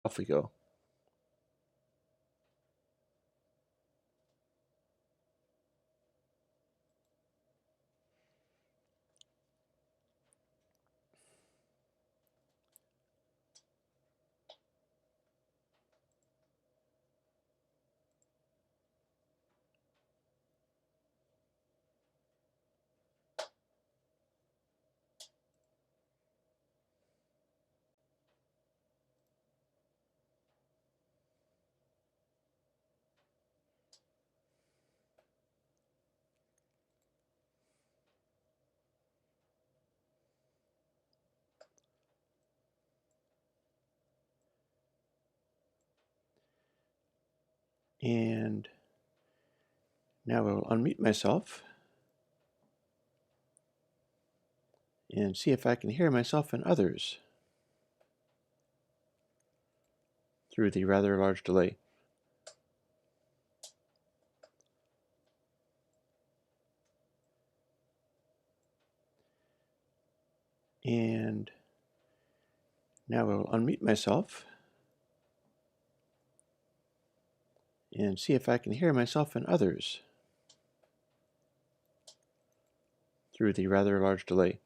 Off we go. And now I will unmute myself and see if I can hear myself and others through the rather large delay. And now I will unmute myself and see if I can hear myself and others through the rather large delay.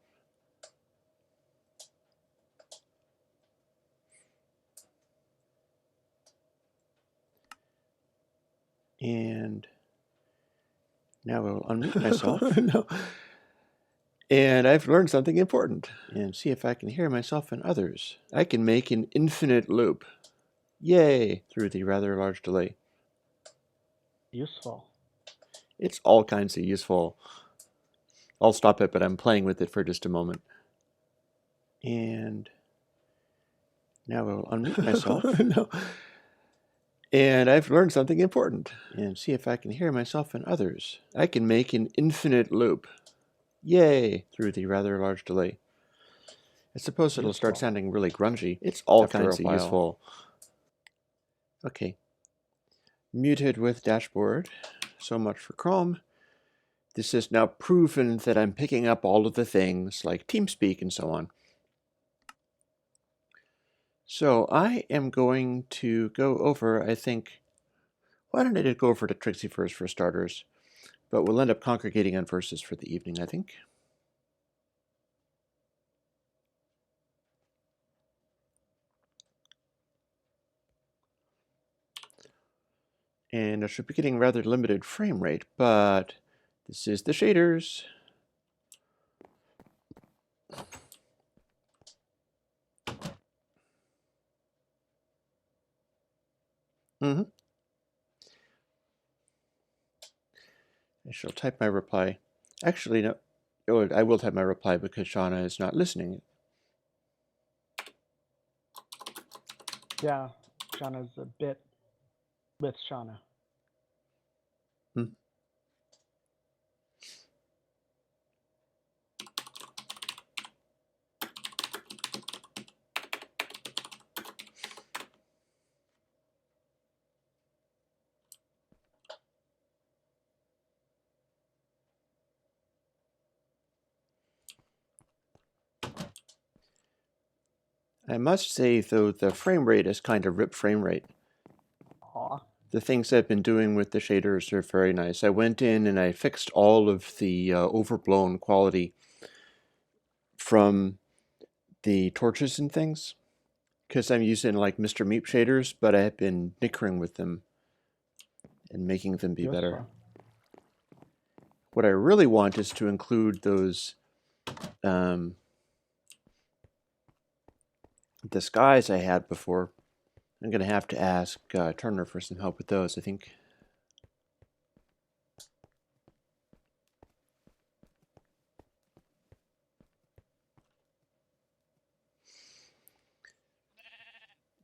And now I will unmute myself. No. And I've learned something important. And see if I can hear myself and others. I can make an infinite loop. Yay! Through the rather large delay. Useful. It's all kinds of useful. I'll stop it, but I'm playing with it for just a moment. And now I will unmute myself. No. And I've learned something important. And see if I can hear myself and others. I can make an infinite loop. Yay! Through the rather large delay. I suppose it'll start sounding really grungy. It's all kinds of useful. Okay. Muted with dashboard. So much for Chrome. This has now proven that I'm picking up all of the things like TeamSpeak and so on. So I am going to go over, I think, why don't I go over to Trixie first for starters? But we'll end up congregating on verses for the evening, I think. And I should be getting rather limited frame rate, but this is the shaders. I shall type my reply. Actually, no, I will type my reply because Shauna is not listening. Yeah, Shauna's a bit with Shauna. I must say, though, the frame rate is kind of rip frame rate. Aw. The things I've been doing with the shaders are very nice. I went in and I fixed all of the overblown quality from the torches and things, because I'm using like Mr. Meep shaders, but I've been nickering with them and making them be better. What I really want is to include those the skies I had before. I'm going to have to ask Turner for some help with those, I think.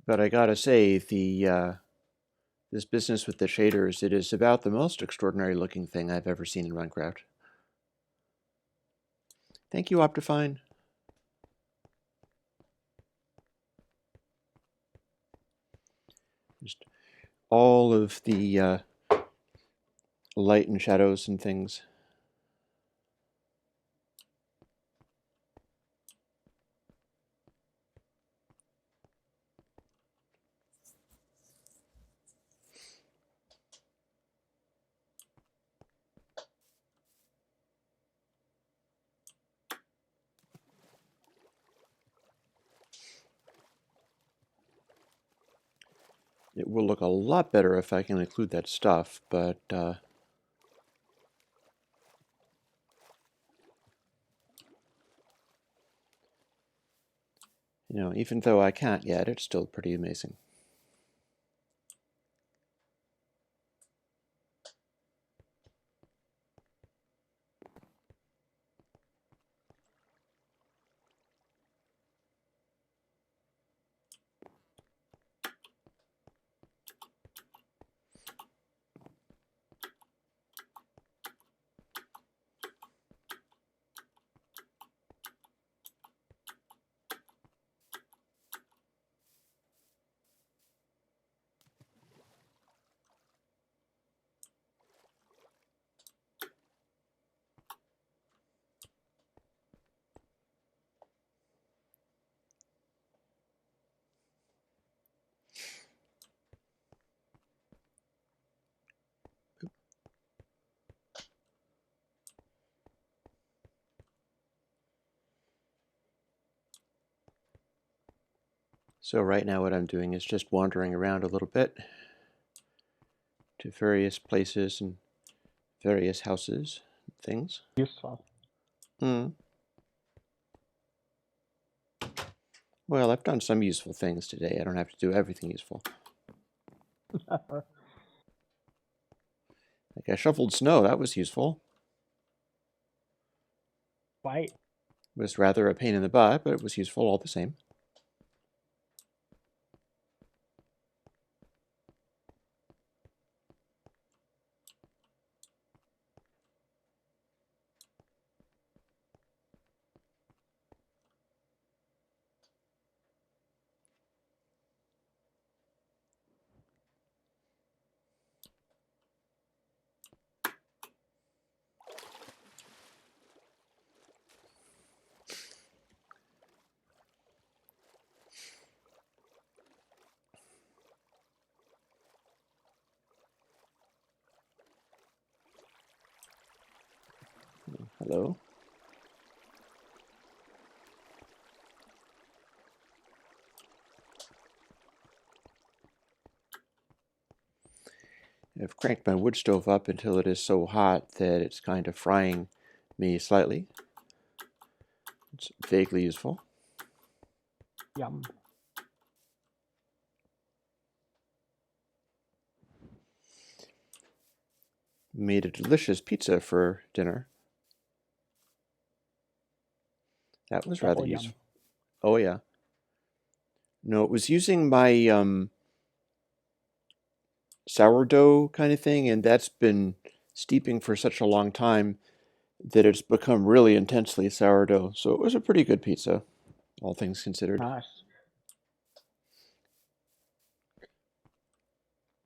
But I gotta say, this business with the shaders, it is about the most extraordinary looking thing I've ever seen in Minecraft. Thank you, Optifine. Just all of the light and shadows and things. It will look a lot better if I can include that stuff, but you know, even though I can't yet, it's still pretty amazing. So right now what I'm doing is just wandering around a little bit to various places and various houses and things. Useful. Well, I've done some useful things today. I don't have to do everything useful. Like I shoveled snow, that was useful. Right. It was rather a pain in the butt, but it was useful all the same. Hello. I've cranked my wood stove up until it is so hot that it's kind of frying me slightly. It's vaguely useful. Yum. Made a delicious pizza for dinner. That was rather Double yum. useful. Oh yeah. No, it was using my sourdough kind of thing, and that's been steeping for such a long time that it's become really intensely sourdough. So it was a pretty good pizza, all things considered. Nice.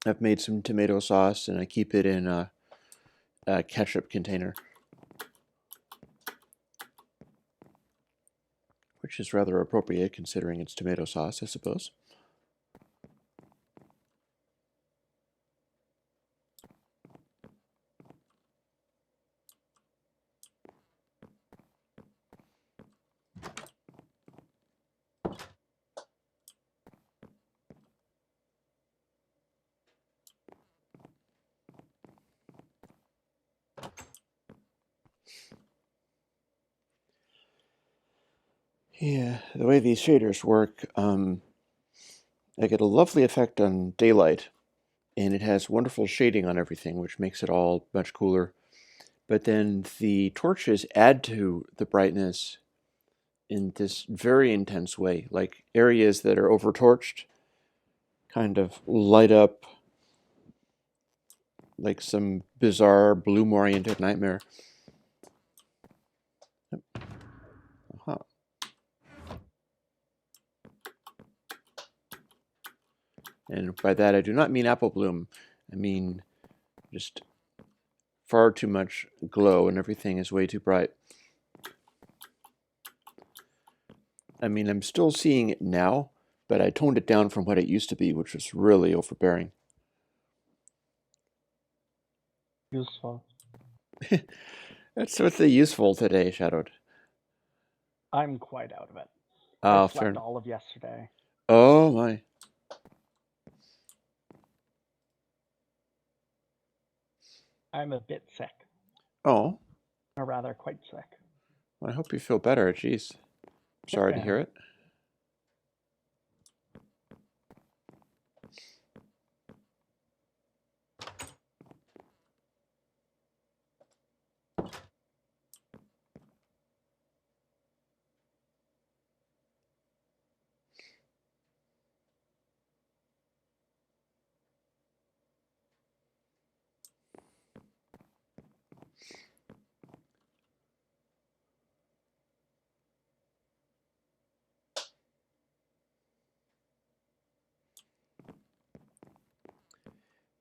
I've made some tomato sauce, and I keep it in a ketchup container, which is rather appropriate considering it's tomato sauce, I suppose. Yeah, the way these shaders work, I get a lovely effect on daylight, and it has wonderful shading on everything, which makes it all much cooler. But then the torches add to the brightness in this very intense way. Like areas that are over-torched kind of light up like some bizarre bloom-oriented nightmare. Uh-huh. And by that I do not mean apple bloom. I mean just far too much glow and everything is way too bright. I mean, I'm still seeing it now, but I toned it down from what it used to be, which was really overbearing. Useful. That's what's the useful today, Shadowed. I'm quite out of it. Oh, I fair slept enough. all of yesterday. Oh my. I'm a bit sick. Oh, Or rather, quite sick. well, I hope you feel better. Jeez. Sorry to hear it.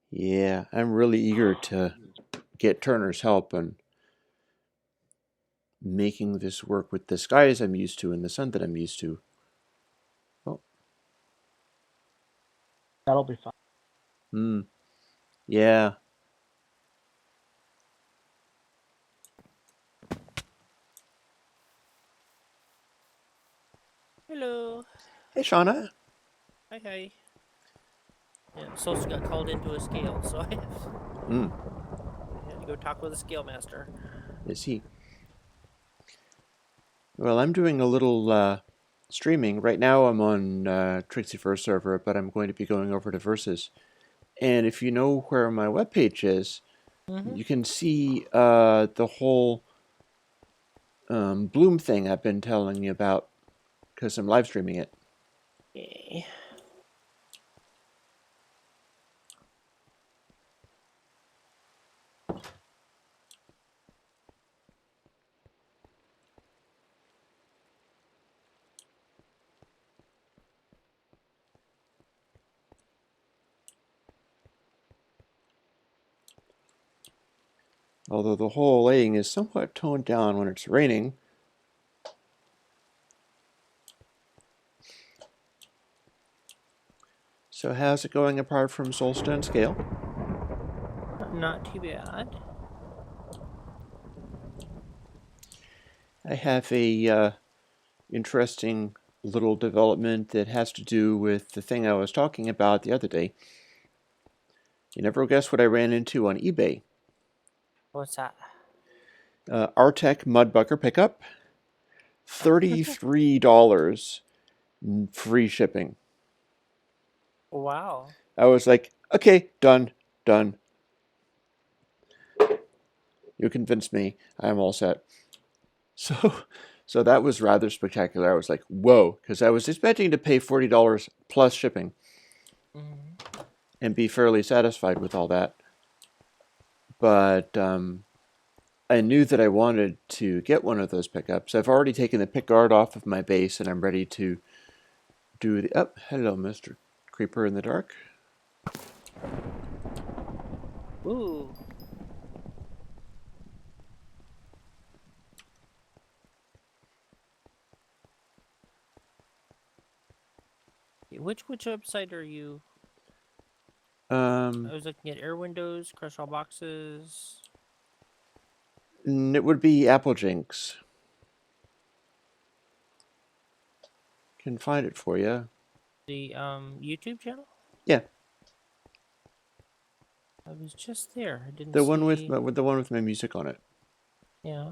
Yeah, I'm really eager to get Turner's help on making this work with the skies I'm used to and the sun that I'm used to. Oh. That'll be fun. Yeah. Hello. Hey, Shauna. Hi, hi. Yeah, Sos got called into a scale, so I had to go talk with the scale master. Is he? Well, I'm doing a little streaming. Right now I'm on Trixie First server, but I'm going to be going over to Versus. And if you know where my webpage is, you can see the whole Bloom thing I've been telling you about because I'm live streaming it. Okay. Although the whole lighting is somewhat toned down when it's raining. So how's it going apart from Soulstone Scale? Not too bad. I have a interesting little development that has to do with the thing I was talking about the other day. You never guess what I ran into on eBay. What's that? Artec Mudbucker pickup, $33 free shipping. Wow. I was like, okay, done. You convinced me. I'm all set. So that was rather spectacular. I was like, whoa, because I was expecting to pay $40 plus shipping and be fairly satisfied with all that. But I knew that I wanted to get one of those pickups. I've already taken the pick guard off of my base, and I'm ready to do the... Oh, hello, Mr. Creeper in the dark. Ooh. Which website are you? I was looking at Air Windows, Crush All Boxes. It would be Apple Jinx. Can find it for you. The YouTube channel? Yeah. I was just there. I didn't The see... one with my music on it. Yeah.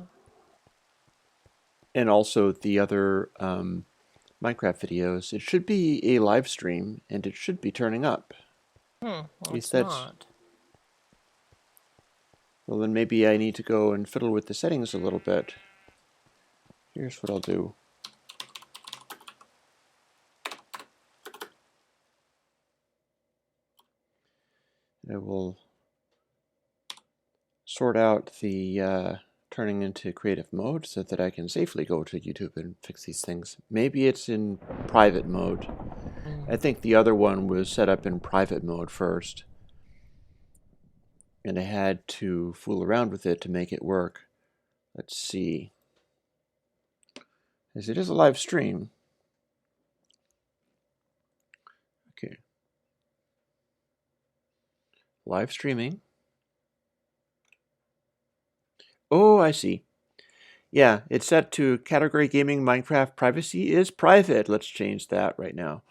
And also the other Minecraft videos. It should be a live stream, and it should be turning up. Well, it's not. Well, then maybe I need to go and fiddle with the settings a little bit. Here's what I'll do. I will sort out the turning into creative mode so that I can safely go to YouTube and fix these things. Maybe it's in private mode. I think the other one was set up in private mode first. And I had to fool around with it to make it work. Let's see. As it is a live stream. Okay. Live streaming. Oh, I see. Yeah, it's set to category gaming Minecraft privacy is private. Let's change that right now.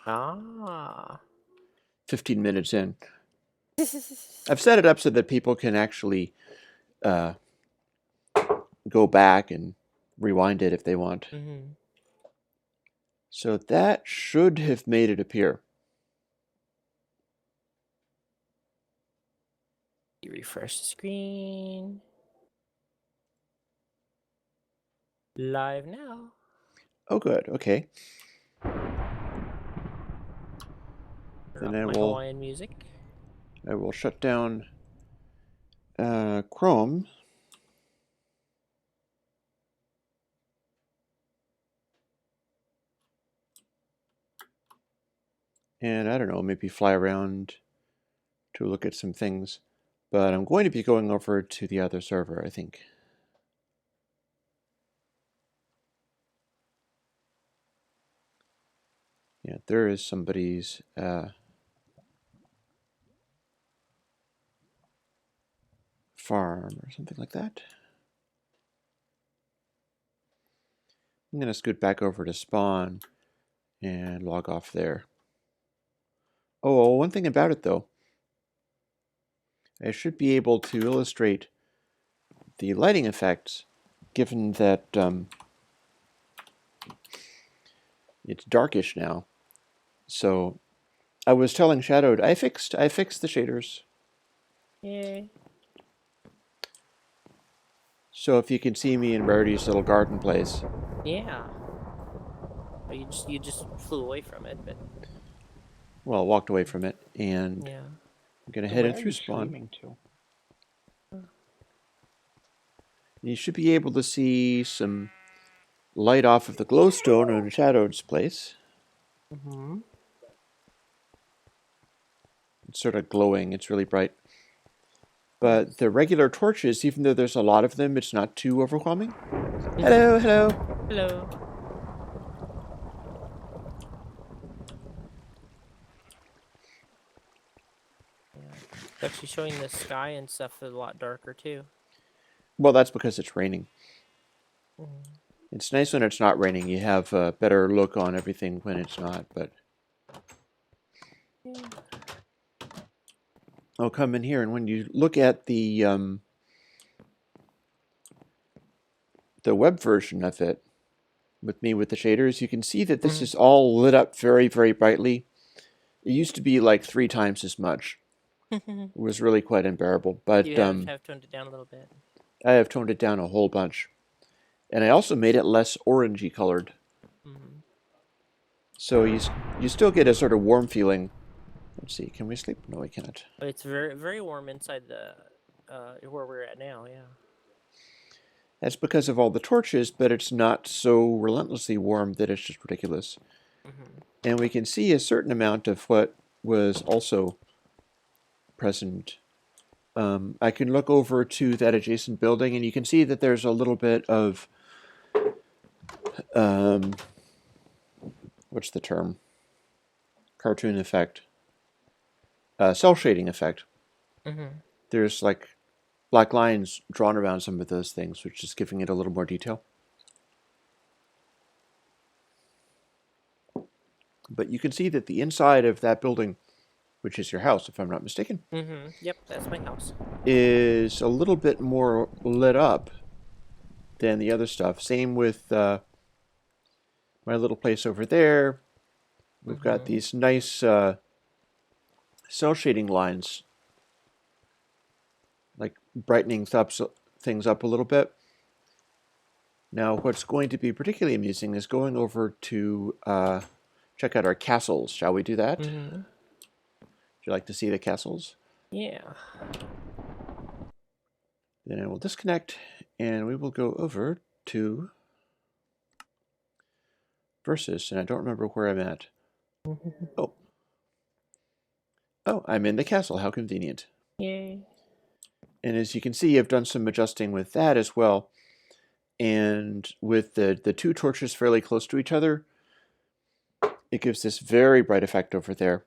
15 minutes in. I've set it up so that people can actually go back and rewind it if they want. Mm-hmm. So that should have made it appear. You refresh the screen. Live now. Oh, good. Okay. Turn Then off my Hawaiian music. I will shut down Chrome. And I don't know, maybe fly around to look at some things. But I'm going to be going over to the other server, I think. Yeah, there is somebody's farm or something like that. I'm going to scoot back over to spawn and log off there. Oh, one thing about it though, I should be able to illustrate the lighting effects given that it's darkish now. So I was telling Shadowed, I fixed the shaders. Yay. So if you can see me in Rarity's little garden place. Yeah. Well, you just flew away from it, but Well, walked away from it, and yeah. I'm going to So head where in are through you spawn. streaming to? You should be able to see some light off of the glowstone on Shadowed's place. Mm-hmm. It's sort of glowing, it's really bright. But the regular torches, even though there's a lot of them, it's not too overwhelming. Hello, hello. Hello. Yeah. It's actually showing the sky and stuff a lot darker too. Well, that's because it's raining. Mm-hmm. It's nice when it's not raining. You have a better look on everything when it's not, but... Yeah. I'll come in here, and when you look at the web version of it, with me with the shaders, you can see that this is all lit up very, very brightly. It used to be like 3 times as much. It was really quite unbearable, but You have toned it down a little bit. I have toned it down a whole bunch. And I also made it less orangey colored. Mm-hmm. So you still get a sort of warm feeling. Let's see, can we sleep? No, we cannot. But it's very, very warm inside the where we're at now. Yeah. That's because of all the torches, but it's not so relentlessly warm that it's just ridiculous. Mm-hmm. And we can see a certain amount of what was also present. I can look over to that adjacent building, and you can see that there's a little bit of, what's the term? Cartoon effect. Cell shading effect. Mm-hmm. There's like black lines drawn around some of those things, which is giving it a little more detail. But you can see that the inside of that building, which is your house, if I'm not mistaken, Mm-hmm. Yep, that's my house. is a little bit more lit up than the other stuff. Same with my little place over there. We've got these nice cell shading lines, like brightening things up a little bit. Now, what's going to be particularly amusing is going over to check out our castles. Shall we do that? Mm-hmm. Would you like to see the castles? Yeah. Then I will disconnect, and we will go over to Versus, and I don't remember where I'm at. Oh. Oh, I'm in the castle. How convenient. Yay. And as you can see, I've done some adjusting with that as well. And with the 2 torches fairly close to each other, it gives this very bright effect over there.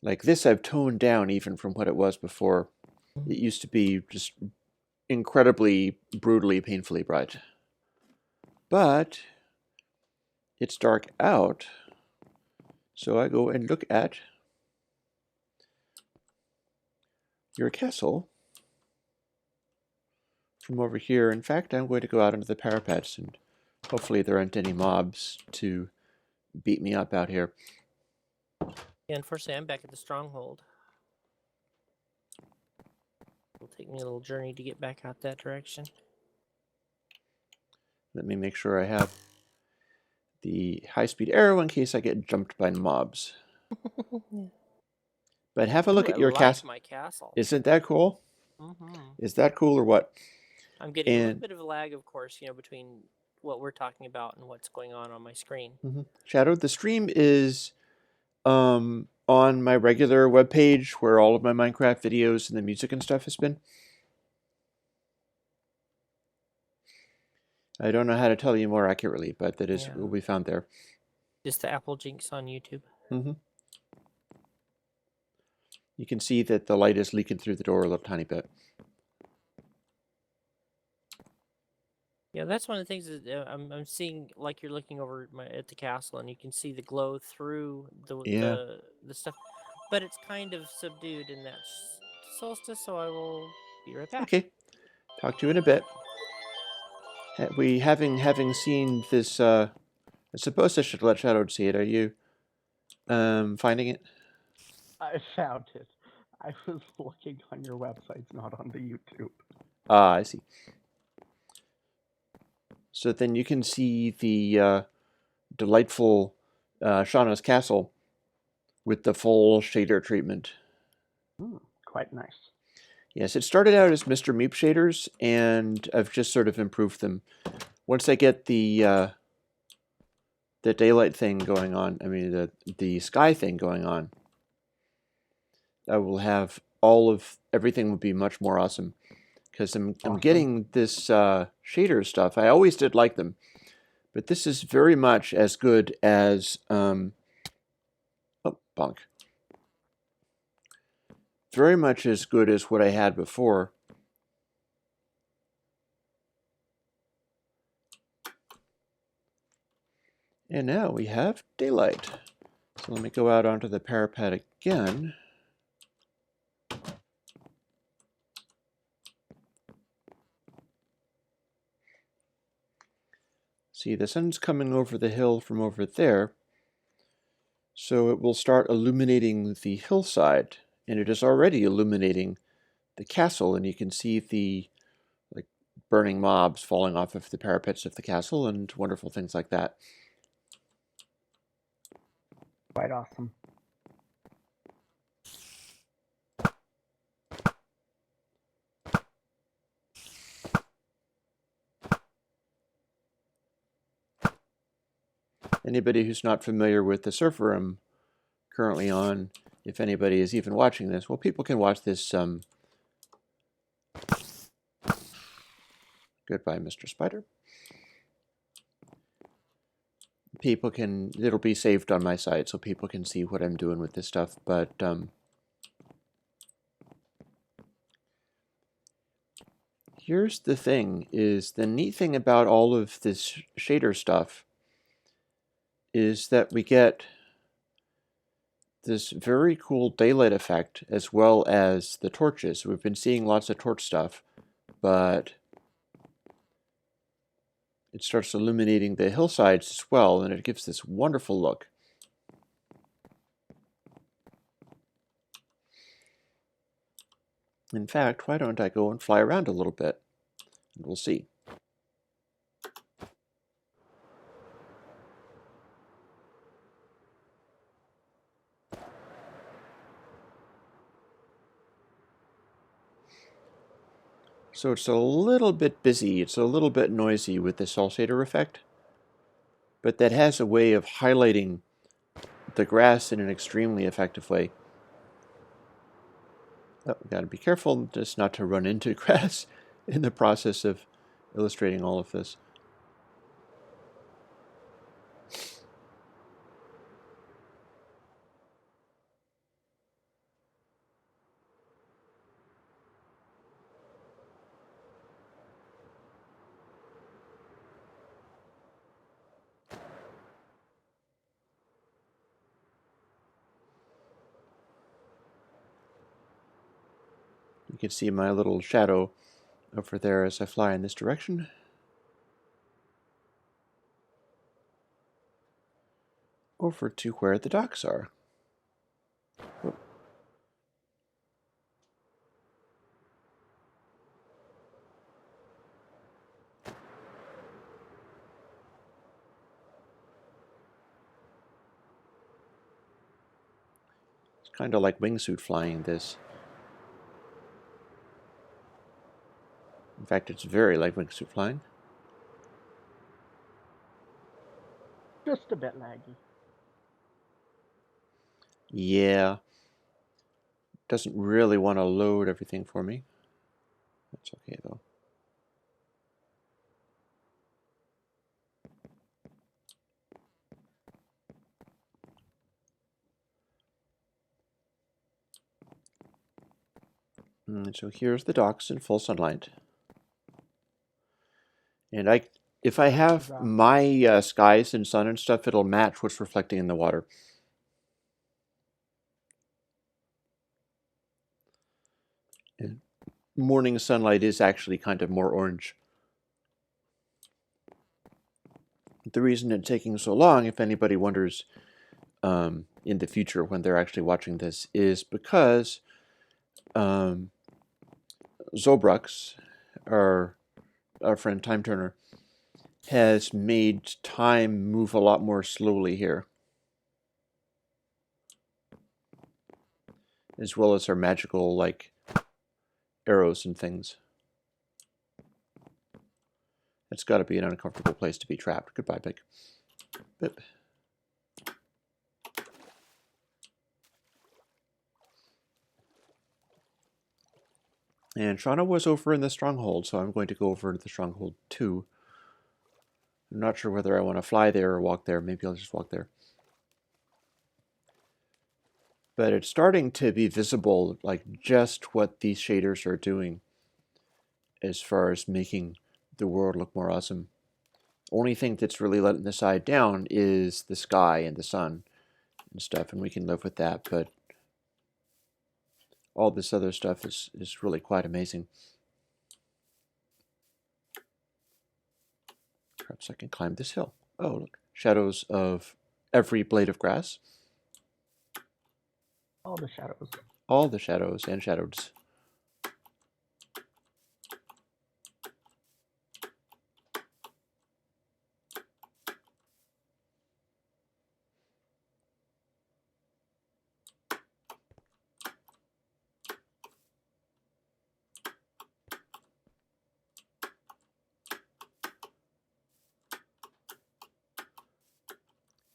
Like this I've toned down even from what it was before. It used to be just incredibly, brutally, painfully bright. But it's dark out, so I go and look at your castle. from over here. In fact, I'm going to go out into the parapets, and hopefully there aren't any mobs to beat me up out here. Yeah, unfortunately, I'm back at the stronghold. It'll take me a little journey to get back out that direction. Let me make sure I have the high-speed arrow in case I get jumped by mobs. But have a look at your castle. My castle. Isn't that cool? Mm-hmm. Is that cool or what? I'm getting a little bit of a lag, of course, between what we're talking about and what's going on my screen. Shadow, the stream is on my regular webpage where all of my Minecraft videos and the music and stuff has been. I don't know how to tell you more accurately, but that is will be found there. Just the Apple Jinx on YouTube. You can see that the light is leaking through the door a little tiny bit. Yeah, that's one of the things that I'm seeing. Like you're looking over at the castle, and you can see the glow through the stuff, but it's kind of subdued in that solstice. So I will be right back. Okay, talk to you in a bit. We having seen this. I suppose I should let Shadow see it. Are you finding it? I found it. I was looking on your websites, not on the YouTube. Ah, I see. So then you can see the delightful Shauna's castle with the full shader treatment. Quite nice. Yes, it started out as Mr. Meep shaders, and I've just sort of improved them. Once I get the daylight thing going on, I mean the sky thing going on, I will have everything will be much more awesome. Because I'm getting this shader stuff. I always did like them, but this is very much as good as bonk. Very much as good as what I had before. And now we have daylight. So let me go out onto the parapet again. See, the sun's coming over the hill from over there, so it will start illuminating the hillside, and it is already illuminating the castle, and you can see the burning mobs falling off of the parapets of the castle and wonderful things like that. Quite awesome. Anybody who's not familiar with the server I'm currently on, if anybody is even watching this, well, people can watch this. Goodbye, Mr. Spider. It'll be saved on my site so people can see what I'm doing with this stuff, but here's the thing, is the neat thing about all of this shader stuff is that we get this very cool daylight effect as well as the torches. We've been seeing lots of torch stuff, but it starts illuminating the hillsides as well, and it gives this wonderful look. In fact, why don't I go and fly around a little bit, and we'll see. So it's a little bit busy, it's a little bit noisy with the cell shader effect, but that has a way of highlighting the grass in an extremely effective way. Oh, we gotta be careful just not to run into grass in the process of illustrating all of this. You can see my little shadow over there as I fly in this direction. Over to where the docks are. Oh. It's kind of like wingsuit flying, this. In fact, it's very like wingsuit flying. Just a bit laggy. Yeah. Doesn't really want to load everything for me. That's okay, though. And so here's the docks in full sunlight. And if I have my skies and sun and stuff, it'll match what's reflecting in the water. And morning sunlight is actually kind of more orange. The reason it's taking so long, if anybody wonders in the future when they're actually watching this, is because Zobrux, our friend Time Turner, has made time move a lot more slowly here, as well as our magical like arrows and things. It's got to be an uncomfortable place to be trapped. Goodbye, pig. Bip. And Shauna was over in the stronghold, so I'm going to go over to the stronghold too. I'm not sure whether I want to fly there or walk there. Maybe I'll just walk there. But it's starting to be visible, like just what these shaders are doing as far as making the world look more awesome. Only thing that's really letting the side down is the sky and the sun and stuff, and we can live with that, but all this other stuff is really quite amazing. Perhaps I can climb this hill. Oh, look. Shadows of every blade of grass. All the shadows. All the shadows and shadows.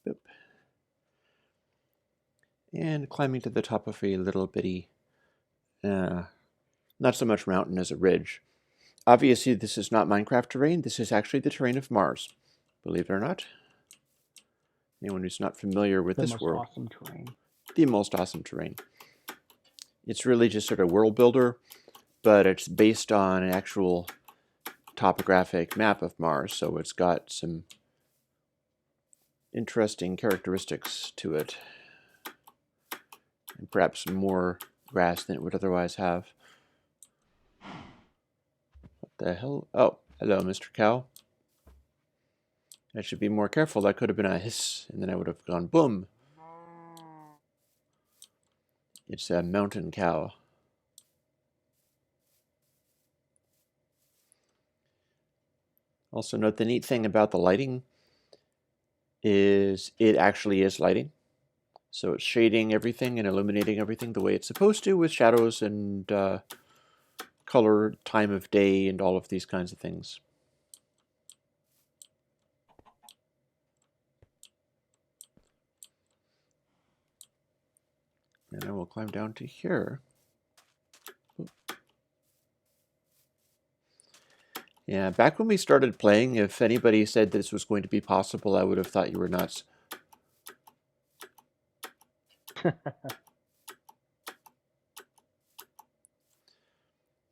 Boop. And climbing to the top of a little bitty, not so much mountain as a ridge. Obviously, this is not Minecraft terrain. This is actually the terrain of Mars, believe it or not. Anyone who's not familiar with this world. Awesome terrain. The most awesome terrain. It's really just sort of world builder, but it's based on an actual topographic map of Mars, so it's got some interesting characteristics to it, and perhaps more grass than it would otherwise have. What the hell? Oh, hello, Mr. Cow. I should be more careful. That could have been a hiss, and then I would have gone boom. It's a mountain cow. Also note the neat thing about the lighting is it actually is lighting. So it's shading everything and illuminating everything the way it's supposed to, with shadows and color, time of day, and all of these kinds of things. And I will climb down to here. Yeah, back when we started playing, if anybody said this was going to be possible, I would have thought you were nuts. I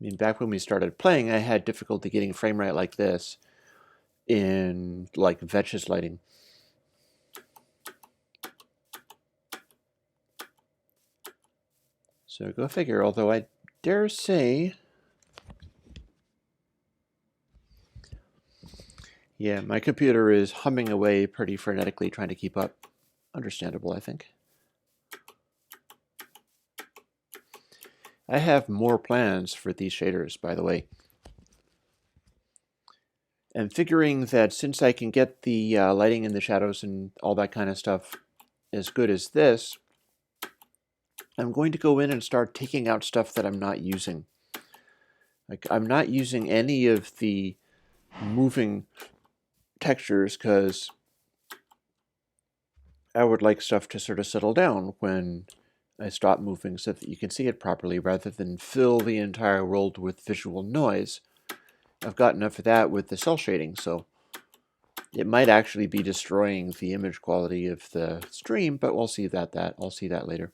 mean, back when we started playing, I had difficulty getting frame rate like this in like Vetch's lighting. So go figure, although I dare say Yeah, my computer is humming away pretty frenetically trying to keep up. Understandable, I think. I have more plans for these shaders, by the way. And figuring that since I can get the lighting and the shadows and all that kind of stuff as good as this, I'm going to go in and start taking out stuff that I'm not using. Like, I'm not using any of the moving textures because I would like stuff to sort of settle down when I stop moving so that you can see it properly rather than fill the entire world with visual noise. I've got enough of that with the cell shading, so it might actually be destroying the image quality of the stream, but we'll see I'll see that later.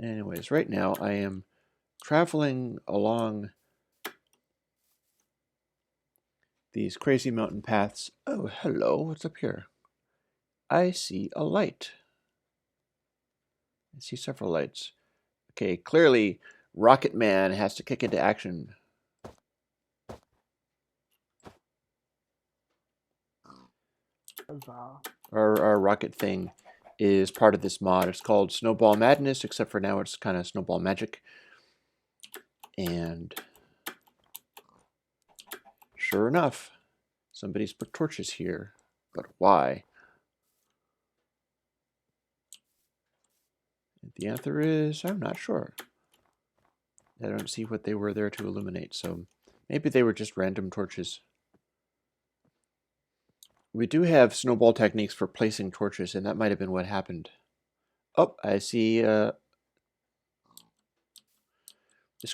Anyways, right now I am traveling along these crazy mountain paths. Oh, hello, what's up here? I see a light. I see several lights. Okay, clearly Rocket Man has to kick into action. Huzzah. Our rocket thing is part of this mod. It's called Snowball Madness, except for now it's kind of Snowball Magic. And sure enough, somebody's put torches here. But why? The answer is, I'm not sure. I don't see what they were there to illuminate, so maybe they were just random torches. We do have snowball techniques for placing torches, and that might have been what happened. Oh, I see. This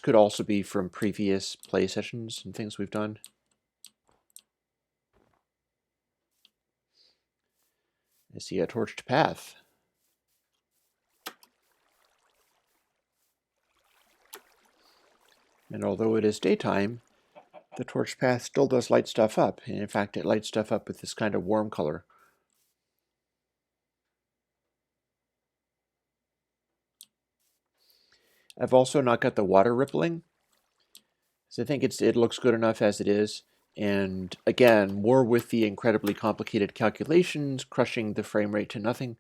could also be from previous play sessions and things we've done. I see a torched path. And although it is daytime, the torch path still does light stuff up. And in fact, it lights stuff up with this kind of warm color. I've also not got the water rippling. So I think it looks good enough as it is. And again, more with the incredibly complicated calculations, crushing the frame rate to nothing.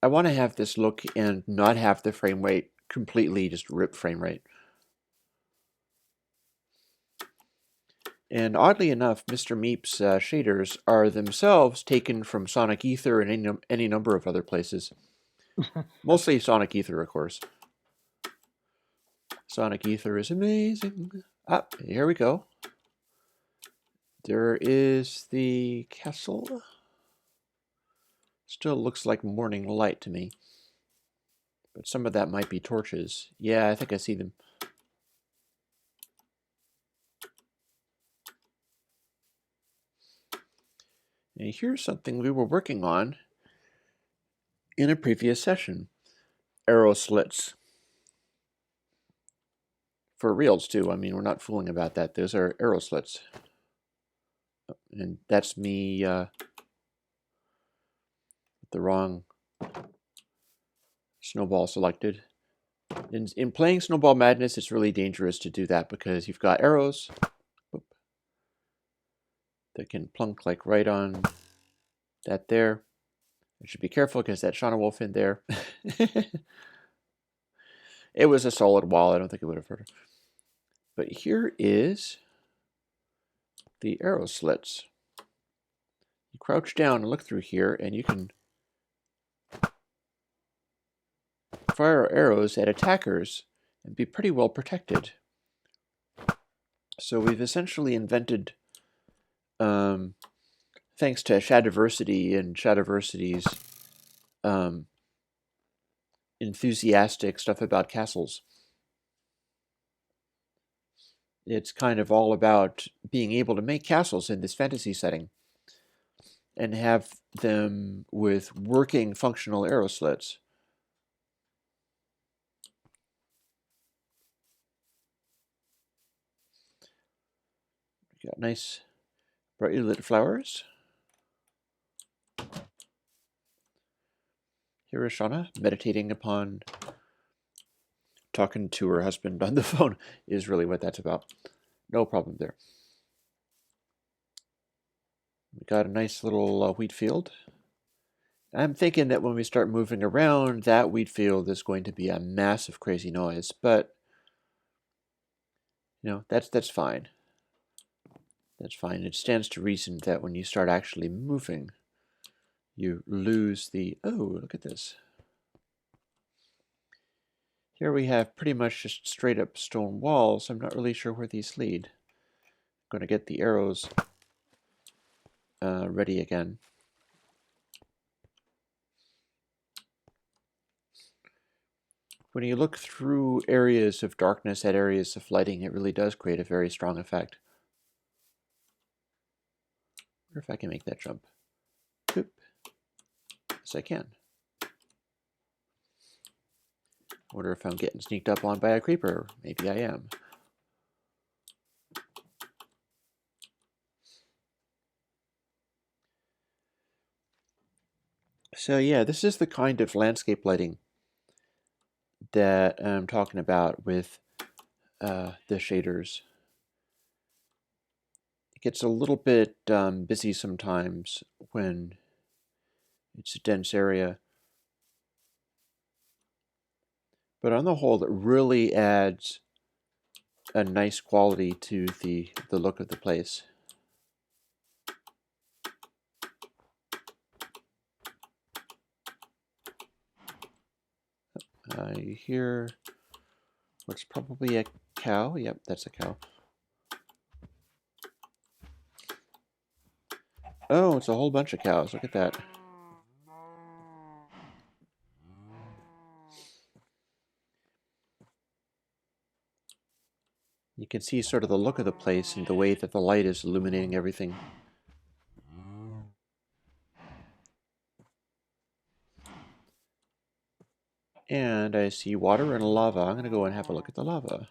I want to have this look and not have the frame rate completely just rip frame rate. And oddly enough, Mr. Meep's shaders are themselves taken from Sonic Ether and any number of other places. Mostly Sonic Ether, of course. Sonic Ether is amazing. Ah, here we go. There is the castle. Still looks like morning light to me. But some of that might be torches. Yeah, I think I see them. And here's something we were working on in a previous session. Arrow slits. For reals, too. I mean, we're not fooling about that. Those are arrow slits. And that's me with the wrong snowball selected. In playing Snowball Madness, it's really dangerous to do that because you've got arrows that can plunk like right on that there. I should be careful because that Shauna Wolf in there. It was a solid wall. I don't think it would have hurt her. But here is the arrow slits. You crouch down and look through here, and you can fire arrows at attackers and be pretty well protected. So we've essentially invented, thanks to Shadiversity and Shadiversity's enthusiastic stuff about castles. It's kind of all about being able to make castles in this fantasy setting and have them with working functional arrow slits. We got nice brightly lit flowers. Here is Shauna meditating upon talking to her husband on the phone is really what that's about. No problem there. We got a nice little wheat field. I'm thinking that when we start moving around, that wheat field is going to be a massive crazy noise, but that's fine. That's fine. It stands to reason that when you start actually moving, you lose the... Oh, look at this. Here we have pretty much just straight up stone walls. I'm not really sure where these lead. I'm going to get the arrows ready again. When you look through areas of darkness at areas of lighting, it really does create a very strong effect. I wonder if I can make that jump. Boop. Yes, I can. I wonder if I'm getting sneaked up on by a creeper. Maybe I am. So yeah, this is the kind of landscape lighting that I'm talking about with the shaders. It gets a little bit busy sometimes when it's a dense area. But on the whole, it really adds a nice quality to the look of the place. You hear what's probably a cow. Yep, that's a cow. Oh, it's a whole bunch of cows. Look at that. You can see sort of the look of the place and the way that the light is illuminating everything. And I see water and lava. I'm going to go and have a look at the lava.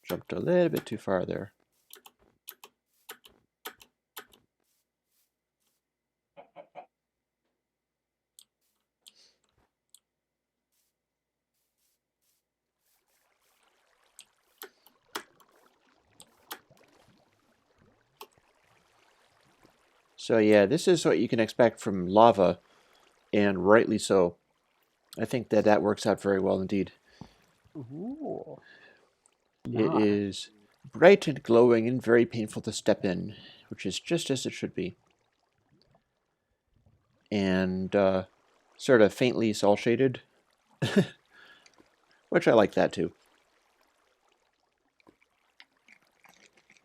Jumped a little bit too far there. So yeah, this is what you can expect from lava, and rightly so. I think that that works out very well indeed. Ooh. It Nice. is bright and glowing and very painful to step in, which is just as it should be. And sort of faintly cel shaded, which I like that too.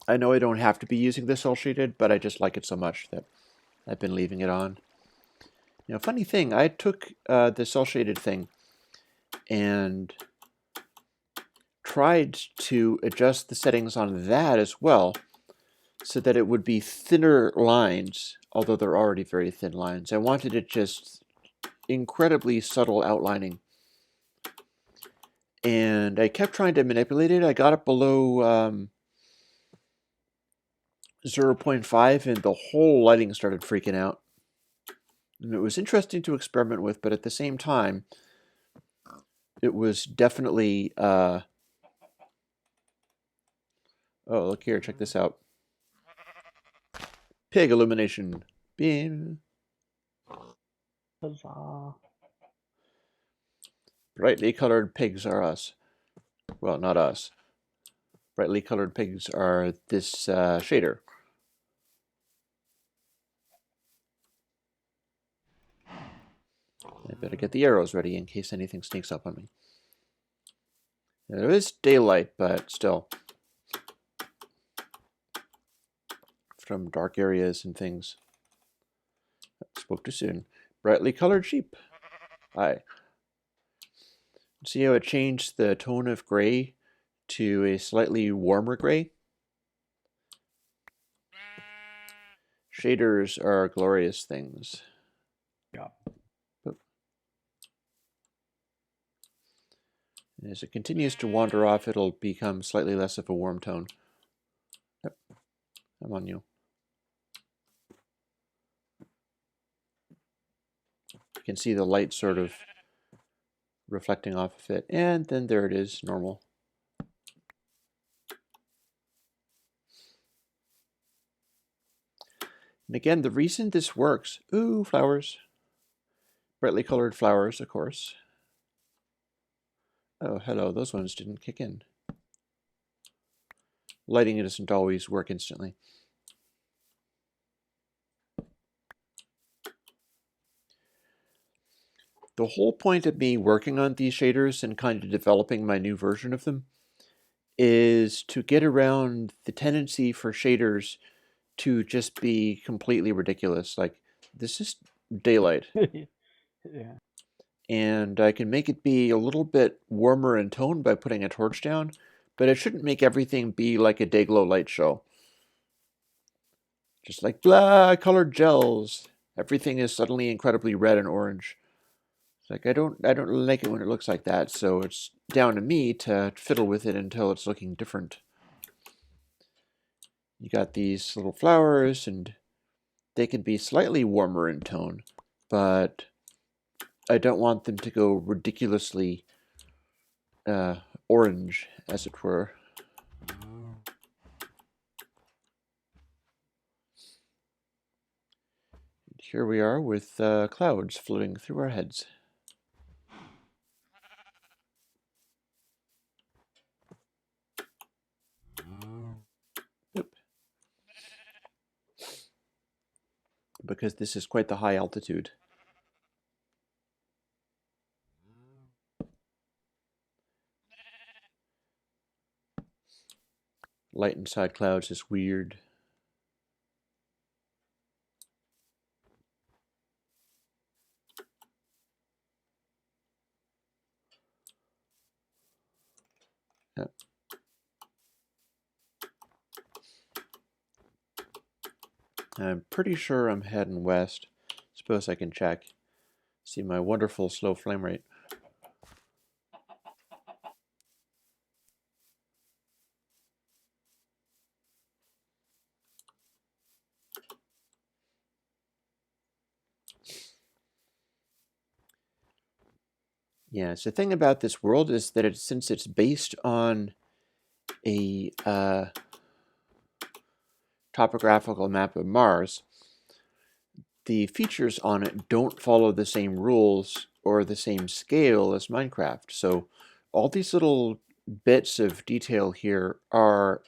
I know I don't have to be using this cel shaded, but I just like it so much that I've been leaving it on. Funny thing, I took the cel shaded thing and tried to adjust the settings on that as well so that it would be thinner lines, although they're already very thin lines. I wanted it just incredibly subtle outlining. And I kept trying to manipulate it. I got it below 0.5 and the whole lighting started freaking out. And it was interesting to experiment with, but at the same time, it was definitely... oh, look here, check this out. Pig illumination. Beam. Huzzah. Brightly colored pigs are us. Well, not us. Brightly colored pigs are this shader. I better get the arrows ready in case anything sneaks up on me. Now, there is daylight, but still. From dark areas and things. I spoke too soon. Brightly colored sheep. Hi. See how it changed the tone of gray to a slightly warmer gray? Shaders are glorious things. Yeah. As it continues to wander off, it'll become slightly less of a warm tone. Yep. I'm on you. You can see the light sort of reflecting off of it. And then there it is, normal. And again, the reason this works, ooh, flowers. Brightly colored flowers, of course. Oh, hello, those ones didn't kick in. Lighting doesn't always work instantly. The whole point of me working on these shaders and kind of developing my new version of them is to get around the tendency for shaders to just be completely ridiculous. Like, this is daylight. Yeah. And I can make it be a little bit warmer in tone by putting a torch down, but it shouldn't make everything be like a Dayglow light show. Just like blah, colored gels. Everything is suddenly incredibly red and orange. It's like I don't like it when it looks like that, so it's down to me to fiddle with it until it's looking different. You got these little flowers, and they can be slightly warmer in tone, but I don't want them to go ridiculously orange, as it were. Here we are with clouds floating through our heads. Oop. Because this is quite the high altitude. Light inside clouds is weird. I'm pretty sure I'm heading west. Suppose I can check. See my wonderful slow flame rate. Yes, the thing about this world is that since it's based on a topographical map of Mars, the features on it don't follow the same rules or the same scale as Minecraft. So all these little bits of detail here are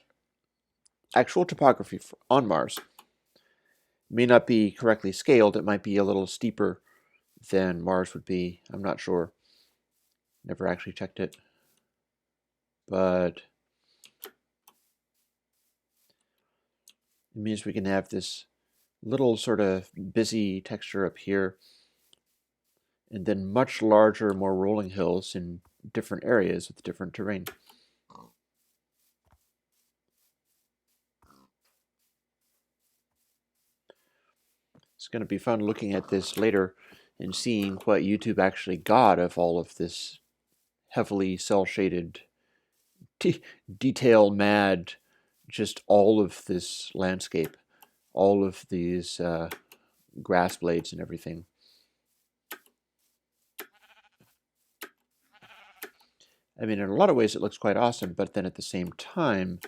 actual topography on Mars. It may not be correctly scaled. It might be a little steeper than Mars would be. I'm not sure. Never actually checked it. But it means we can have this little sort of busy texture up here, and then much larger, more rolling hills in different areas with different terrain. It's going to be fun looking at this later and seeing what YouTube actually got of all of this heavily cel-shaded, detail-mad, just all of this landscape, all of these grass blades and everything. I mean, in a lot of ways it looks quite awesome, but then at the same time,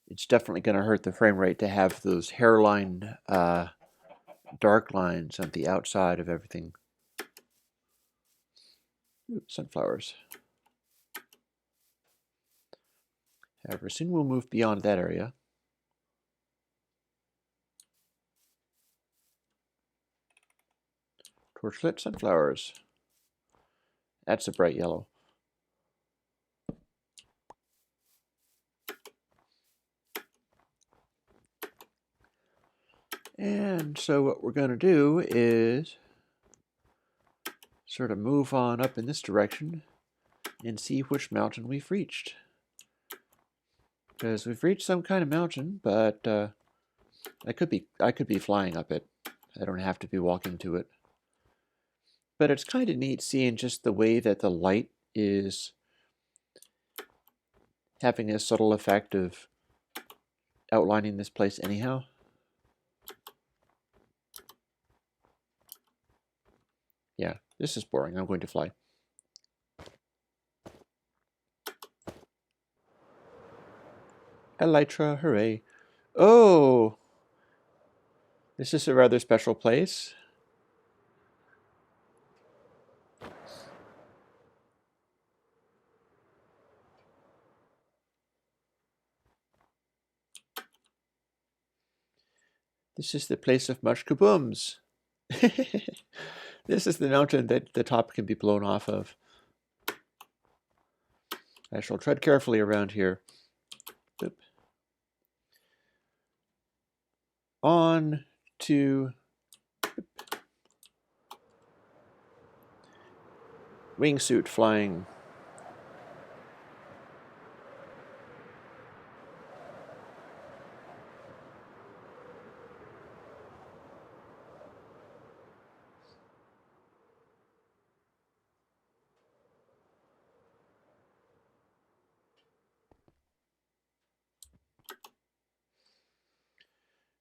it's definitely going to hurt the frame rate to have those hairline dark lines on the outside of everything. Ooh, sunflowers. However, soon we'll move beyond that area. Torchlit sunflowers. That's a bright yellow. And so what we're going to do is sort of move on up in this direction and see which mountain we've reached. Because we've reached some kind of mountain, but I could be flying up it. I don't have to be walking to it. But it's kind of neat seeing just the way that the light is having a subtle effect of outlining this place anyhow. Yeah, this is boring. I'm going to fly. Elytra, hooray. Oh, this is a rather special place. This is the place of much kabooms. This is the mountain that the top can be blown off of. I shall tread carefully around here. Boop. On to wingsuit flying.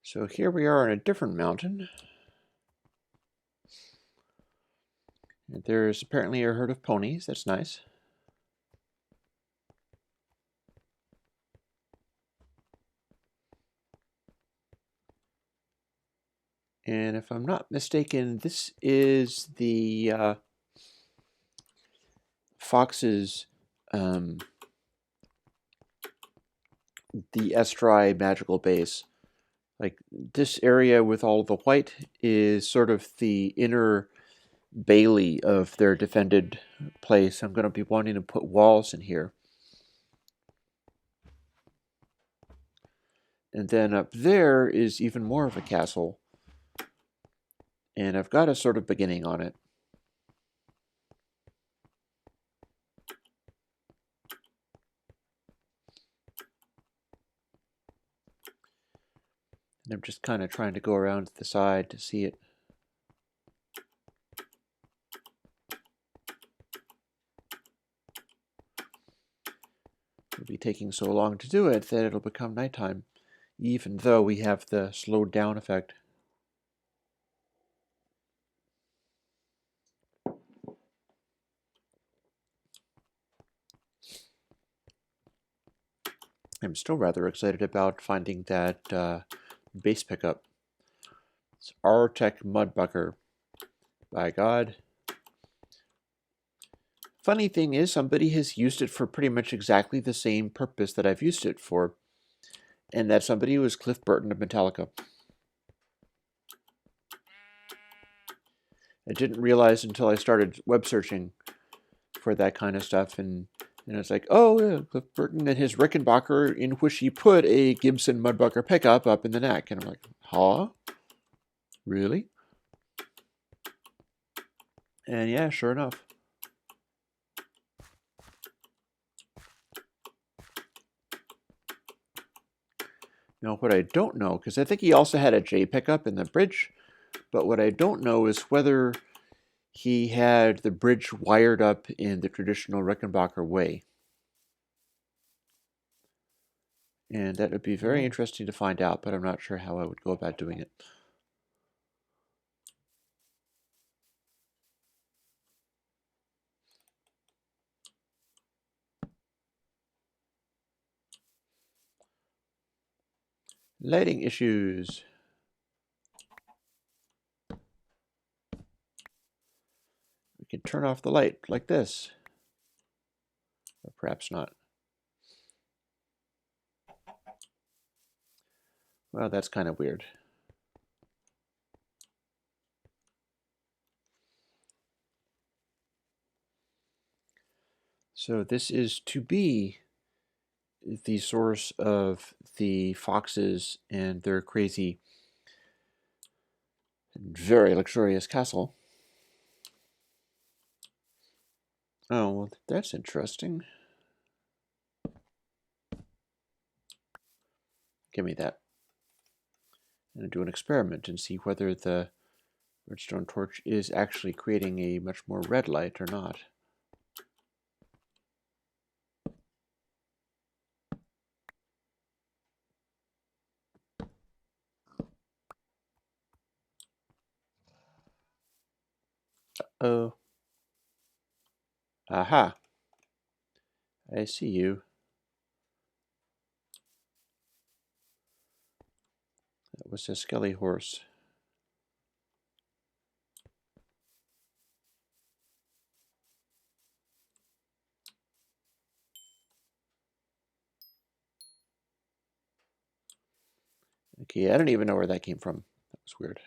So here we are on a different mountain. And there's apparently a herd of ponies. That's nice. And if I'm not mistaken, this is the fox's, the Estri magical base. Like, this area with all the white is sort of the inner bailey of their defended place. I'm going to be wanting to put walls in here. And then up there is even more of a castle. And I've got a sort of beginning on it. And I'm just kind of trying to go around to the side to see it. It'll be taking so long to do it that it'll become nighttime, even though we have the slowed down effect. I'm still rather excited about finding that base pickup. It's R-Tech Mudbucker. By God. Funny thing is, somebody has used it for pretty much exactly the same purpose that I've used it for. And that somebody was Cliff Burton of Metallica. I didn't realize until I started web searching for that kind of stuff, and it's like, oh, yeah, Cliff Burton and his Rickenbacker, in which he put a Gibson Mudbucker pickup up in the neck. And I'm like, huh? Really? And yeah, sure enough. Now, what I don't know, because I think he also had a J pickup in the bridge, but what I don't know is whether he had the bridge wired up in the traditional Rickenbacker way. And that would be very interesting to find out, but I'm not sure how I would go about doing it. Lighting issues. We can turn off the light like this. Or perhaps not. Well, that's kind of weird. So this is to be the source of the foxes and their crazy, very luxurious castle. Oh, well, that's interesting. Give me that. I'm going to do an experiment and see whether the redstone torch is actually creating a much more red light or not. Oh. Aha. I see you. was a skelly horse. Okay, I don't even know where that came from. That was weird.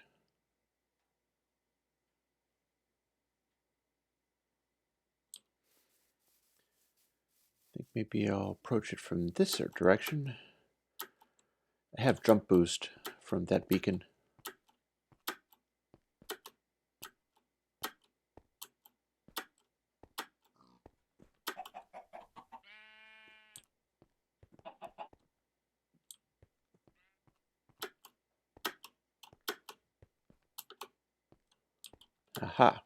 I think maybe I'll approach it from this direction. I have jump boost from that beacon. Aha.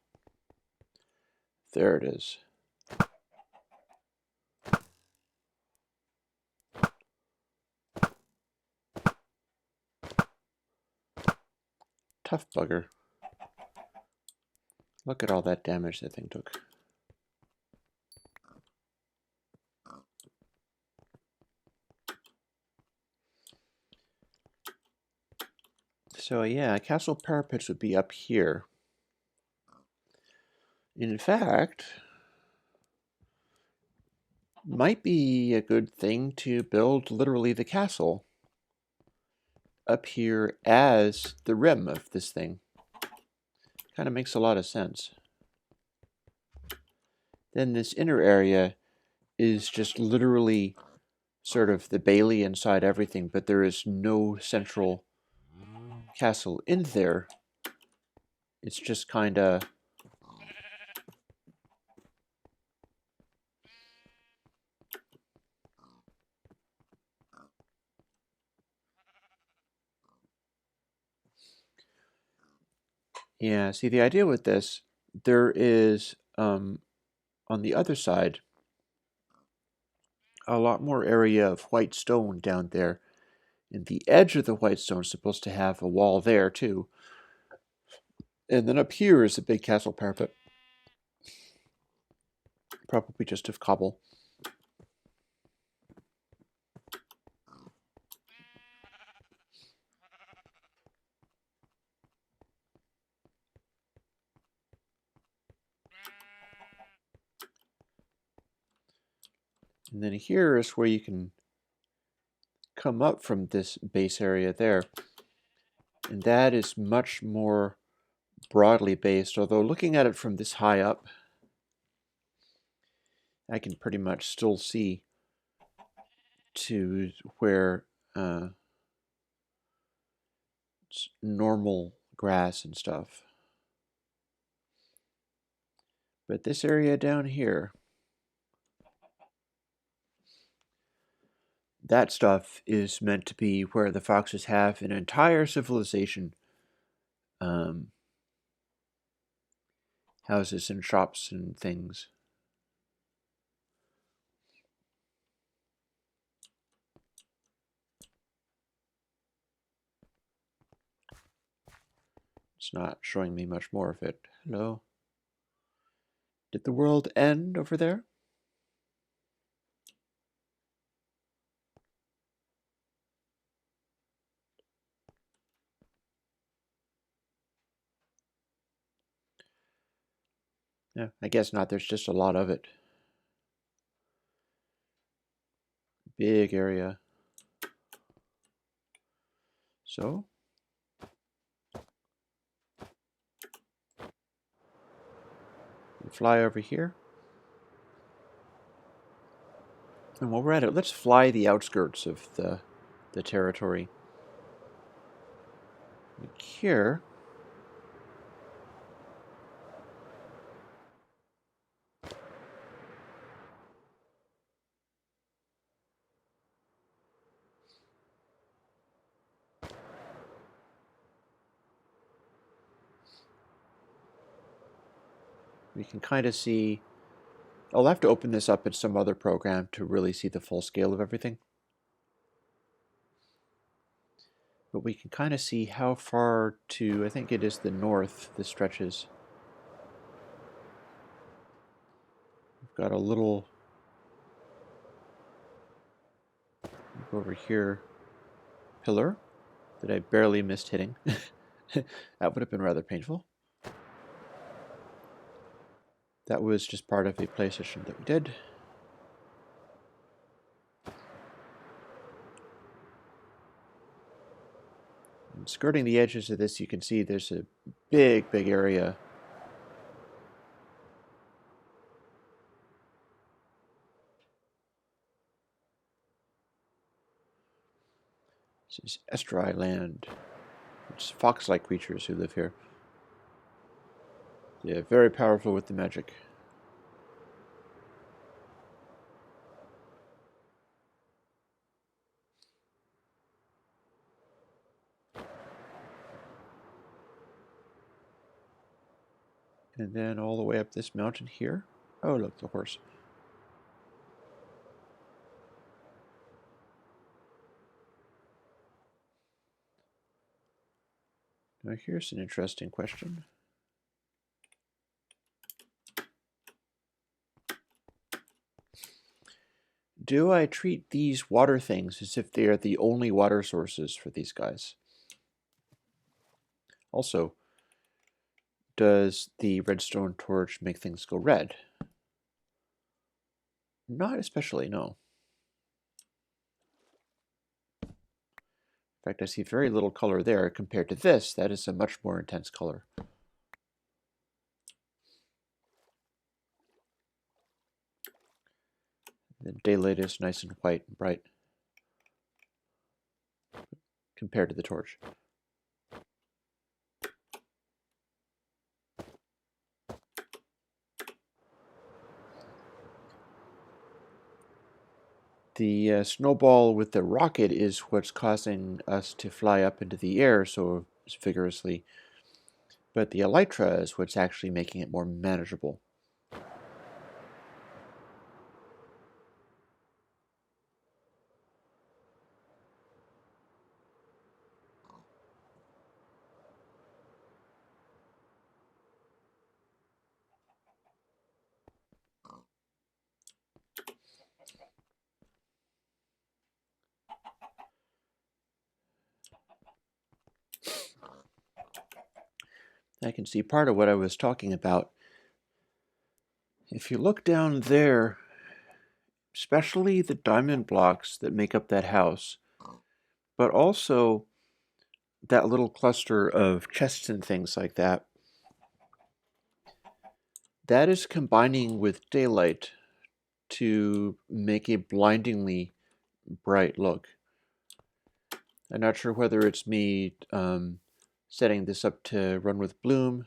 There it is. Tough bugger. Look at all that damage that thing took. So yeah, castle parapets would be up here. In fact, might be a good thing to build literally the castle up here as the rim of this thing. Kind of makes a lot of sense. Then this inner area is just literally sort of the bailey inside everything, but there is no central castle in there. It's just kind of yeah, see the idea with this, there is on the other side a lot more area of white stone down there. And the edge of the white stone is supposed to have a wall there too. And then up here is a big castle parapet. Probably just of cobble. And then here is where you can come up from this base area there. And that is much more broadly based, although looking at it from this high up, I can pretty much still see to where it's normal grass and stuff. But this area down here, that stuff is meant to be where the foxes have an entire civilization. Houses and shops and things. It's not showing me much more of it. Hello. Did the world end over there? Yeah, I guess not. There's just a lot of it. Big area. So, we fly over here. And while we're at it, let's fly the outskirts of the territory. Like here. We can kind of see. I'll have to open this up in some other program to really see the full scale of everything. But we can kind of see how far to, I think it is the north, this stretches. We've got a little, over here, pillar that I barely missed hitting. That would have been rather painful. That was just part of a play session that we did. And skirting the edges of this, you can see there's a big, big area. This is estuary land. It's fox-like creatures who live here. They're very powerful with the magic. And then all the way up this mountain here. Oh, look, the horse. Now here's an interesting question. Do I treat these water things as if they are the only water sources for these guys? Also, does the redstone torch make things go red? Not especially, no. In fact, I see very little color there compared to this. That is a much more intense color. The daylight is nice and white and bright compared to the torch. The snowball with the rocket is what's causing us to fly up into the air so vigorously, but the elytra is what's actually making it more manageable. I can see part of what I was talking about. If you look down there, especially the diamond blocks that make up that house, but also that little cluster of chests and things like that, that is combining with daylight to make a blindingly bright look. I'm not sure whether it's me setting this up to run with bloom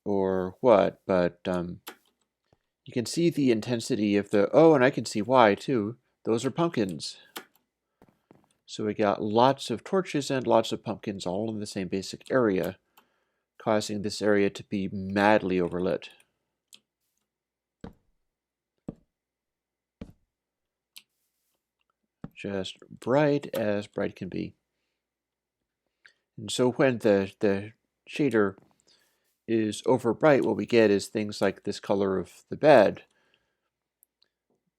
or what, but you can see the intensity of the, oh, and I can see why too. Those are pumpkins. So we got lots of torches and lots of pumpkins all in the same basic area, causing this area to be madly overlit. Just bright as bright can be. And so when the shader is over bright, what we get is things like this color of the bed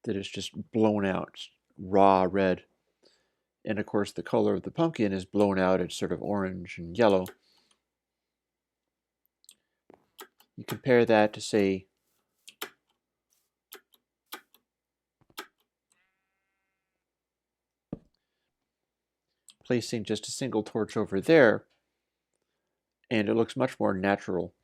that is just blown out, raw red. And of course the color of the pumpkin is blown out, it's sort of orange and yellow. You compare that to, say, placing just a single torch over there, and it looks much more natural.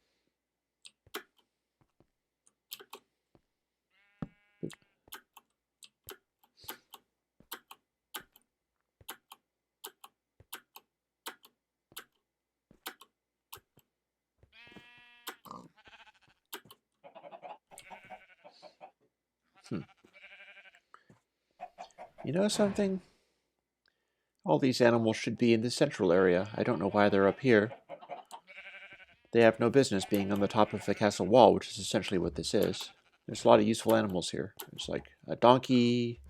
You know something? All these animals should be in the central area. I don't know why they're up here. They have no business being on the top of the castle wall, which is essentially what this is. There's a lot of useful animals here. There's like a donkey,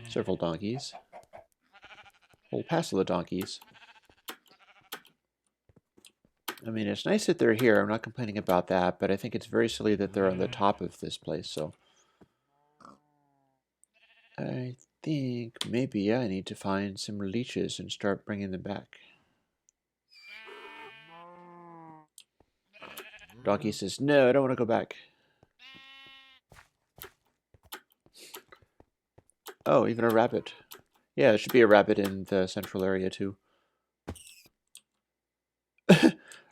several donkeys, a whole passel of donkeys. I mean, it's nice that they're here. I'm not complaining about that, but I think it's very silly that they're on the top of this place. So I think maybe I need to find some leeches and start bringing them back. Donkey says, no, I don't want to go back. Oh, even a rabbit. Yeah, there should be a rabbit in the central area too.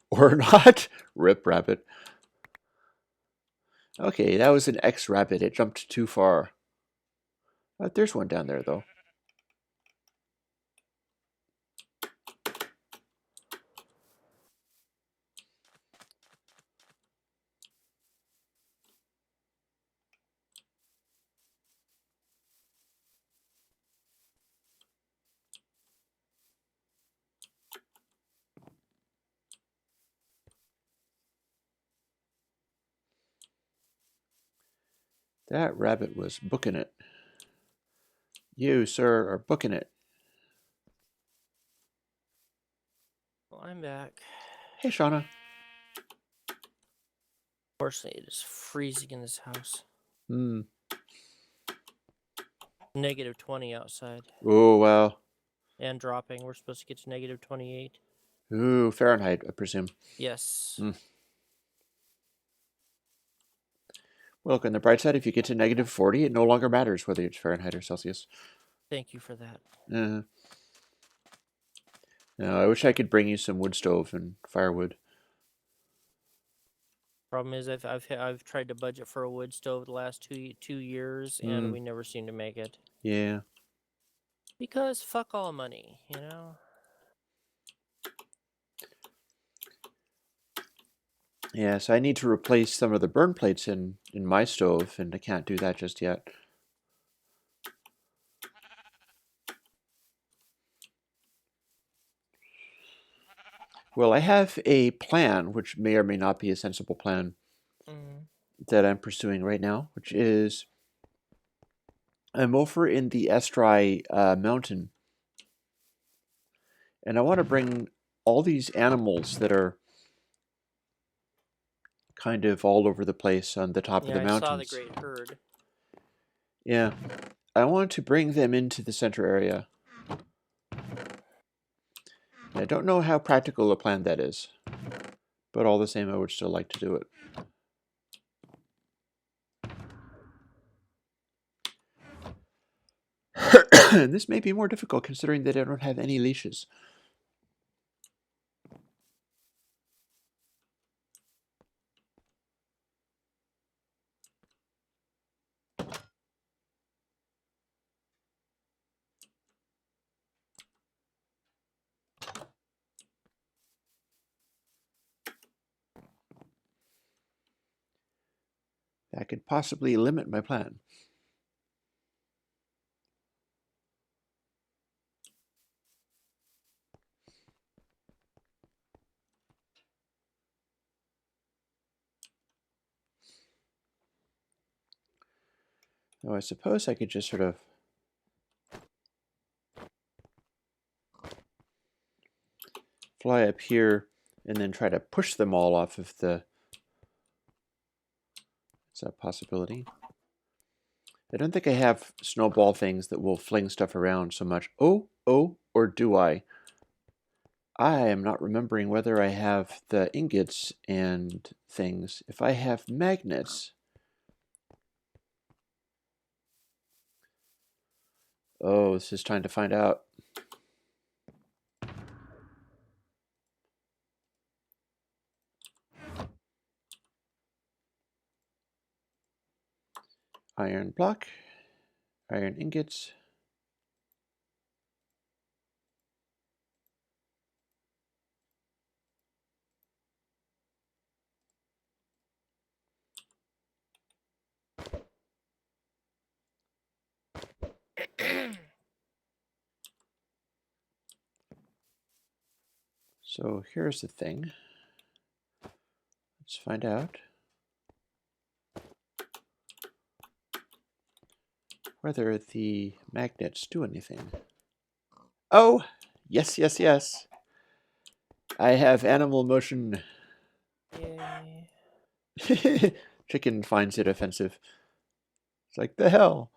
Or not. Rip rabbit. Okay, that was an X rabbit. It jumped too far. There's one down there, though. That rabbit was booking it. You, sir, are booking it. Well, I'm back. Hey, Shauna. Fortunately, it is freezing in this house. Hmm. -20 outside. Oh, wow. And dropping. We're supposed to get to -28. Ooh, Fahrenheit, I presume. Yes. Well, look, on the bright side, if you get to -40, it no longer matters whether it's Fahrenheit or Celsius. Thank you for that. No, I wish I could bring you some wood stove and firewood. Problem is, I've tried to budget for a wood stove the last two years, and we never seem to make it. Yeah. Because fuck all money, you know? Yeah, so I need to replace some of the burn plates in my stove, and I can't do that just yet. Well, I have a plan, which may or may not be a sensible plan, that I'm pursuing right now, which is I'm over in the Estrai mountain, and I want to bring all these animals that are kind of all over the place on the top of the mountains. I saw the great herd. Yeah. I want to bring them into the center area. I don't know how practical a plan that is, but all the same, I would still like to do it. This may be more difficult considering that I don't have any leashes. That could possibly limit my plan. Oh, I suppose I could just sort of fly up here and then try to push them all off of the... Is that a possibility? I don't think I have snowball things that will fling stuff around so much. Oh, or do I? I am not remembering whether I have the ingots and things. If I have magnets... Oh, this is time to find out. Iron block, iron ingots. So here's the thing. Let's find out whether the magnets do anything. Oh, yes. I have animal motion. Yay. Chicken finds it offensive. It's like, the hell?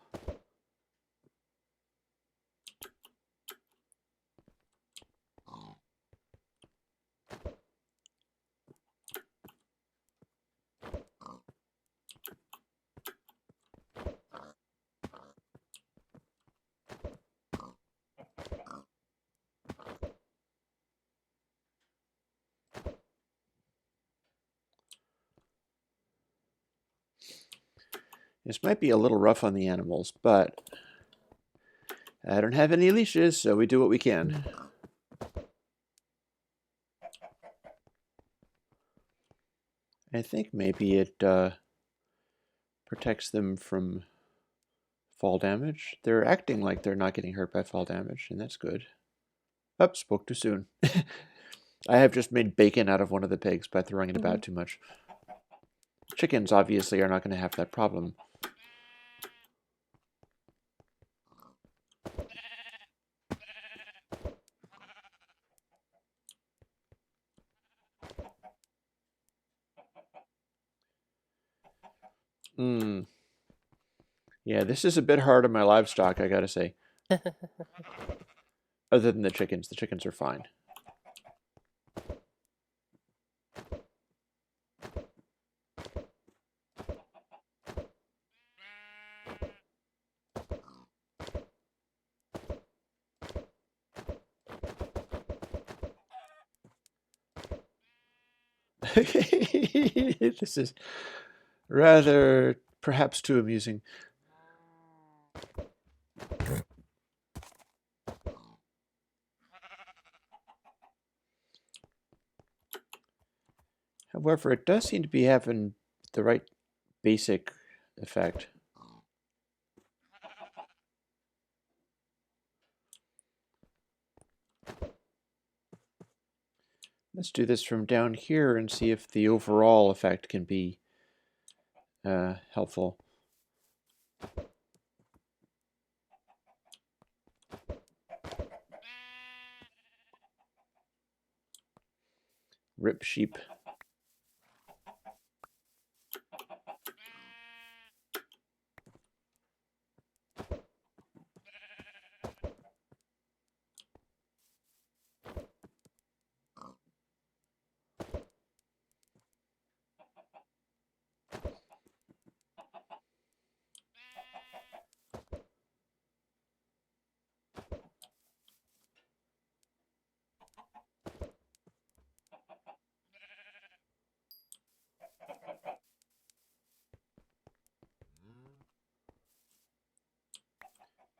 This might be a little rough on the animals, but I don't have any leashes, so we do what we can. I think maybe it protects them from fall damage. They're acting like they're not getting hurt by fall damage, and that's good. Oh, spoke too soon. I have just made bacon out of one of the pigs by throwing it about too much. Chickens obviously are not going to have that problem. Yeah, this is a bit hard on my livestock, I gotta say. Other than the chickens are fine. This is rather perhaps too amusing. However, it does seem to be having the right basic effect. Let's do this from down here and see if the overall effect can be helpful. Rip sheep.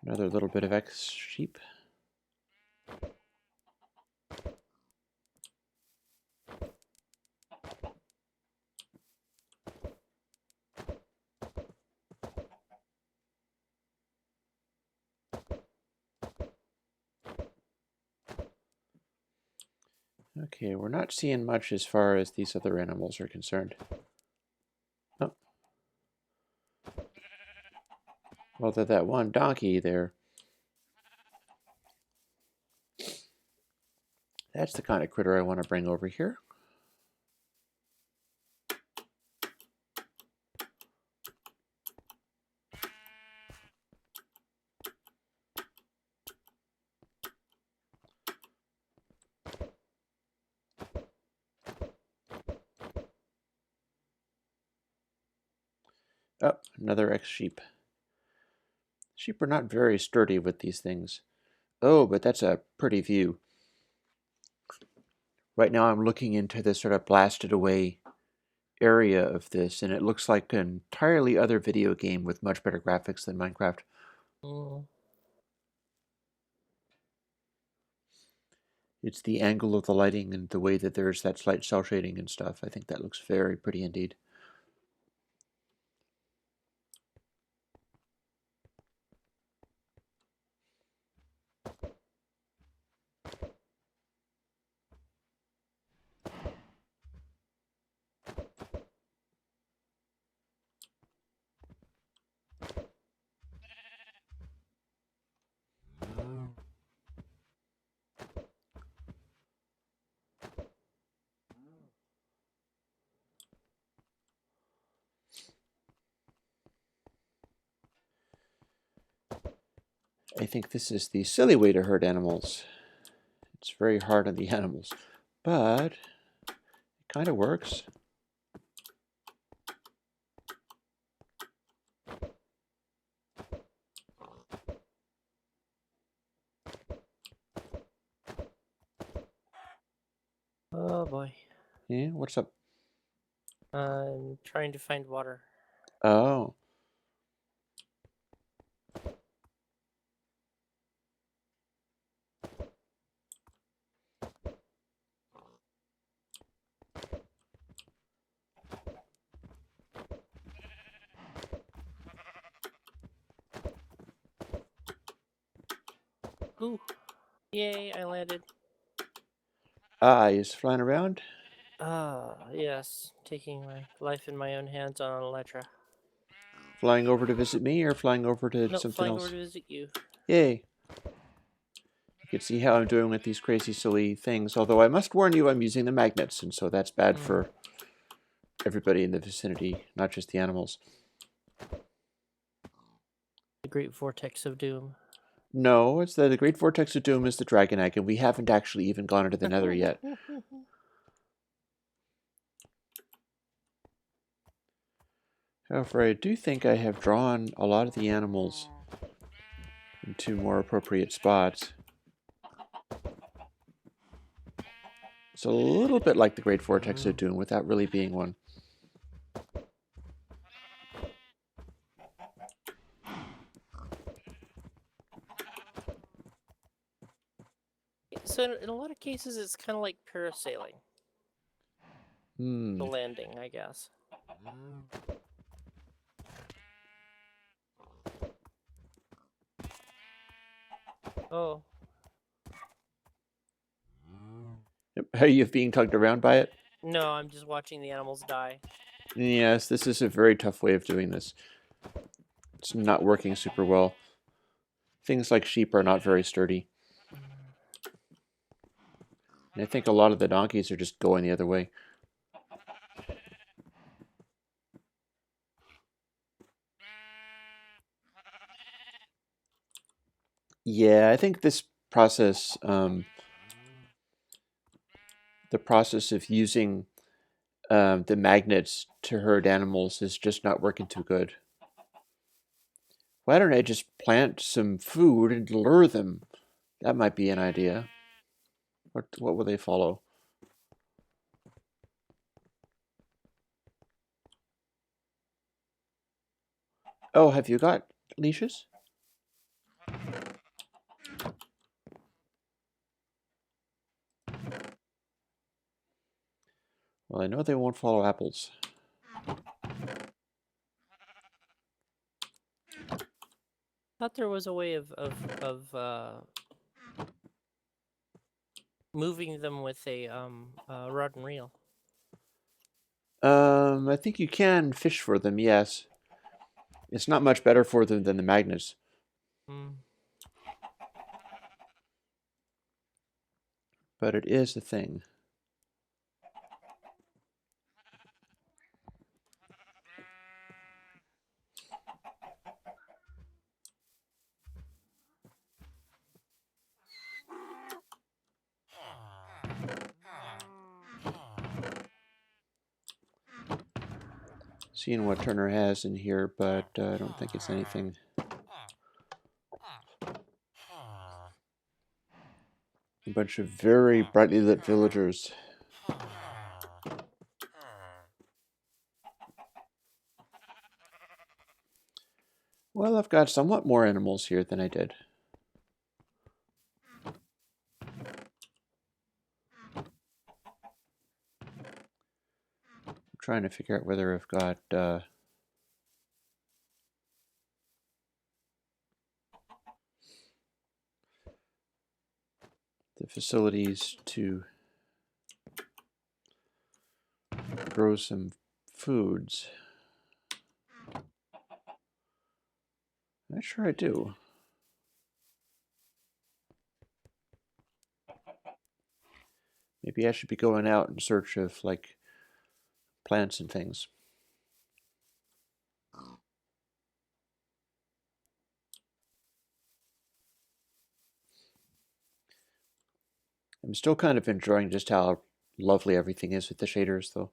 Another little bit of X sheep. Okay, we're not seeing much as far as these other animals are concerned. Oh. Well, that one donkey there. That's the kind of critter I want to bring over here. Oh, another X-sheep. Sheep are not very sturdy with these things. Oh, but that's a pretty view. Right now I'm looking into this sort of blasted away area of this, and it looks like an entirely other video game with much better graphics than Minecraft. It's the angle of the lighting and the way that there's that slight cell shading and stuff. I think that looks very pretty indeed. I think this is the silly way to hurt animals. It's very hard on the animals, but it kind of works. Oh boy. Yeah, what's up? I'm trying to find water. Oh. Yay, I landed. Ah, he's flying around. Ah, yes. Taking my life in my own hands on Electra. Flying over to visit me or flying over to No, something flying else? over to visit you. Yay. You can see how I'm doing with these crazy, silly things. Although I must warn you, I'm using the magnets, and so that's bad for everybody in the vicinity, not just the animals. The Great Vortex of Doom. No, it's the Great Vortex of Doom is the Dragon Egg, and we haven't actually even gone into the Nether yet. However, I do think I have drawn a lot of the animals into more appropriate spots. It's a little bit like the Great Vortex of Doom without really being one. So in a lot of cases, it's kind of like parasailing. The landing, I guess. Oh. Are you being tugged around by it? No, I'm just watching the animals die. Yes, this is a very tough way of doing this. It's not working super well. Things like sheep are not very sturdy. And I think a lot of the donkeys are just going the other way. Yeah, I think this process, the process of using the magnets to herd animals is just not working too good. Why don't I just plant some food and lure them? That might be an idea. What will they follow? Oh, have you got leashes? Well, I know they won't follow apples. Thought there was a way of moving them with a rod and reel. I think you can fish for them, yes. It's not much better for them than the magnets. But it is a thing. Seeing what Turner has in here, but I don't think it's anything. A bunch of very brightly lit villagers. Well, I've got somewhat more animals here than I did. I'm trying to figure out whether I've got the facilities to grow some foods. I'm not sure I do. Maybe I should be going out in search of, like, plants and things. I'm still kind of enjoying just how lovely everything is with the shaders, though.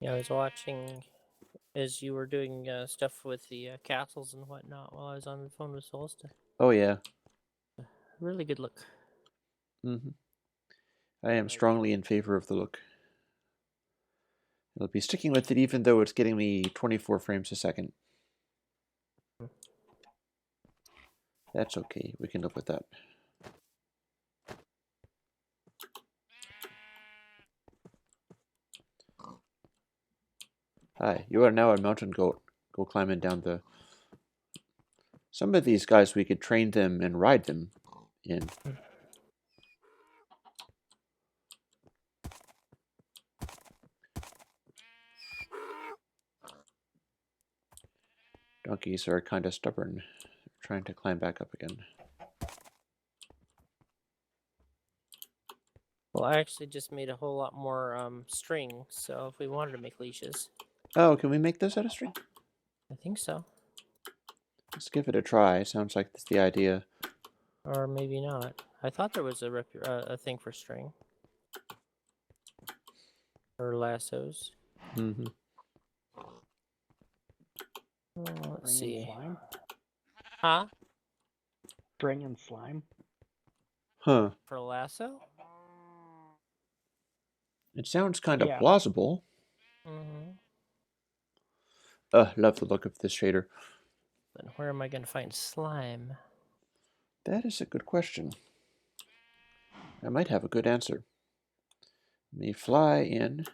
Yeah, I was watching as you were doing stuff with the castles and whatnot while I was on the phone with Solstice. Oh, yeah. Really good look. I am strongly in favor of the look. I'll be sticking with it even though it's getting me 24 frames a second. That's okay. We can live with that. Hi, you are now a mountain goat. Go climbing down the... Some of these guys, we could train them and ride them in. Donkeys are kind of stubborn, trying to climb back up again. Well, I actually just made a whole lot more string, so if we wanted to make leashes, Oh, can we make this out of string? I think so. Let's give it a try. Sounds like that's the idea. Or maybe not. I thought there was a thing for string. Or lassos. Mm-hmm. Let's String and see. slime? Huh? String and slime? Huh. For a lasso? It sounds kind of Yeah. plausible. Mm-hmm. Love the look of this shader. Then where am I going to find slime? That is a good question. I might have a good answer. Let me fly in.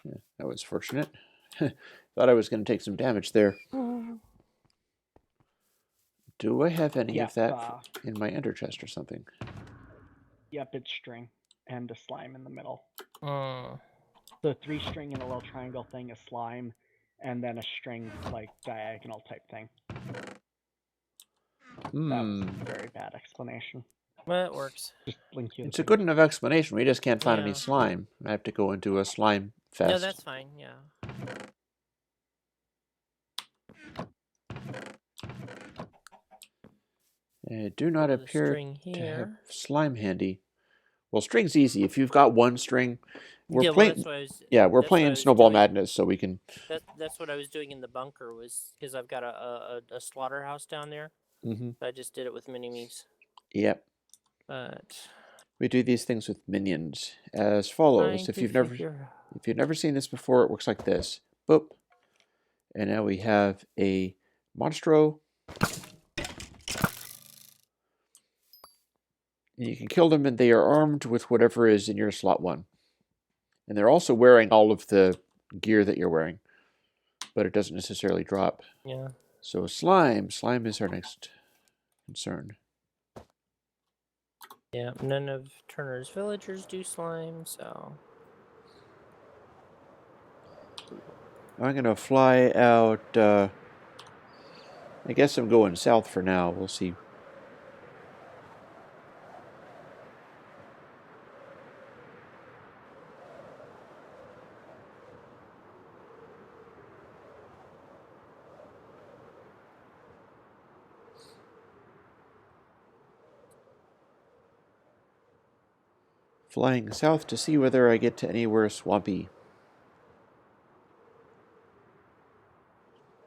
Yeah, that was fortunate. Thought I was going to take some damage there. Do I have any of that in my ender chest or something? Yep, it's string and a slime in the middle. Mm. The 3 string and a little triangle thing is slime, and then a string like diagonal type thing. That was a very bad explanation. Well, it works. Just link you. It's a good enough explanation. We just can't find any Yeah. slime. I have to go into a slime fest. No, that's fine. Yeah. Do not Pull the appear string to have here. slime handy. Well, string's easy. If you've got one string, we're Yeah, well, playing. that's what I was, Yeah, we're that's what I playing was Snowball doing. Madness, so we can. That's what I was doing in the bunker, was because I've got a slaughterhouse down there. Mm-hmm. I just did it with mini-me's. Yep. But We do these things with minions as follows. If you've never seen this before, it works like this. Boop. And now we have a monstro. And you can kill them, and they are armed with whatever is in your slot 1. And they're also wearing all of the gear that you're wearing, but it doesn't necessarily drop. Yeah. So slime is our next concern. Yeah, none of Turner's villagers do slime, so... I'm going to fly out, I guess I'm going south for now. We'll see. Flying south to see whether I get to anywhere swampy.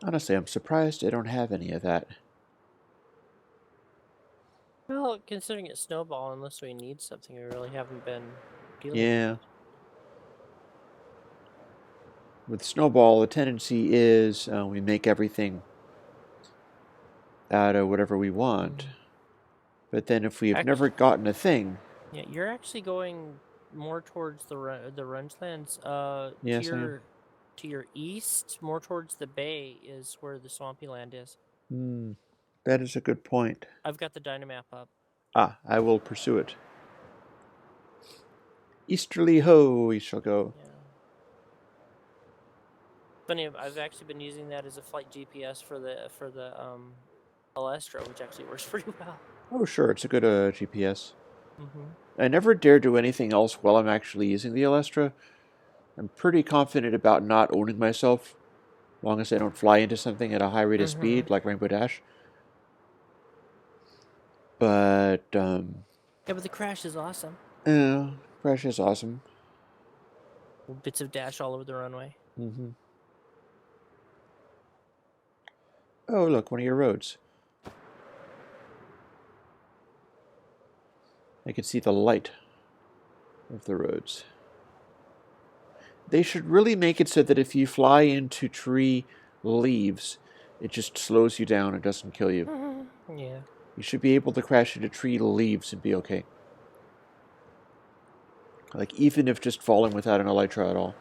Honestly, I'm surprised I don't have any of that. Well, considering it's Snowball, unless we need something, we really haven't been dealing Yeah. with it. With Snowball, the tendency is we make everything out of whatever we want. But then if we've never gotten a thing... Yeah, you're actually going more towards the rangelands. Yes, I am. To your east, more towards the bay, is where the swampy land is. That is a good point. I've got the Dynamap up. I will pursue it. Easterly ho, we shall go. Yeah. Funny, I've actually been using that as a flight GPS for the Alestra, which actually works pretty well. Oh, sure, it's a good GPS. Mm-hmm. I never dare do anything else while I'm actually using the Alestra. I'm pretty confident about not owning myself, as long as I don't fly into something at a high rate of speed, like Rainbow Dash. But, Yeah, but the crash is awesome. Yeah, crash is awesome. Bits of dash all over the runway. Mm-hmm. Oh, look, one of your roads. I can see the light of the roads. They should really make it so that if you fly into tree leaves, it just slows you down and doesn't kill you. Yeah. You should be able to crash into tree leaves and be okay. Like, even if just falling without an elytra at all.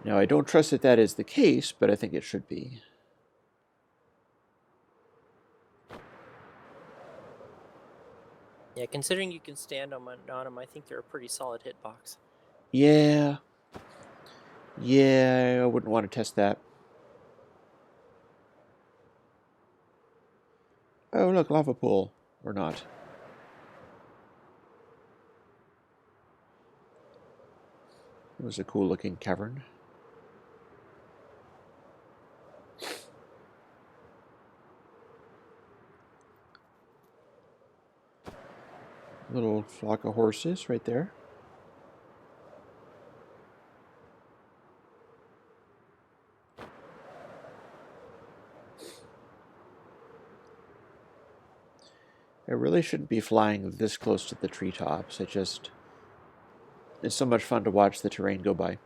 Now, I don't trust that that is the case, but I think it should be. Yeah, considering you can stand on them, I think they're a pretty solid hitbox. Yeah. Yeah, I wouldn't want to test that. Oh, look, lava pool. Or not. It was a cool looking cavern. Little flock of horses right there. I really shouldn't be flying this close to the treetops. It's so much fun to watch the terrain go by.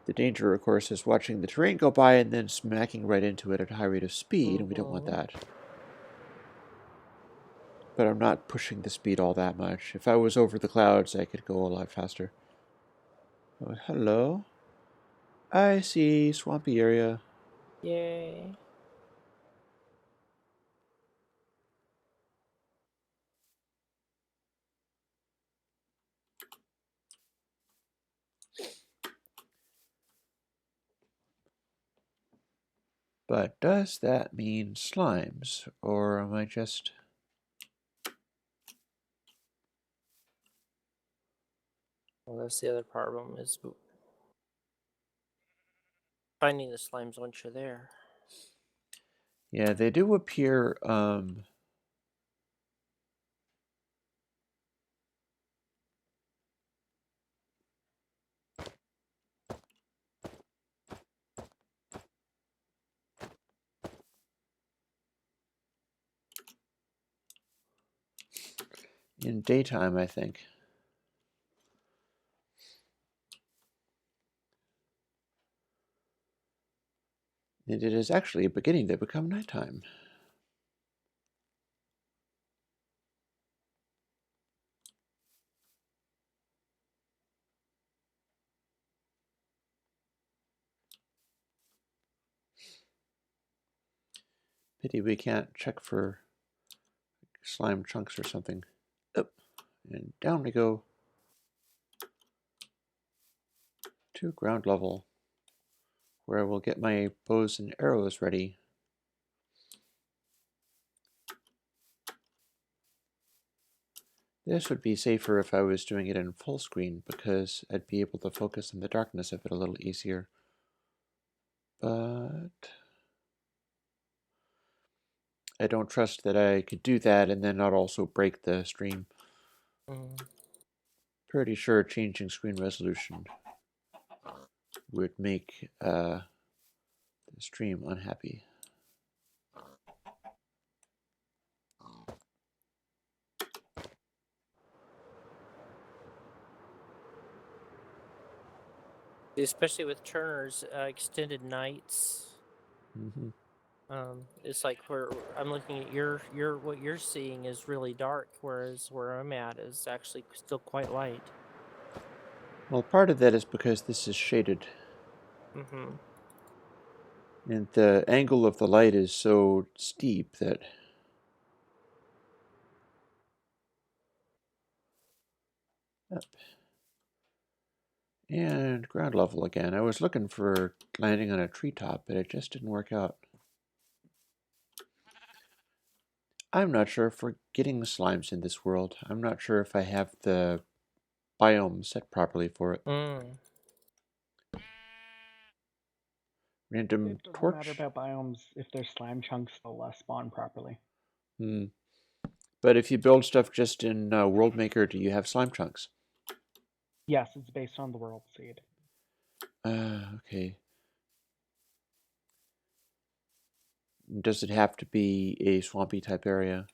The danger, of course, is watching the terrain go by and then smacking right into it at a high rate of speed, and we don't want that. But I'm not pushing the speed all that much. If I was over the clouds, I could go a lot faster. Oh, hello. I see swampy area. Yay. But does that mean slimes, or am I just... Well, that's the other problem, is finding the slimes once you're there. Yeah, they do appear, in daytime, I think. And it is actually beginning to become nighttime. Pity we can't check for slime chunks or something. Up and down we go to ground level, where I will get my bows and arrows ready. This would be safer if I was doing it in full screen, because I'd be able to focus on the darkness of it a little easier. But I don't trust that I could do that and then not also break the stream. Pretty sure changing screen resolution would make the stream unhappy. Especially with Turner's extended nights. Mm-hmm. It's like where I'm looking at what you're seeing is really dark, whereas where I'm at is actually still quite light. Well, part of that is because this is shaded. Mm-hmm. And the angle of the light is so steep that... Up. And ground level again. I was looking for landing on a treetop, but it just didn't work out. I'm not sure if we're getting slimes in this world. I'm not sure if I have the biome set properly for it. Random It doesn't torch. matter about biomes if their slime chunks will spawn properly. But if you build stuff just in World Maker, do you have slime chunks? Yes, it's based on the world seed. Okay. Does it have to be a swampy type area?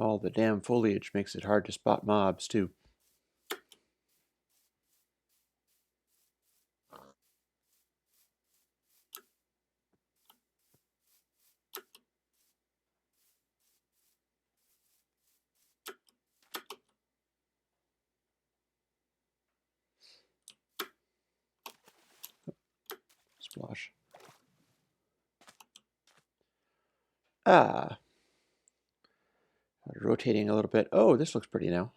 All the damn foliage makes it hard to spot mobs, too. Splosh. Ah. Rotating a little bit. Oh, this looks pretty now.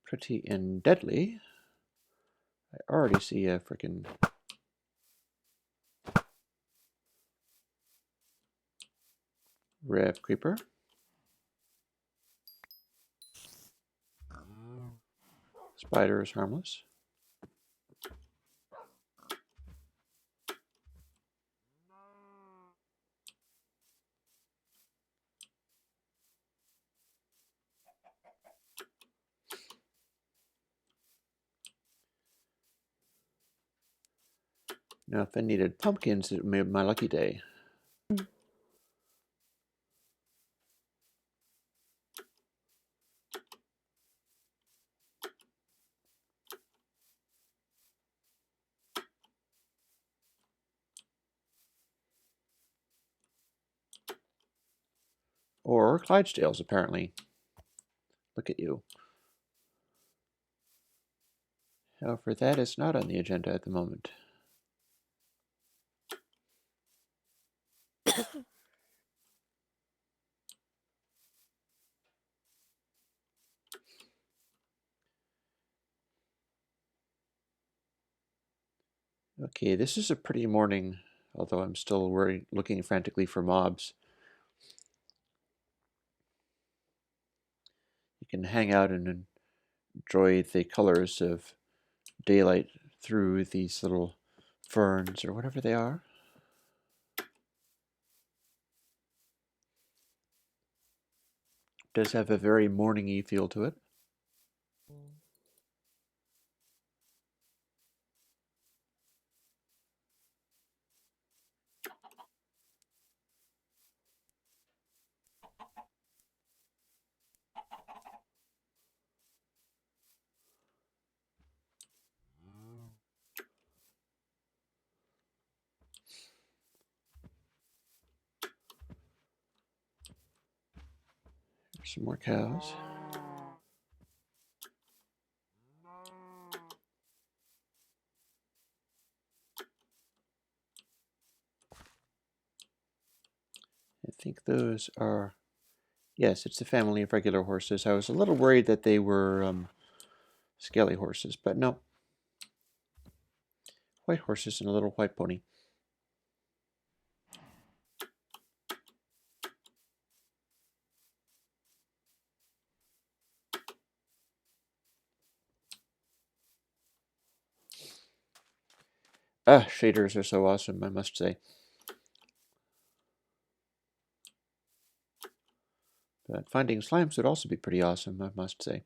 Pretty and deadly. I already see a freaking Rev Creeper. Spider is harmless. Now, if I needed pumpkins, it made my lucky day. Or Clydesdales, apparently. Look at you. However, that is not on the agenda at the moment. Okay, this is a pretty morning, although I'm still looking frantically for mobs. You can hang out and enjoy the colors of daylight through these little ferns or whatever they are. Does have a very morning-y feel to it. Some more cows. I think those are, yes, it's a family of regular horses. I was a little worried that they were scaly horses, but no. White horses and a little white pony. Ah, shaders are so awesome, I must say. But finding slimes would also be pretty awesome, I must say.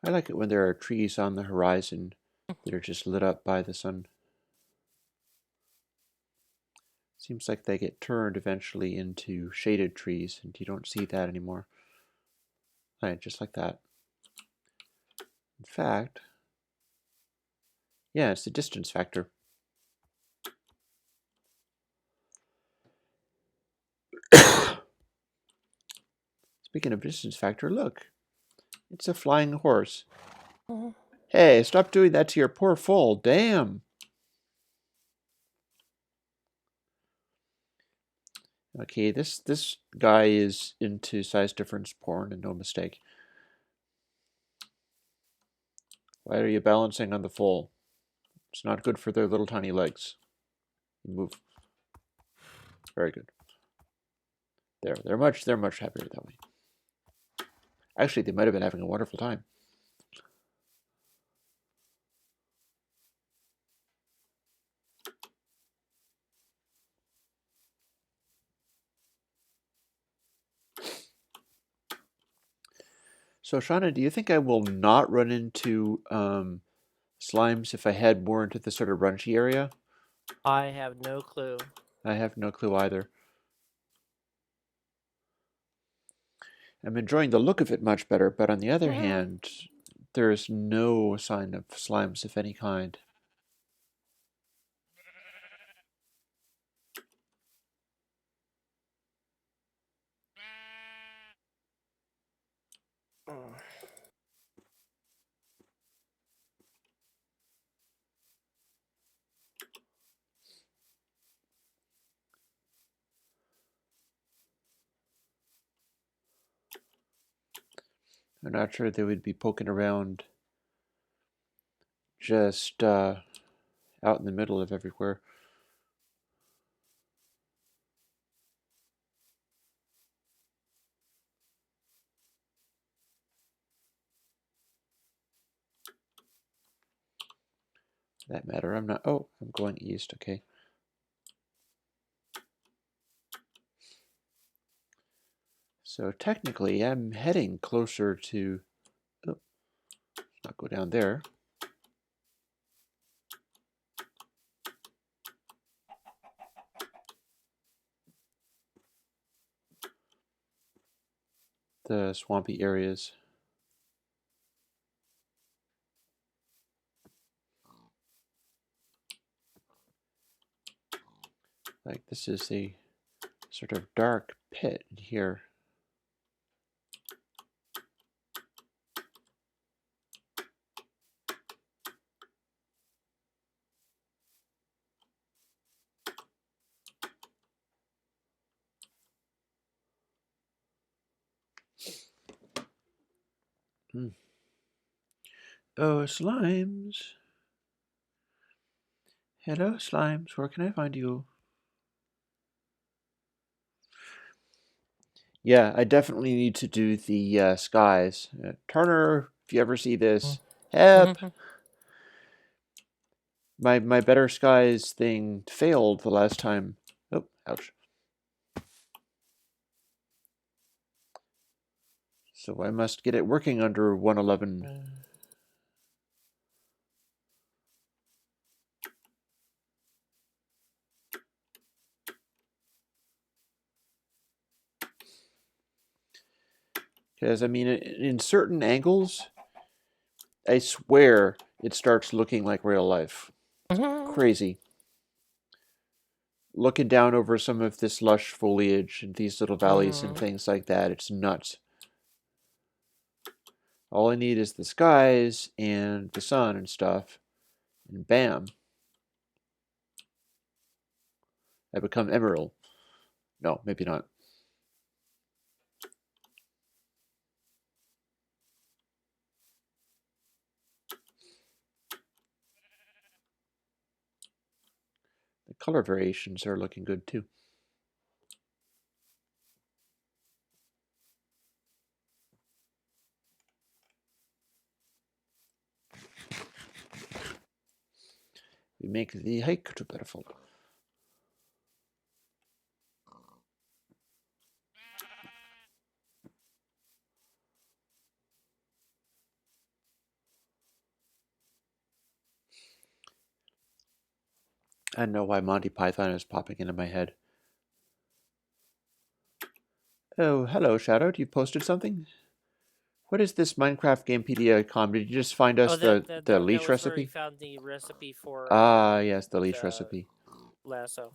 I like it when there are trees on the horizon that are just lit up by the sun. Seems like they get turned eventually into shaded trees, and you don't see that anymore. Right, just like that. In fact, yeah, it's the distance factor. Speaking of distance factor, look. It's a flying horse. Hey, stop doing that to your poor foal. Damn. Okay, this guy is into size difference porn and no mistake. Why are you balancing on the foal? It's not good for their little tiny legs. Move. Very good. There, they're much happier that way. Actually, they might have been having a wonderful time. So, Shauna, do you think I will not run into slimes if I head more into the sort of runchy area? I have no clue. I have no clue either. I'm enjoying the look of it much better, but on the other hand, there is no sign of slimes of any kind. I'm not sure they would be poking around just out in the middle of everywhere. For that matter, I'm not. Oh, I'm going east. Okay. So technically, I'm heading closer to. Oh, let's not go down there. The swampy areas. Like this is a sort of dark pit in here. Oh, slimes. Hello, slimes. Where can I find you? Yeah, I definitely need to do the skies. Turner, if you ever see this, help! My better skies thing failed the last time. Oh, ouch. So I must get it working under 111. Because, I mean, in certain angles, I swear it starts looking like real life. Crazy. Looking down over some of this lush foliage and these little valleys and things like that, it's nuts. All I need is the skies and the sun and stuff, and bam, I become emerald. No, maybe not. The color variations are looking good too. We make the hike too beautiful. I don't know why Monty Python is popping into my head. Oh, hello, Shadow. You posted something? What is this Minecraft Gamepedia.com? Did you just find us the leash that was where he recipe? found the recipe for Ah, yes, the leash the recipe. lasso.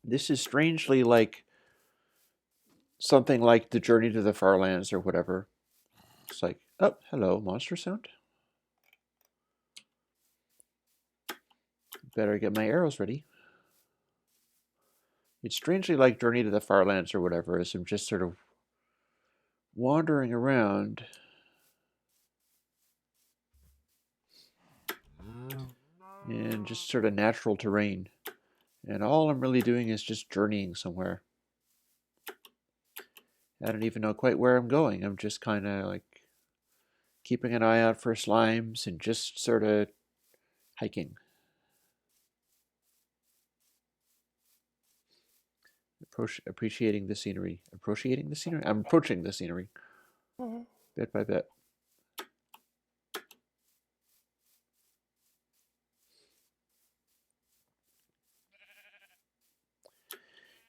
This is strangely like something like the Journey to the Farlands or whatever. It's like, oh, hello, monster sound. Better get my arrows ready. It's strangely like Journey to the Farlands or whatever, as I'm just sort of wandering around. And just sort of natural terrain. And all I'm really doing is just journeying somewhere. I don't even know quite where I'm going. I'm just kind of like keeping an eye out for slimes and just sort of hiking. Appreciating the scenery. Appreciating the scenery? I'm approaching the scenery. Bit by bit.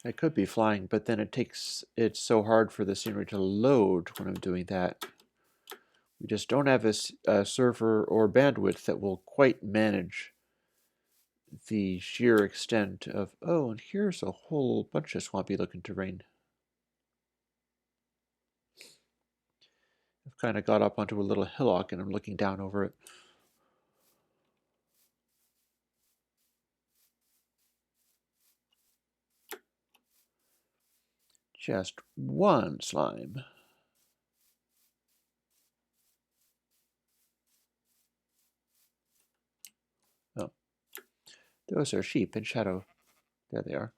I could be flying, but then it's so hard for the scenery to load when I'm doing that. We just don't have a server or bandwidth that will quite manage the sheer extent of, oh, and here's a whole bunch of swampy looking terrain. I've kind of got up onto a little hillock and I'm looking down over it. Just one slime. Oh, those are sheep in shadow. There they are.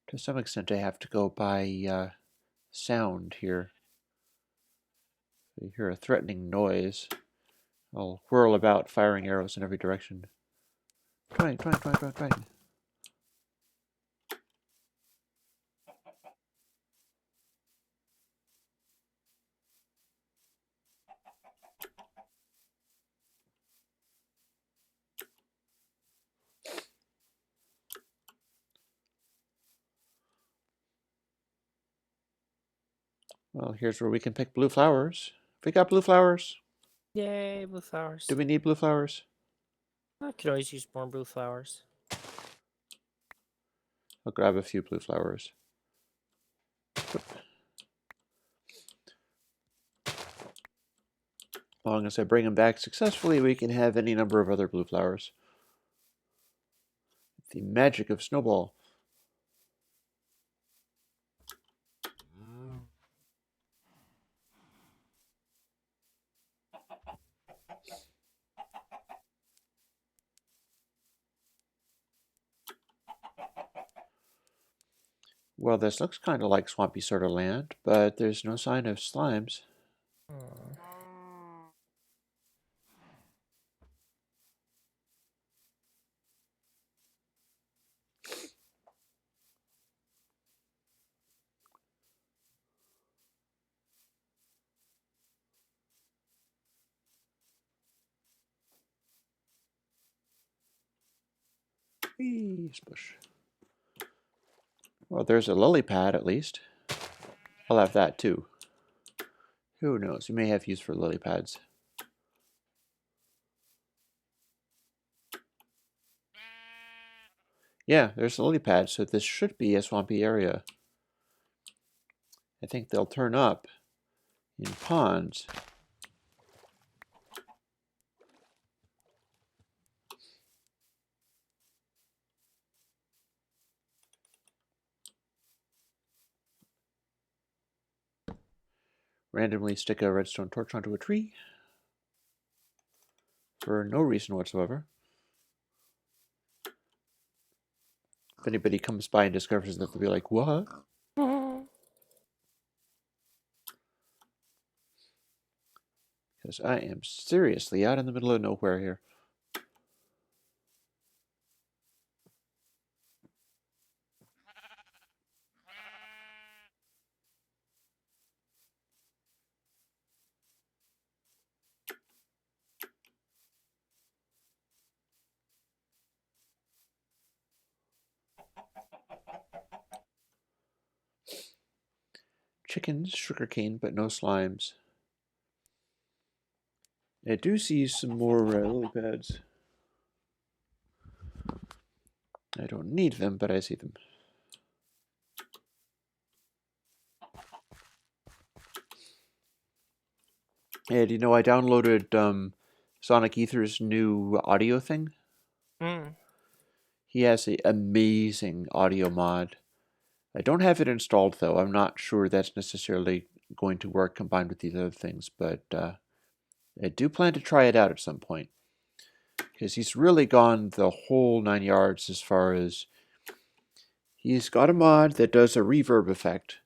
To some extent, I have to go by sound here. So you hear a threatening noise. I'll whirl about, firing arrows in every direction. Trying. Well, here's where we can pick blue flowers. We got blue flowers. Yay, blue flowers. Do we need blue flowers? I could always use more blue flowers. I'll grab a few blue flowers. As long as I bring them back successfully, we can have any number of other blue flowers. The magic of Snowball. Well, this looks kind of like swampy sort of land, but there's no sign of slimes. Whee, spush. Well, there's a lily pad at least. I'll have that too. Who knows? You may have use for lily pads. Yeah, there's a lily pad, so this should be a swampy area. I think they'll turn up in ponds. Randomly stick a redstone torch onto a tree for no reason whatsoever. If anybody comes by and discovers that, they'll be like, what? Because because I am seriously out in the middle of nowhere here. Chickens, sugarcane, but no slimes. I do see some more lily pads. I don't need them, but I see them. And you know, I downloaded Sonic Ether's new audio thing. Mm. He has an amazing audio mod. I don't have it installed though. I'm not sure that's necessarily going to work combined with these other things, but I do plan to try it out at some point. Because he's really gone the whole 9 yards as far as he's got a mod that does a reverb effect.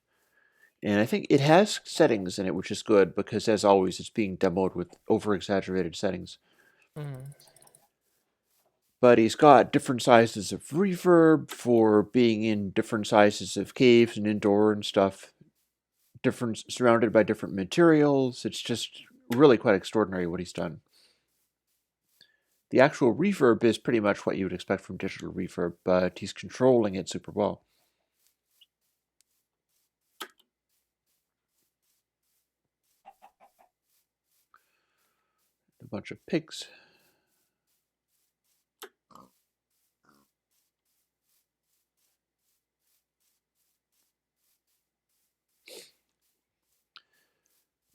And I think it has settings in it, which is good because, as always, it's being demoed with over-exaggerated settings. Mm. But he's got different sizes of reverb for being in different sizes of caves and indoor and stuff. Different, surrounded by different materials. It's just really quite extraordinary what he's done. The actual reverb is pretty much what you would expect from digital reverb, but he's controlling it super well. A bunch of pigs.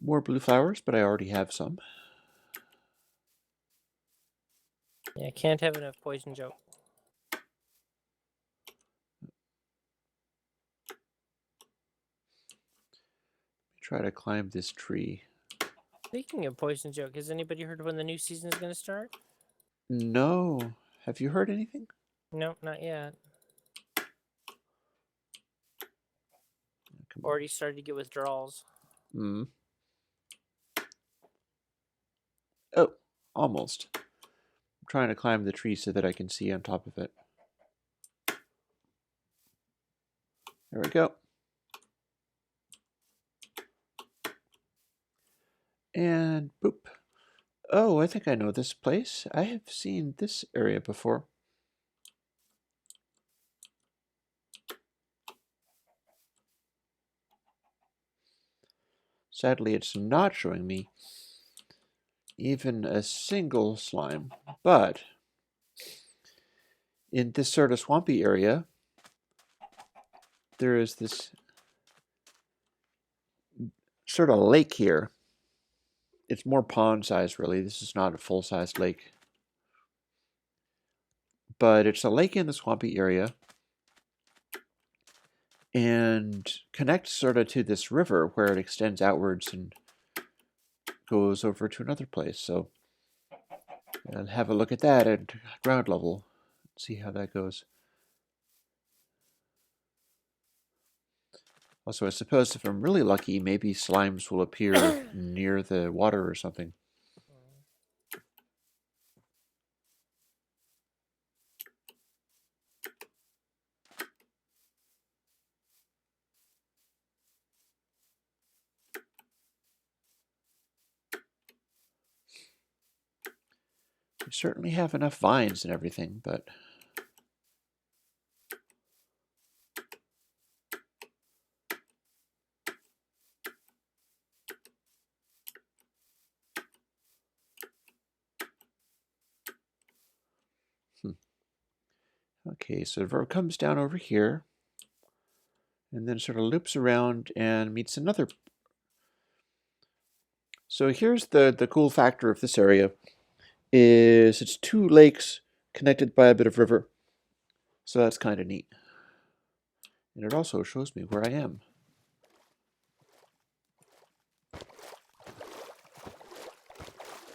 More blue flowers, but I already have some. Yeah, can't have enough poison joke. Try to climb this tree. Speaking of poison joke, has anybody heard when the new season is going to start? No. Have you heard anything? No, not yet. Come on. Already started to get withdrawals. Hmm. Oh, almost. I'm trying to climb the tree so that I can see on top of it. There we go. And boop. Oh, I think I know this place. I have seen this area before. Sadly, it's not showing me even a single slime, but in this sort of swampy area, there is this sort of lake here. It's more pond size, really. This is not a full-sized lake. But it's a lake in the swampy area and connects sort of to this river where it extends outwards and goes over to another place. So I'll have a look at that at ground level, see how that goes. Also, I suppose if I'm really lucky, maybe slimes will appear near the water or something. We certainly have enough vines and everything, but okay, so the verb comes down over here and then sort of loops around and meets another. So here's the cool factor of this area is it's two lakes connected by a bit of river. So that's kind of neat. And it also shows me where I am.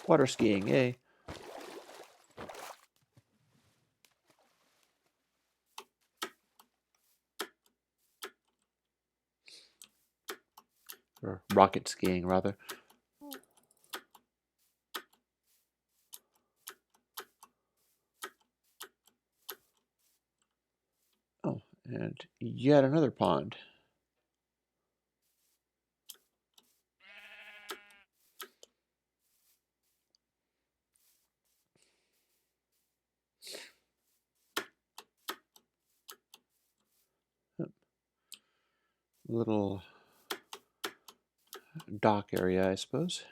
Water skiing, yay. Or rocket skiing, rather. And yet another pond. Little dock area, I suppose.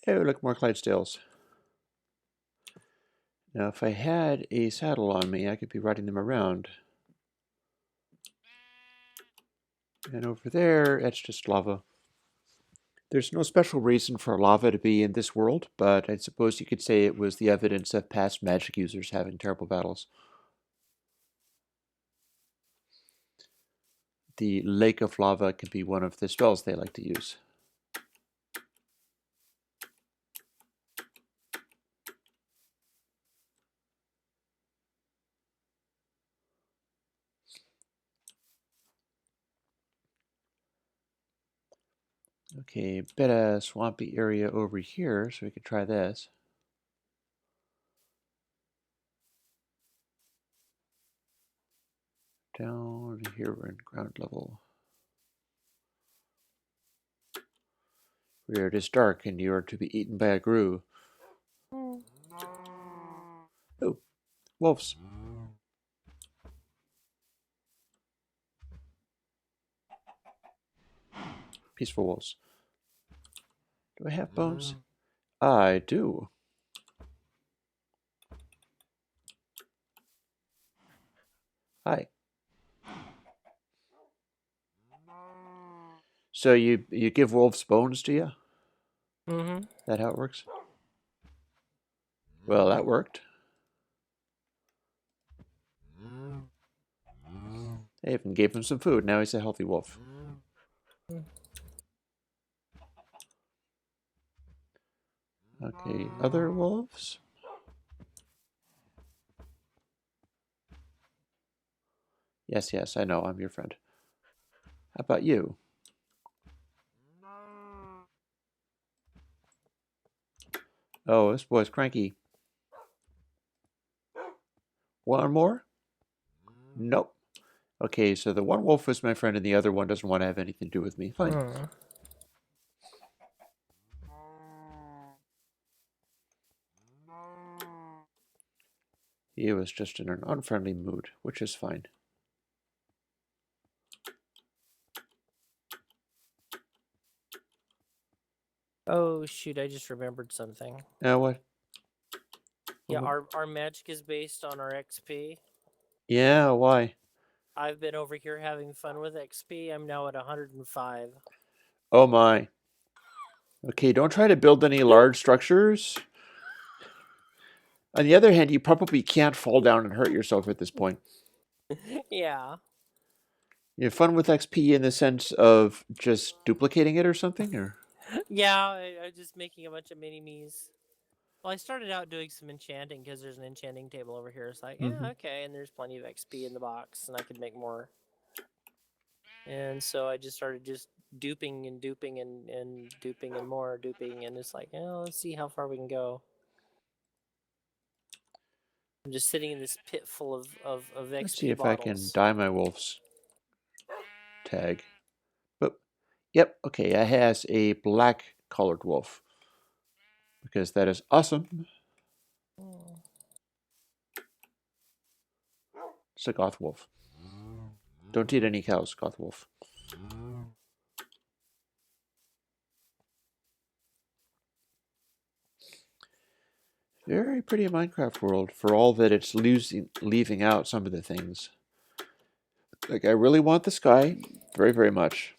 Oh, look, more Clydesdales. Now, if I had a saddle on me, I could be riding them around. And over there, it's just lava. There's no special reason for lava to be in this world, but I suppose you could say it was the evidence of past magic users having terrible battles. The lake of lava can be one of the spells they like to use. Okay, bit of swampy area over here, so we could try this. Down here, we're in ground level. Where it is dark and you are to be eaten by a grue. Oh, wolves. Peaceful wolves. Do I have bones? I do. Hi. So you give wolves bones, do you? Mm-hmm. That how it works? Well, that worked. I even gave him some food. Now he's a healthy wolf. Okay, other wolves? Yes, yes, I know. I'm your friend. How about you? Oh, this boy's cranky. One more? Nope. Okay, so the one wolf is my friend and the other one doesn't want to have anything to do with me. Fine. He was just in an unfriendly mood, which is fine. Oh shoot! I just remembered something. What? Yeah, our magic is based on our XP. Yeah, why? I've been over here having fun with XP. I'm now at 105. Oh my. Okay, don't try to build any large structures. On the other hand, you probably can't fall down and hurt yourself at this point. Yeah. You have fun with XP in the sense of just duplicating it or something, or? Yeah, I'm just making a bunch of mini-me's. Well, I started out doing some enchanting because there's an enchanting table over here. It's like, yeah, okay, and there's plenty of XP in the box, and I could make more. And so I just started just duping and duping and duping and more duping, and it's like, oh, let's see how far we can go. I'm just sitting in this pit full of XP Let's see if bottles. I can dye my wolf's tag. But, yep, okay, it has a black colored wolf. Because that is awesome. It's a goth wolf. Don't eat any cows, goth wolf. Very pretty Minecraft world for all that it's leaving out some of the things. Like, I really want the sky very, very much.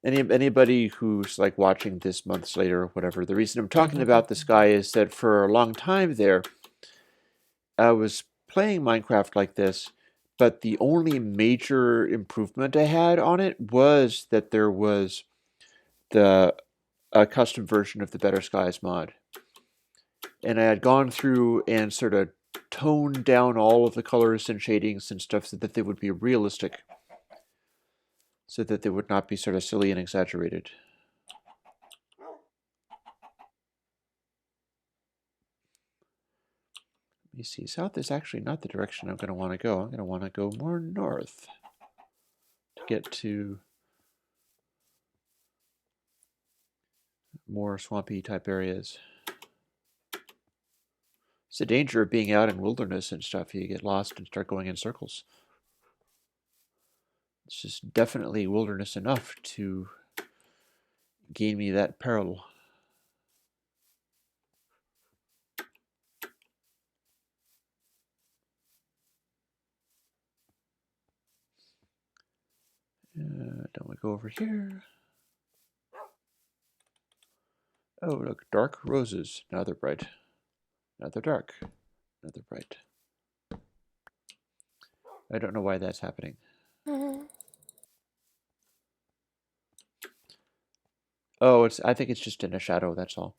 Anybody who's like watching this months later or whatever, the reason I'm talking about the sky is that for a long time there, I was playing Minecraft like this, but the only major improvement I had on it was that there was the a custom version of the Better Skies mod. And I had gone through and sort of toned down all of the colors and shadings and stuff so that they would be realistic, so that they would not be sort of silly and exaggerated. Let me see. South is actually not the direction I'm going to want to go. I'm going to want to go more north to get to more swampy type areas. It's the danger of being out in wilderness and stuff. You get lost and start going in circles. It's just definitely wilderness enough to gain me that peril. Don't we go over here? Oh, look, dark roses. Now they're bright. Now they're dark. Now they're bright. I don't know why that's happening. Oh, I think it's just in a shadow, that's all.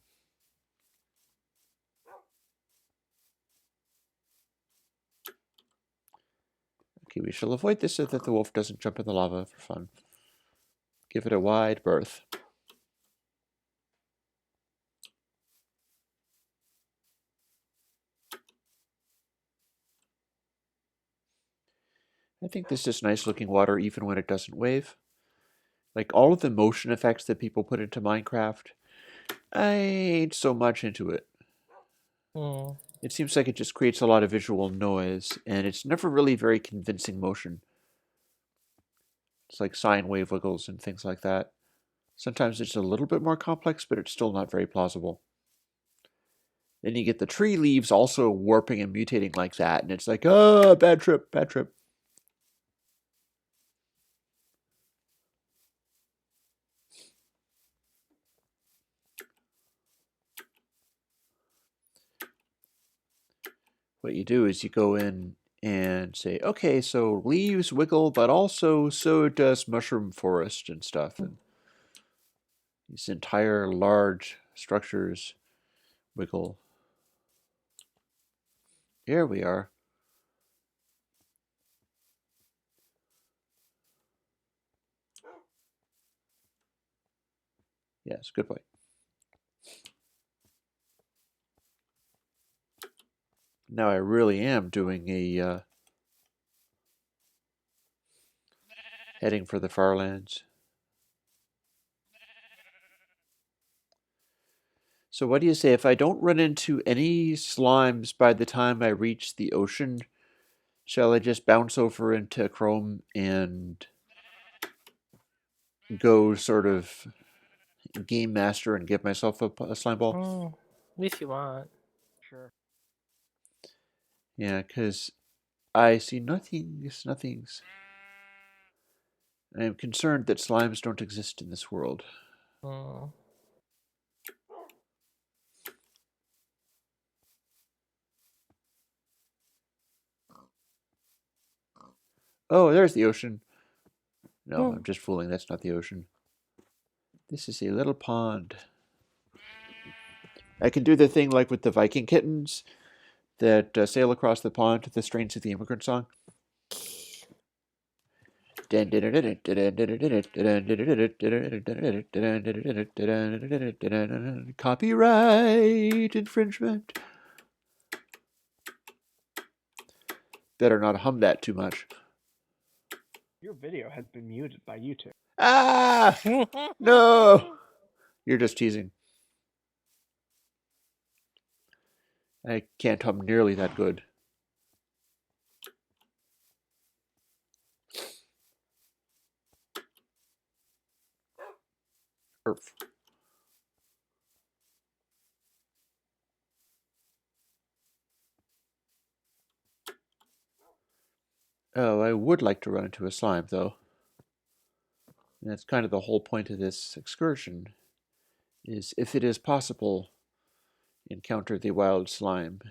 Okay, we shall avoid this so that the wolf doesn't jump in the lava for fun. Give it a wide berth. I think this is nice looking water even when it doesn't wave. Like all of the motion effects that people put into Minecraft, I ain't so much into it. It seems like it just creates a lot of visual noise, and it's never really very convincing motion. It's like sine wave wiggles and things like that. Sometimes it's a little bit more complex, but it's still not very plausible. Then you get the tree leaves also warping and mutating like that, and it's like, oh, bad trip, bad trip. What you do is you go in and say, okay, so leaves wiggle, but also so does mushroom forest and stuff. And these entire large structures wiggle. Here we are. Yes, good point. Now I really am doing a heading for the far lands. So what do you say if I don't run into any slimes by the time I reach the ocean? Shall I just bounce over into Chrome and go sort of game master and give myself a slime ball? If you want. Sure. Yeah, because I see nothings. I am concerned that slimes don't exist in this world. Oh, there's the ocean. No, I'm just fooling. That's not the ocean. This is a little pond. I can do the thing like with the Viking kittens that sail across the pond to the strains of the immigrant song. Copyright infringement. Better not hum that too much. Your video has been muted by YouTube. Ah! No! You're just teasing. I can't hum nearly that good. Earth. Oh, I would like to run into a slime, though. And that's kind of the whole point of this excursion, is if it is possible, encounter the wild slime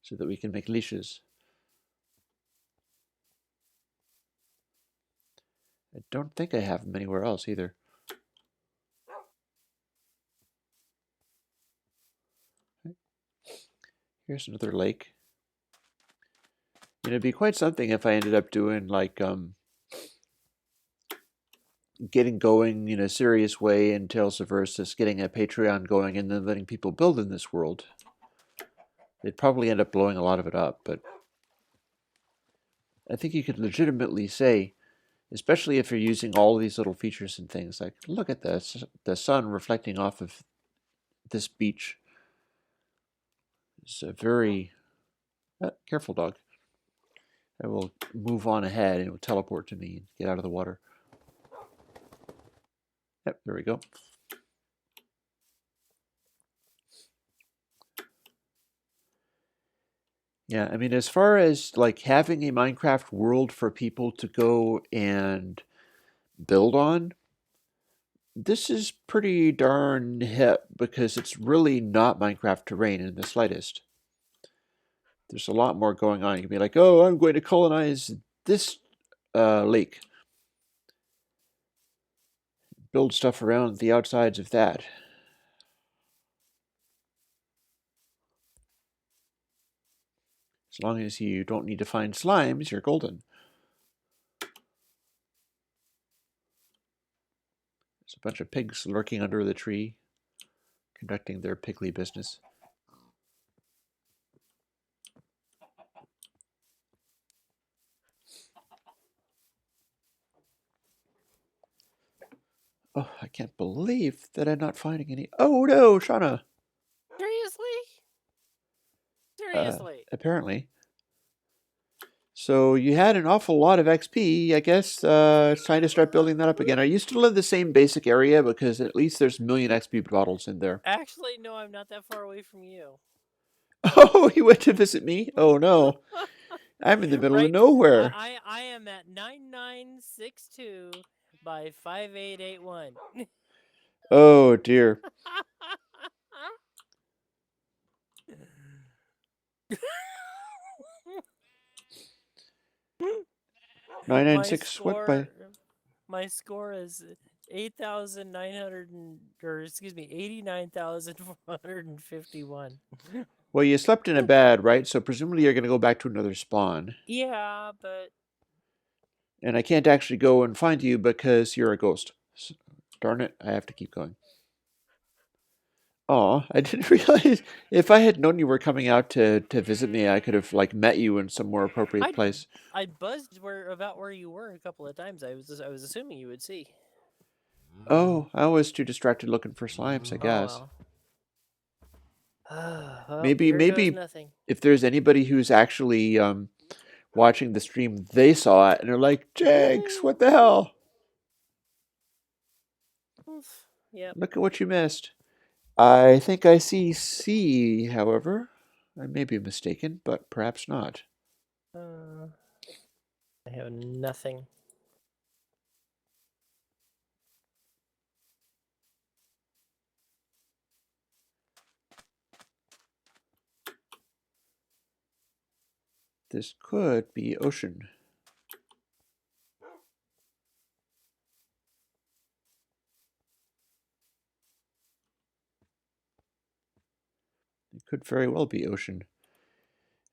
so that we can make leashes. I don't think I have them anywhere else either. Here's another lake. It'd be quite something if I ended up doing like getting going in a serious way in Tales of Versus, getting a Patreon going, and then letting people build in this world. They'd probably end up blowing a lot of it up, but I think you could legitimately say, especially if you're using all these little features and things, like look at this, the sun reflecting off of this beach. It's a very careful, dog. I will move on ahead and it will teleport to me and get out of the water. Yep, there we go. Yeah, I mean, as far as like having a Minecraft world for people to go and build on, this is pretty darn hip because it's really not Minecraft terrain in the slightest. There's a lot more going on. You can be like, oh, I'm going to colonize this lake. Build stuff around the outsides of that. As long as you don't need to find slimes, you're golden. There's a bunch of pigs lurking under the tree, conducting their pigly business. Oh, I can't believe that I'm not finding any. Oh no, Shauna. Seriously? Apparently. So you had an awful lot of XP. I guess it's time to start building that up again. Are you still in the same basic area? Because at least there's a million XP bottles in there. Actually, no, I'm not that far away from you. Oh, you went to visit me? Oh no. I'm in the middle of nowhere. I am at 9962 by 5881. Oh dear. 996 what by? My score is 8,900 or excuse me, 89,451. Well, you slept in a bed, right? So presumably you're going to go back to another spawn. Yeah, but And I can't actually go and find you because you're a ghost. So, darn it, I have to keep going. Oh, I didn't realize. If I had known you were coming out to visit me, I could have like met you in some more appropriate place. I buzzed about where you were a couple of times. I was assuming you would see. Oh, I was too distracted looking for slimes, I guess. Well, maybe here goes nothing. If there's anybody who's actually watching the stream, they saw it and they're like, Jags, what the hell? Yep. Look at what you missed. I think I see C, however. I may be mistaken, but perhaps not. I have nothing. This could be ocean. It could very well be ocean.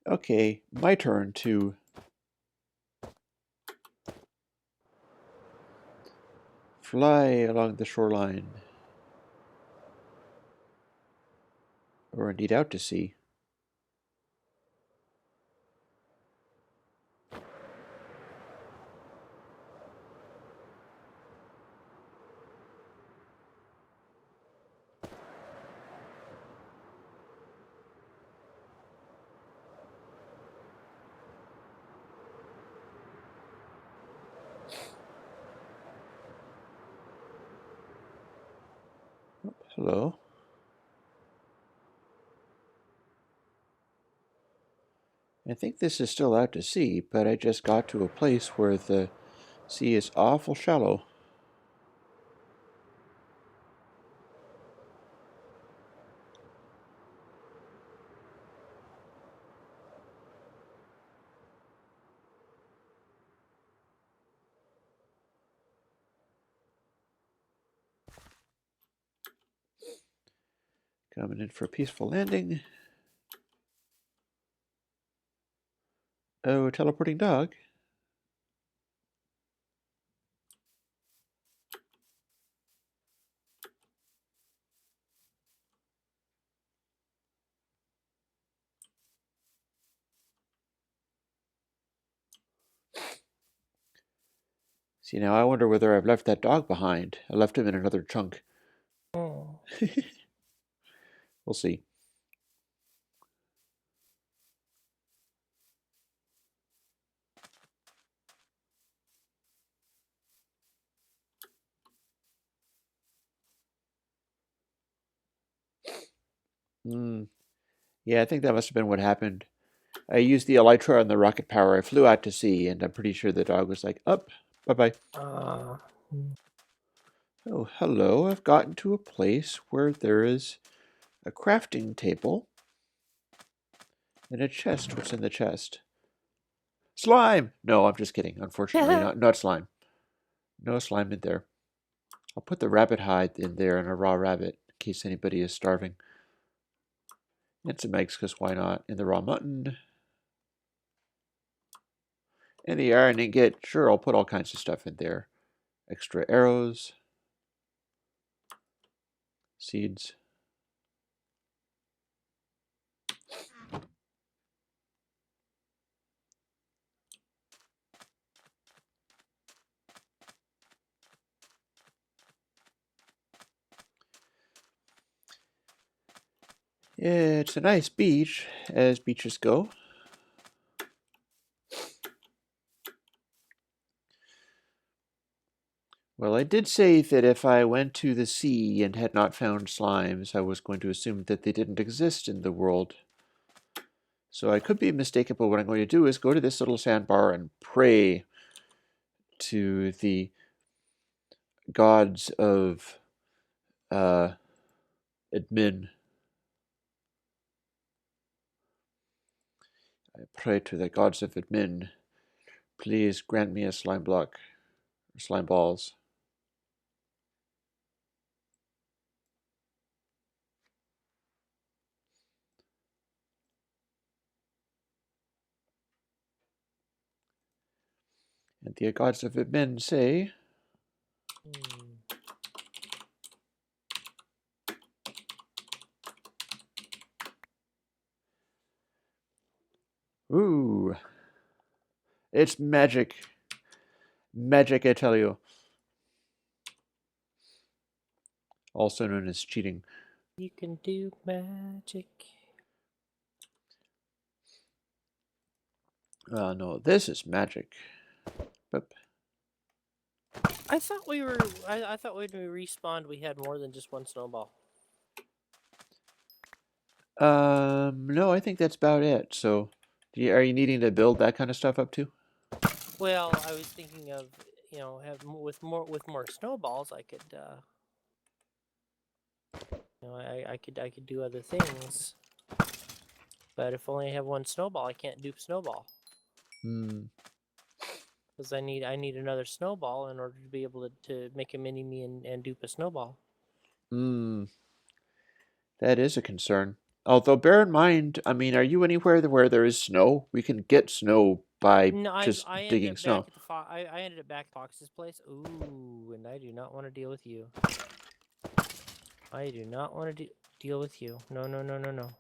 Okay, my turn to fly along the shoreline. Or indeed out to sea. Oh, hello. I think this is still out to sea, but I just got to a place where the Sea is awful shallow. Coming in for a peaceful landing. Oh, teleporting dog. See, now I wonder whether I've left that dog behind. I left him in another chunk. Oh. We'll see. Yeah, I think that must have been what happened. I used the elytra and the rocket power. I flew out to sea, and I'm pretty sure the dog was like, up, bye-bye. Oh, hello. I've gotten to a place where there is a crafting table and a chest. What's in the chest? Slime! No, I'm just kidding. Unfortunately, not slime. No slime in there. I'll put the rabbit hide in there and a raw rabbit in case anybody is starving. And some eggs, because why not? And the raw mutton. And the iron ingot. Sure, I'll put all kinds of stuff in there. Extra arrows. Seeds. Yeah, it's a nice beach, as beaches go. Well, I did say that if I went to the sea and had not found slimes, I was going to assume that they didn't exist in the world. So I could be mistaken, but what I'm going to do is go to this little sandbar and pray to the gods of admin. I pray to the gods of admin. Please grant me a slime block, or slime balls. And the gods of admin say, ooh, it's magic. Magic, I tell you. Also known as cheating. You can do magic. No, this is magic. Boop. I thought we were. I thought when we respawned, we had more than just one snowball. No, I think that's about it. So, are you needing to build that kind of stuff up too? Well, I was thinking of, have with more snowballs, I could, I could do other things. But if only I have one snowball, I can't dupe snowball. Because I need another snowball in order to be able to make a mini me and dupe a snowball. That is a concern. Although, bear in mind, I mean, are you anywhere where there is snow? We can get snow by No, just I ended digging up snow. back at I ended up back at Fox's place. Ooh, and I do not want to deal with you. I do not want to deal with you. No, no, no, no, no.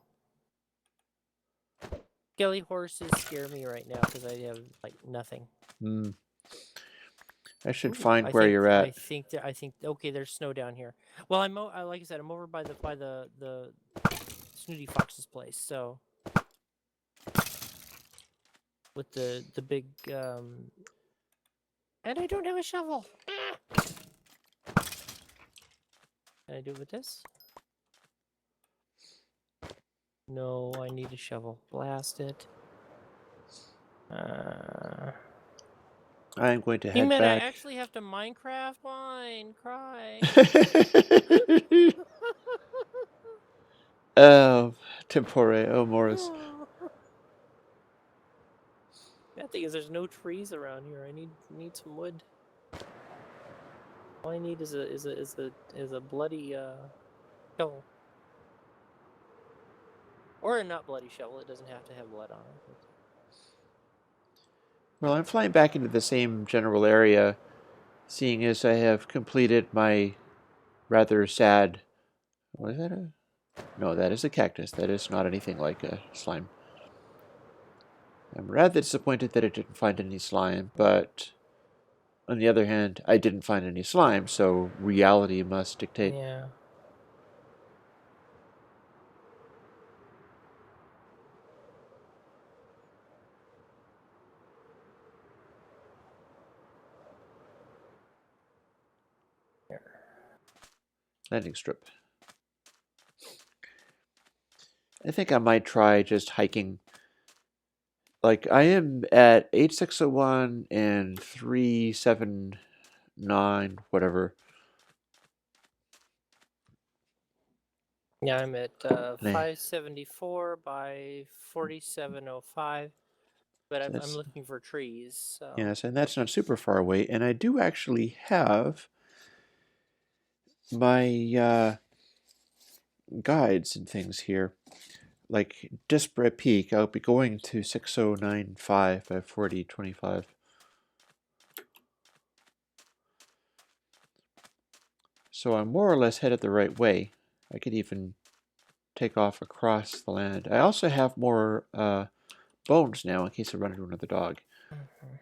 Skelly horses scare me right now because I have like nothing. I should find where you're at. I think. Okay, there's snow down here. Well, like I said, I'm over by the Snooty Fox's place. So with the big and I don't have a shovel. Can I do it with this? No, I need a shovel. Blast it. I'm going to You head mean I back. actually have to Minecraft mine? Cry. Oh, tempore, oh Morris. That thing is, there's no trees around here. I need some wood. All I need is a bloody shovel, or a not bloody shovel. It doesn't have to have blood on it. But... Well, I'm flying back into the same general area, seeing as I have completed my rather sad... What is that? No, that is a cactus. That is not anything like a slime. I'm rather disappointed that it didn't find any slime, but on the other hand, I didn't find any slime, so reality must dictate. Yeah. Landing strip. I think I might try just hiking. Like, I am at 8601 and 379, whatever. Yeah, I'm at I- 574 by 4705, but I'm That's, looking for trees. So. yes, and that's not super far away. And I do actually have my guides and things here. Like Disparate Peak, I'll be going to 6095 by 4025. So I'm more or less headed the right way. I could even take off across the land. I also have more bones now in case I run into another dog. Mhm.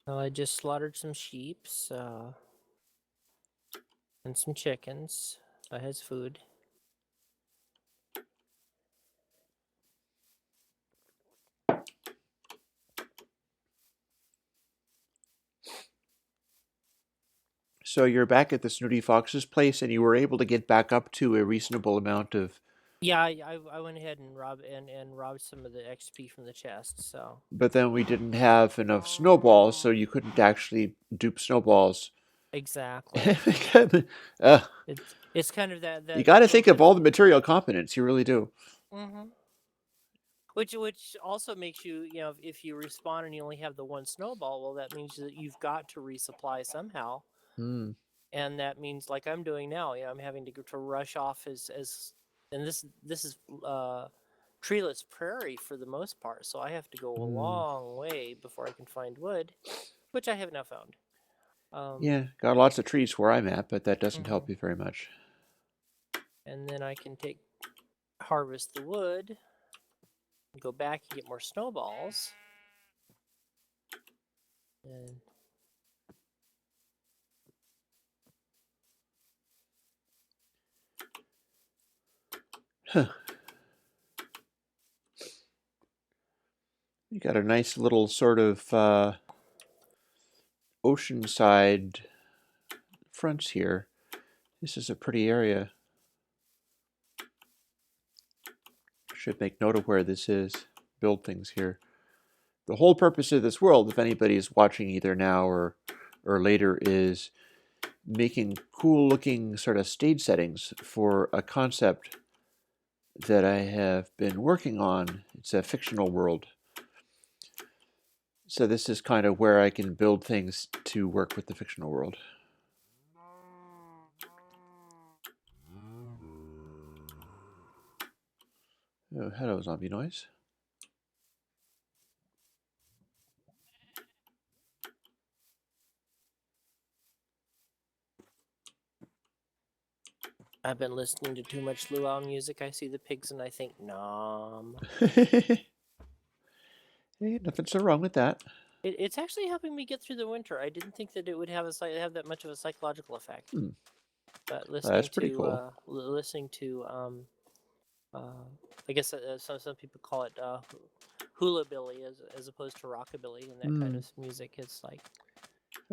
Well, I just slaughtered some sheep and some chickens. That has food. So you're back at the Snooty Fox's place, and you were able to get back up to a reasonable amount of... Yeah, I went ahead and robbed some of the XP from the chest. So. But then we didn't have enough snowballs, so you couldn't actually dupe snowballs. Exactly. uh, It's kind of that you got to that think of all the material components. You really do. Mm-hmm. Which also makes you, if you respawn and you only have the one snowball, well, that means that you've got to resupply somehow, Hmm. and that means, like I'm doing now, I'm having to rush off and this is treeless prairie for the most part, so I have to go a long way before I can find wood, which I have now found. Yeah, got lots of trees where I'm at, but that doesn't help Mhm. you very much. And then I can harvest the wood, go back and get more snowballs, and Huh. You got a nice little sort of oceanside fronts here. This is a pretty area. Should make note of where this is. Build things here. The whole purpose of this world, if anybody is watching either now or later, is making cool-looking sort of stage settings for a concept that I have been working on. It's a fictional world. So this is kind of where I can build things to work with the fictional world. Oh, hello, zombie noise. I've been listening to too much luau music. I see the pigs and I think, nom. Hey, nothing so wrong with that. It's actually helping me get through the winter. I didn't think that it would have that much of a psychological effect. Hmm. But That's pretty cool. listening to I guess some people call it hula billy as opposed to rockabilly and that kind of music. It's like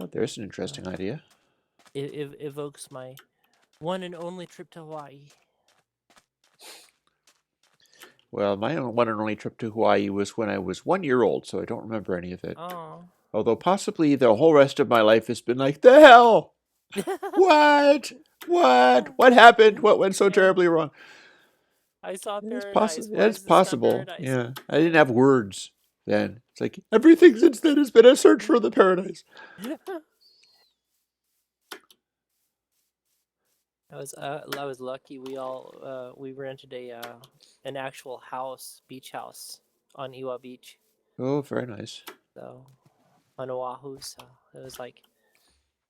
Oh, there's an interesting idea. it evokes my one and only trip to Hawaii. Well, my one and only trip to Hawaii was when I was 1 year old, so I don't remember any of it. Oh. Although possibly the whole rest of my life has been like, the hell? What? What happened? What went so Yeah. terribly wrong? I saw It's paradise. possible. Why It's is this not possible. paradise? Yeah, I didn't have words then. It's like everything since then has been a search for the paradise. I was lucky. We rented an actual house, beach house on Iwa Beach, Oh, very nice. so on Oahu. So it was like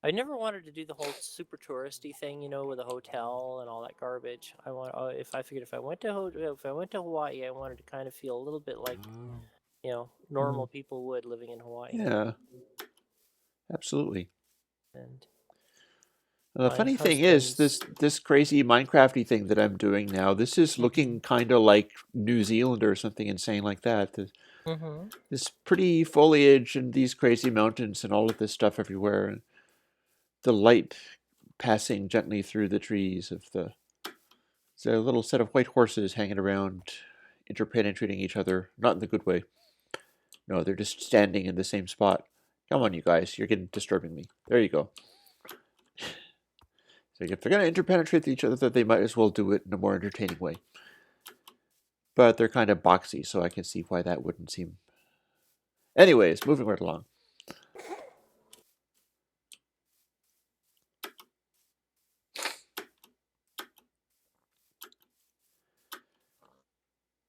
I never wanted to do the whole super touristy thing, with a hotel and all that garbage. If I went to Hawaii, I wanted to kind of feel a little bit like normal people would living in Hawaii. Yeah, absolutely. And The my funny thing is, husband's. this crazy Minecrafty thing that I'm doing now, this is looking kind of like New Zealand or something insane like that. Mm-hmm. This pretty foliage and these crazy mountains and all of this stuff everywhere, and the light passing gently through the trees of it's a little set of white horses hanging around, interpenetrating each other, not in the good way. No, they're just standing in the same spot. Come on, you guys, you're getting disturbing me. There you go. So if they're going to interpenetrate each other, they might as well do it in a more entertaining way. But they're kind of boxy, so I can see why that wouldn't seem. Anyways, moving right along.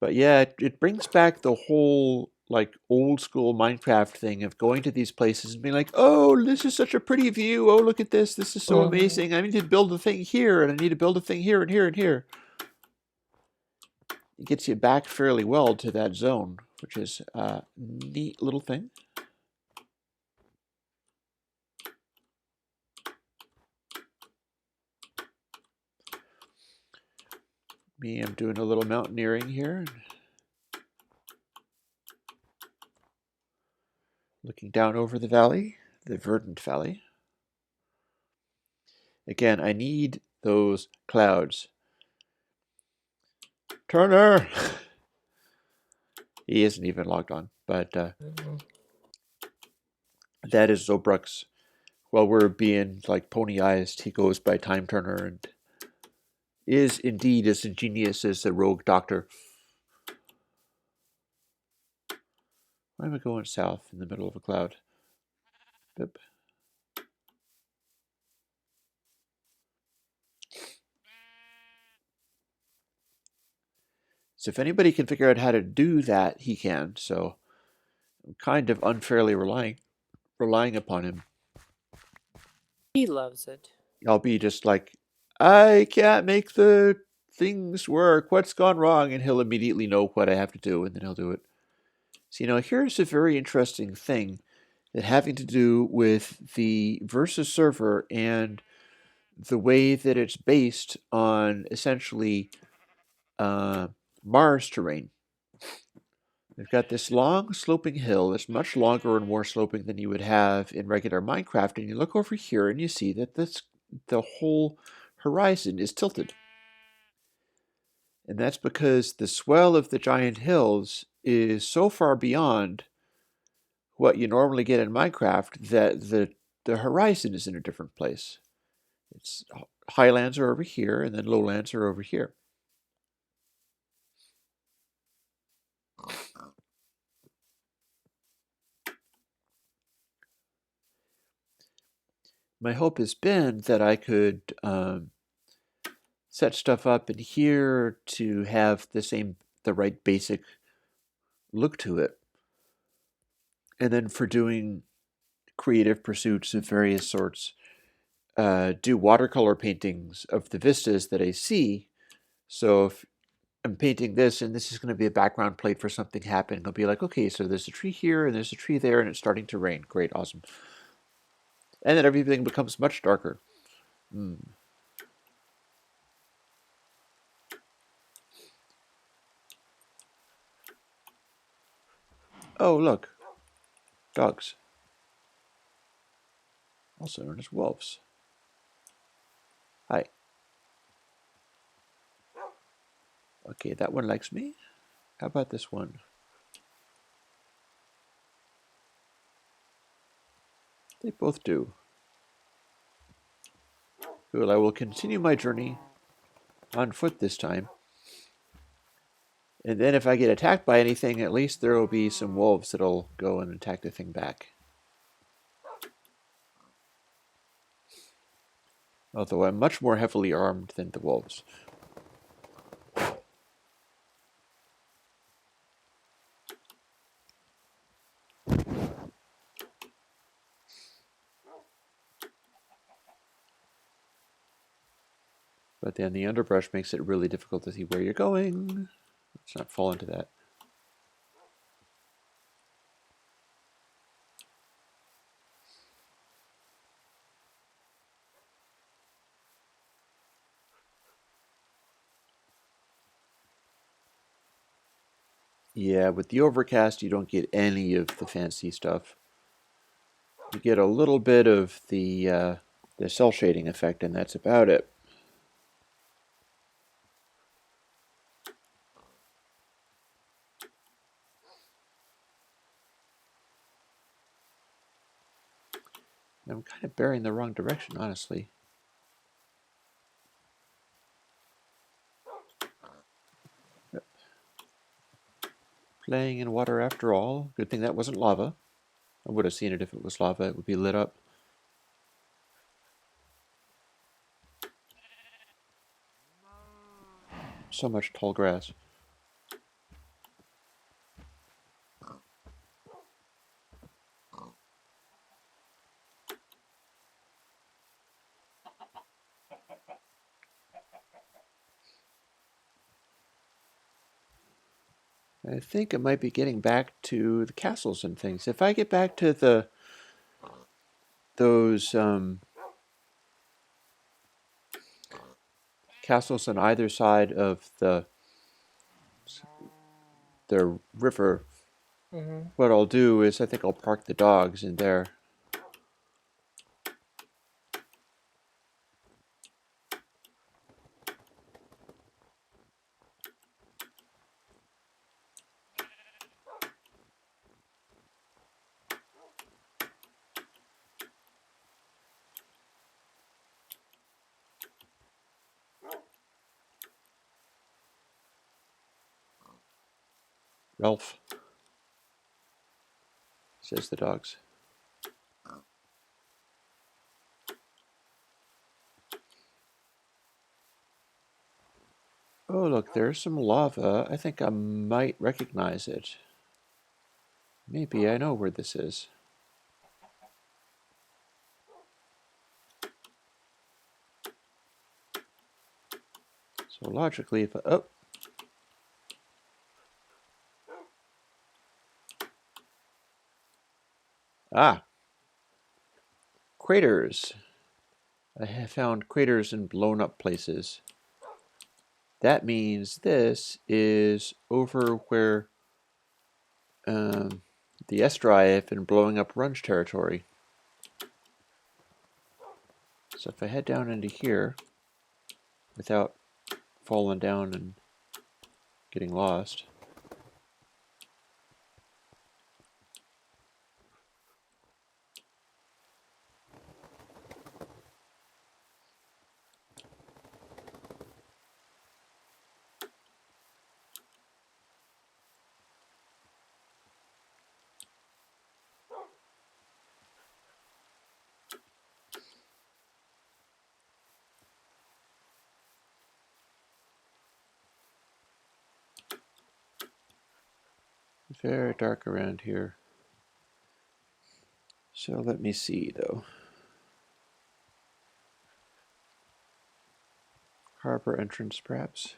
But yeah, it brings back the whole like old school Minecraft thing of going to these places and being like, oh, this is such a pretty view. Oh, look at this. This is so amazing. I need to build a thing here, and I need to build a thing here and here and here. It gets you back fairly well to that zone, which is a neat little thing. Me, I'm doing a little mountaineering here. Looking down over the valley, the verdant valley. Again, I need those clouds. Turner! He isn't even logged on, but that is Zobrux. While we're being like pony-eyed, he goes by Time Turner and is indeed as ingenious as a rogue doctor. Why am I going south in the middle of a cloud? Boop. So if anybody can figure out how to do that, he can. So I'm kind of unfairly relying upon him. He loves it. I'll be just like, I can't make the things work. What's gone wrong? And he'll immediately know what I have to do, and then he'll do it. So, here's a very interesting thing that having to do with the Versus server and the way that it's based on essentially Mars terrain. We've got this long sloping hill that's much longer and more sloping than you would have in regular Minecraft, and you look over here and you see that the whole horizon is tilted. And that's because the swell of the giant hills is so far beyond what you normally get in Minecraft that the horizon is in a different place. It's highlands are over here and then lowlands are over here. My hope has been that I could set stuff up in here to have the right basic look to it. And then for doing creative pursuits of various sorts, do watercolor paintings of the vistas that I see. So if I'm painting this and this is going to be a background plate for something happening, I'll be like, okay, so there's a tree here and there's a tree there and it's starting to rain. Great, awesome. And then everything becomes much darker. Oh, look. Dogs. Also known as wolves. Hi. Okay, that one likes me. How about this one? They both do. Good, I will continue my journey on foot this time. And then if I get attacked by anything, at least there will be some wolves that'll go and attack the thing back. Although I'm much more heavily armed than the wolves. But then the underbrush makes it really difficult to see where you're going. Let's not fall into that. Yeah, with the overcast, you don't get any of the fancy stuff. You get a little bit of the cell shading effect, and that's about it. I'm kind of bearing the wrong direction, honestly. Yep. Playing in water after all. Good thing that wasn't lava. I would have seen it if it was lava. It would be lit up. So much tall grass. I think I might be getting back to the castles and things. If I get back to those castles on either side of the river, what I'll do is I think I'll park the dogs in there. Ralph, says the dogs. Oh, look, there's some lava. I think I might recognize it. Maybe I know where this is. So logically, if I... Oh! Ah! Craters. I have found craters in blown up places. That means this is over where the Estri have been blowing up Runge territory. So if I head down into here without falling down and getting lost. Very dark around here. So let me see, though. Harbor entrance, perhaps.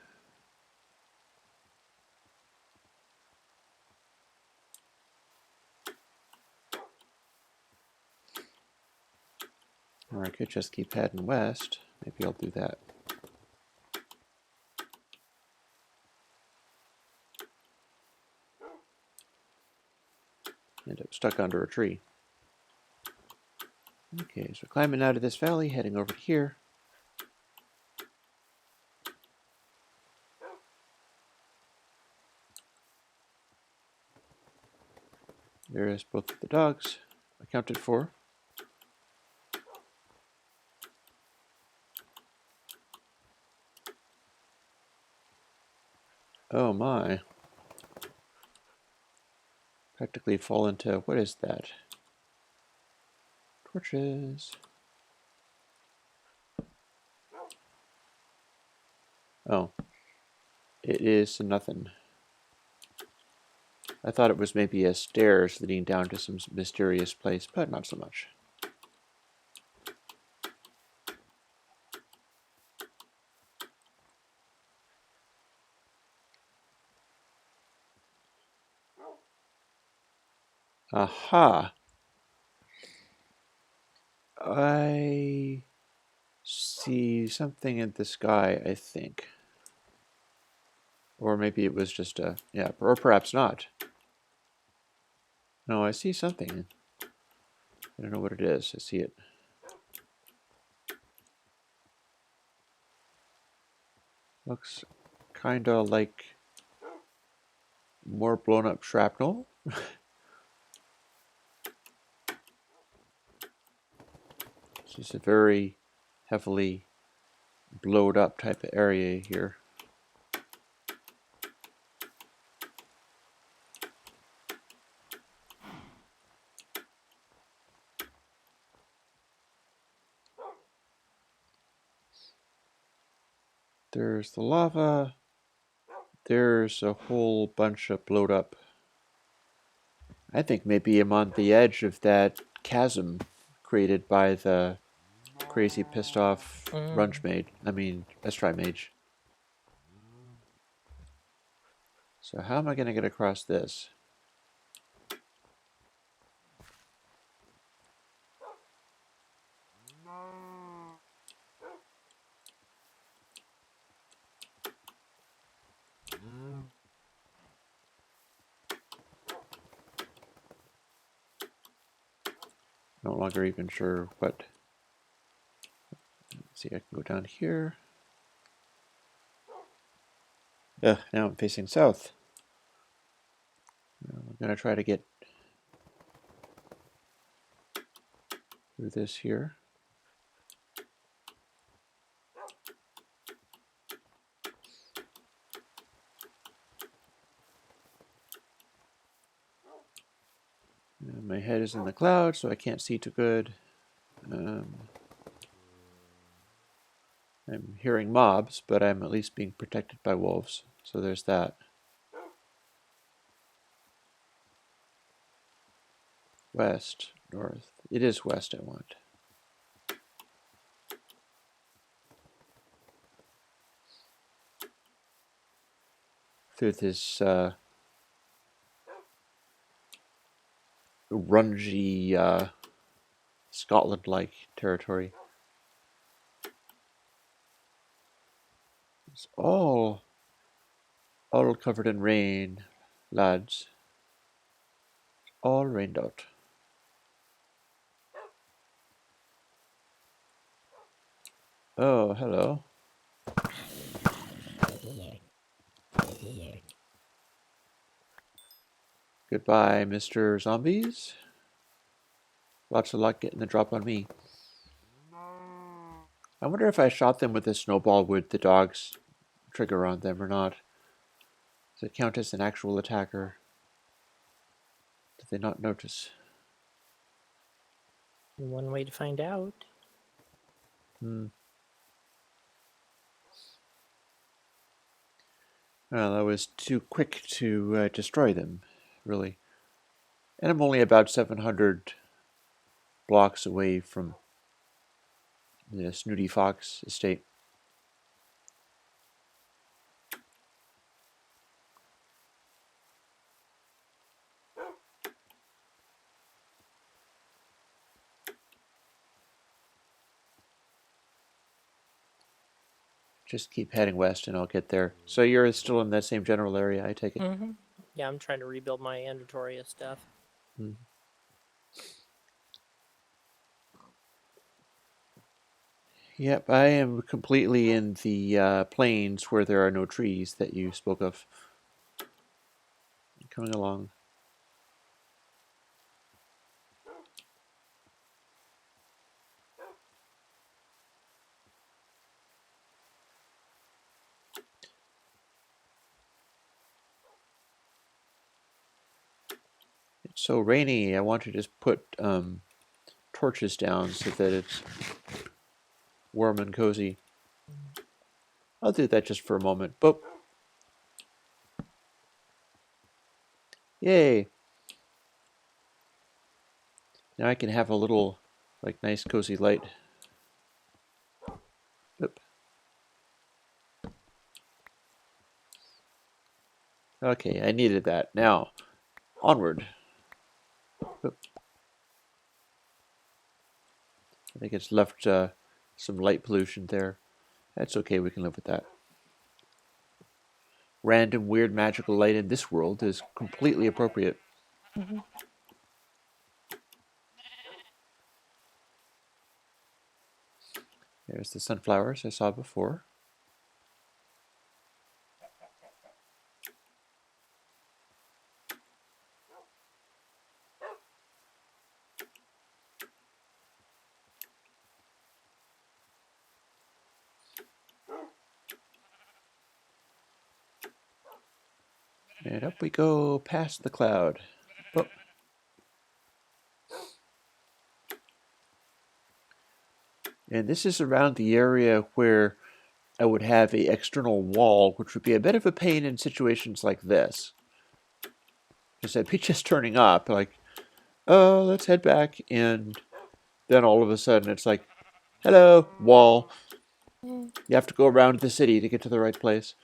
Or I could just keep heading west. Maybe I'll do that. End up stuck under a tree. Okay, so climbing out of this valley, heading over to here. There's both of the dogs accounted for. Oh my. Practically fall into, what is that? Torches. Oh. It is nothing. I thought it was maybe a stairs leading down to some mysterious place, but not so much. Aha! I see something in the sky, I think. Or maybe it was just a, yeah, or perhaps not. No, I see something. I don't know what it is. I see it. Looks kind of like more blown up shrapnel. This is a very heavily blowed up type of area here. There's the lava. There's a whole bunch of blowed up. I think maybe I'm on the edge of that chasm created by the crazy pissed off Estri mage. So how am I going to get across this? No longer even sure what. Let's see, I can go down here. Ugh, now I'm facing south. I'm going to try to get through this here. And my head is in the clouds, so I can't see too good. I'm hearing mobs, but I'm at least being protected by wolves. So there's that. West, north. It is west I want. Through this rungy Scotland-like territory. It's all covered in rain, lads. All rained out. Oh, hello. Goodbye, Mr. Zombies. Lots of luck getting the drop on me. I wonder if I shot them with a snowball, would the dogs trigger on them or not? Does it count as an actual attacker? Did they not notice? One way to find out. Well, I was too quick to destroy them, really. And I'm only about 700 blocks away from the Snooty Fox estate. Just keep heading west and I'll get there. So you're still in that same general area, I take it? Mm-hmm. Yeah, I'm trying to rebuild my inventory of stuff. Yep, I am completely in the plains where there are no trees that you spoke of. Coming along. so rainy. I want to just put torches down so that it's warm and cozy. I'll do that just for a moment. Boop. Yay. Now I can have a little, like, nice cozy light. Boop. Okay, I needed that. Now, onward. Boop. I think it's left some light pollution there. That's okay, we can live with that. Random, weird, magical light in this world is completely appropriate. There's the sunflowers I saw before. And up we go past the cloud. Boop. And this is around the area where I would have an external wall, which would be a bit of a pain in situations like this. Because I'd be just turning up, like, oh, let's head back. And then all of a sudden it's like, hello, wall. You have to go around the city to get to the right place.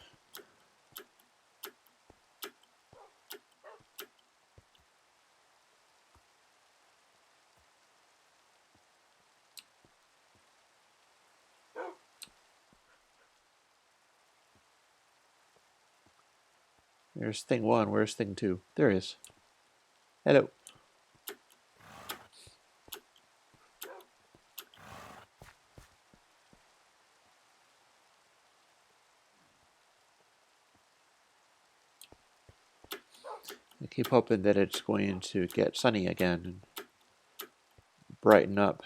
There's thing one. Where's thing two? There it is. Hello. I keep hoping that it's going to get sunny again and brighten up.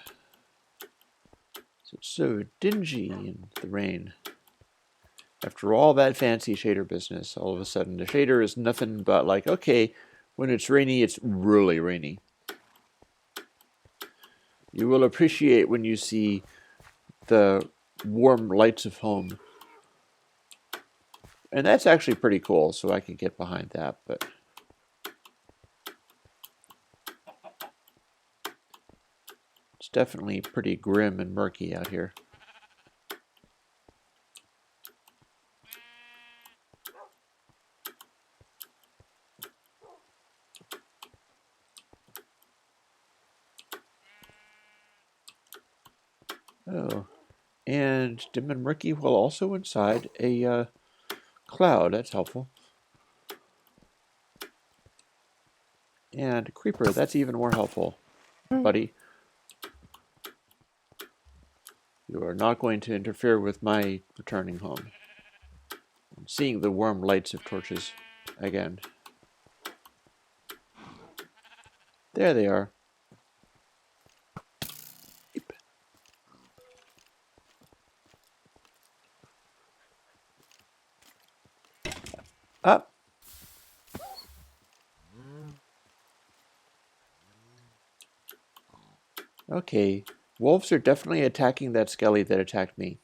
It's so dingy in the rain. After all that fancy shader business, all of a sudden the shader is nothing but like, okay, when it's rainy, it's really rainy. You will appreciate when you see the warm lights of home. And that's actually pretty cool, so I can get behind that, but it's definitely pretty grim and murky out here. Oh, and dim and murky while also inside a cloud. That's helpful. And creeper, that's even more helpful, buddy. You are not going to interfere with my returning home. I'm seeing the warm lights of torches again. There they are. Beep. Up. Okay, wolves are definitely attacking that skelly that attacked me.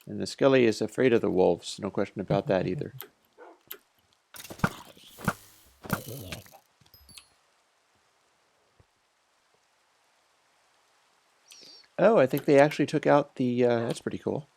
And the skelly is afraid of the wolves, no question about that either. Oh, I think they actually took out the, that's pretty cool.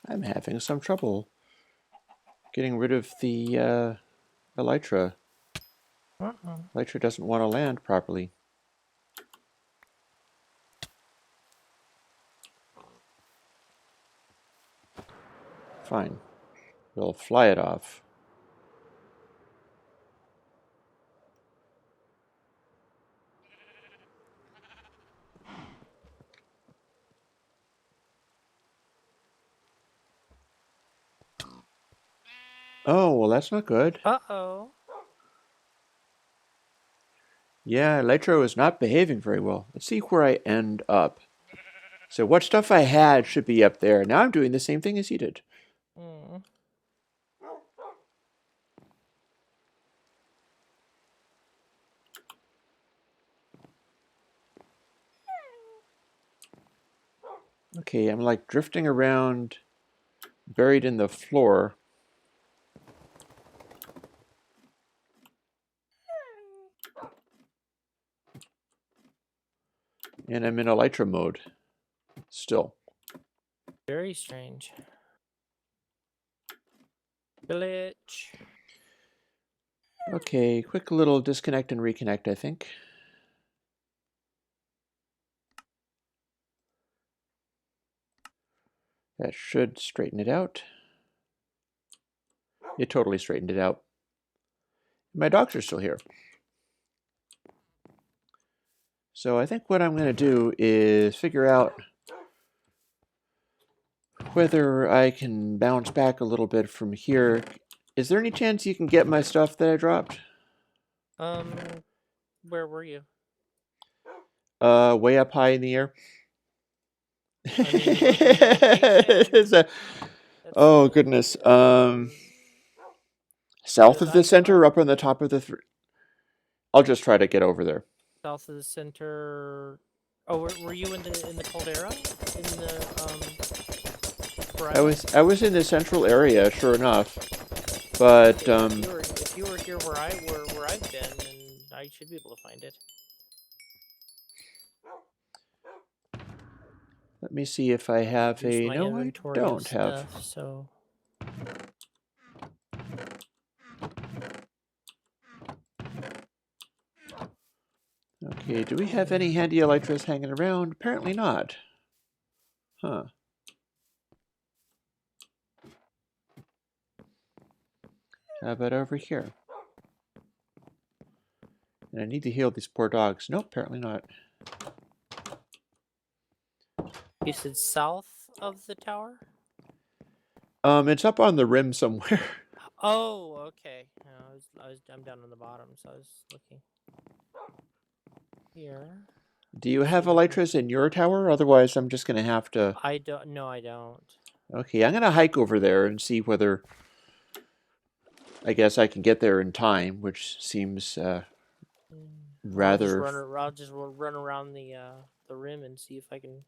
I'm having some trouble getting rid of the elytra. Elytra doesn't want to land properly. Fine. We'll fly it off. Oh, well, that's not good. Uh-oh. Yeah, Electro is not behaving very well. Let's see where I end up. So what stuff I had should be up there. Now I'm doing the same thing as he did. Mm. Okay, I'm like drifting around, buried in the floor. And I'm in Elytra mode. Still. Very strange. Glitch. Okay, quick little disconnect and reconnect, I think. That should straighten it out. It totally straightened it out. My doctor's still here. So I think what I'm going to do is figure out whether I can bounce back a little bit from here. Is there any chance you can get my stuff that I dropped? Where were you? Way up high in the air. I mean, It's a- oh goodness. South of the center, up on the top of the. I'll just try to get over there. South of the center. Oh, were you in the caldera? In the I was in the central area, sure enough, but if you were here where I've been, then I should be able to find it. let me see if I have Here's a. my No, I inventory of don't have. stuff, so. Okay, do we have any handy elytras hanging around? Apparently not. Huh. How about over here? And I need to heal these poor dogs. Nope, apparently not. You said south of the tower? It's up on the rim somewhere. Oh, okay. No, I'm down on the bottom, so I was looking here. Do you have elytras in your tower? Otherwise, I'm just going to have to. I don't. No, I don't. Okay, I'm going to hike over there and see whether. I guess I can get there in time, which seems rather. I'll just run around the rim and see if I can.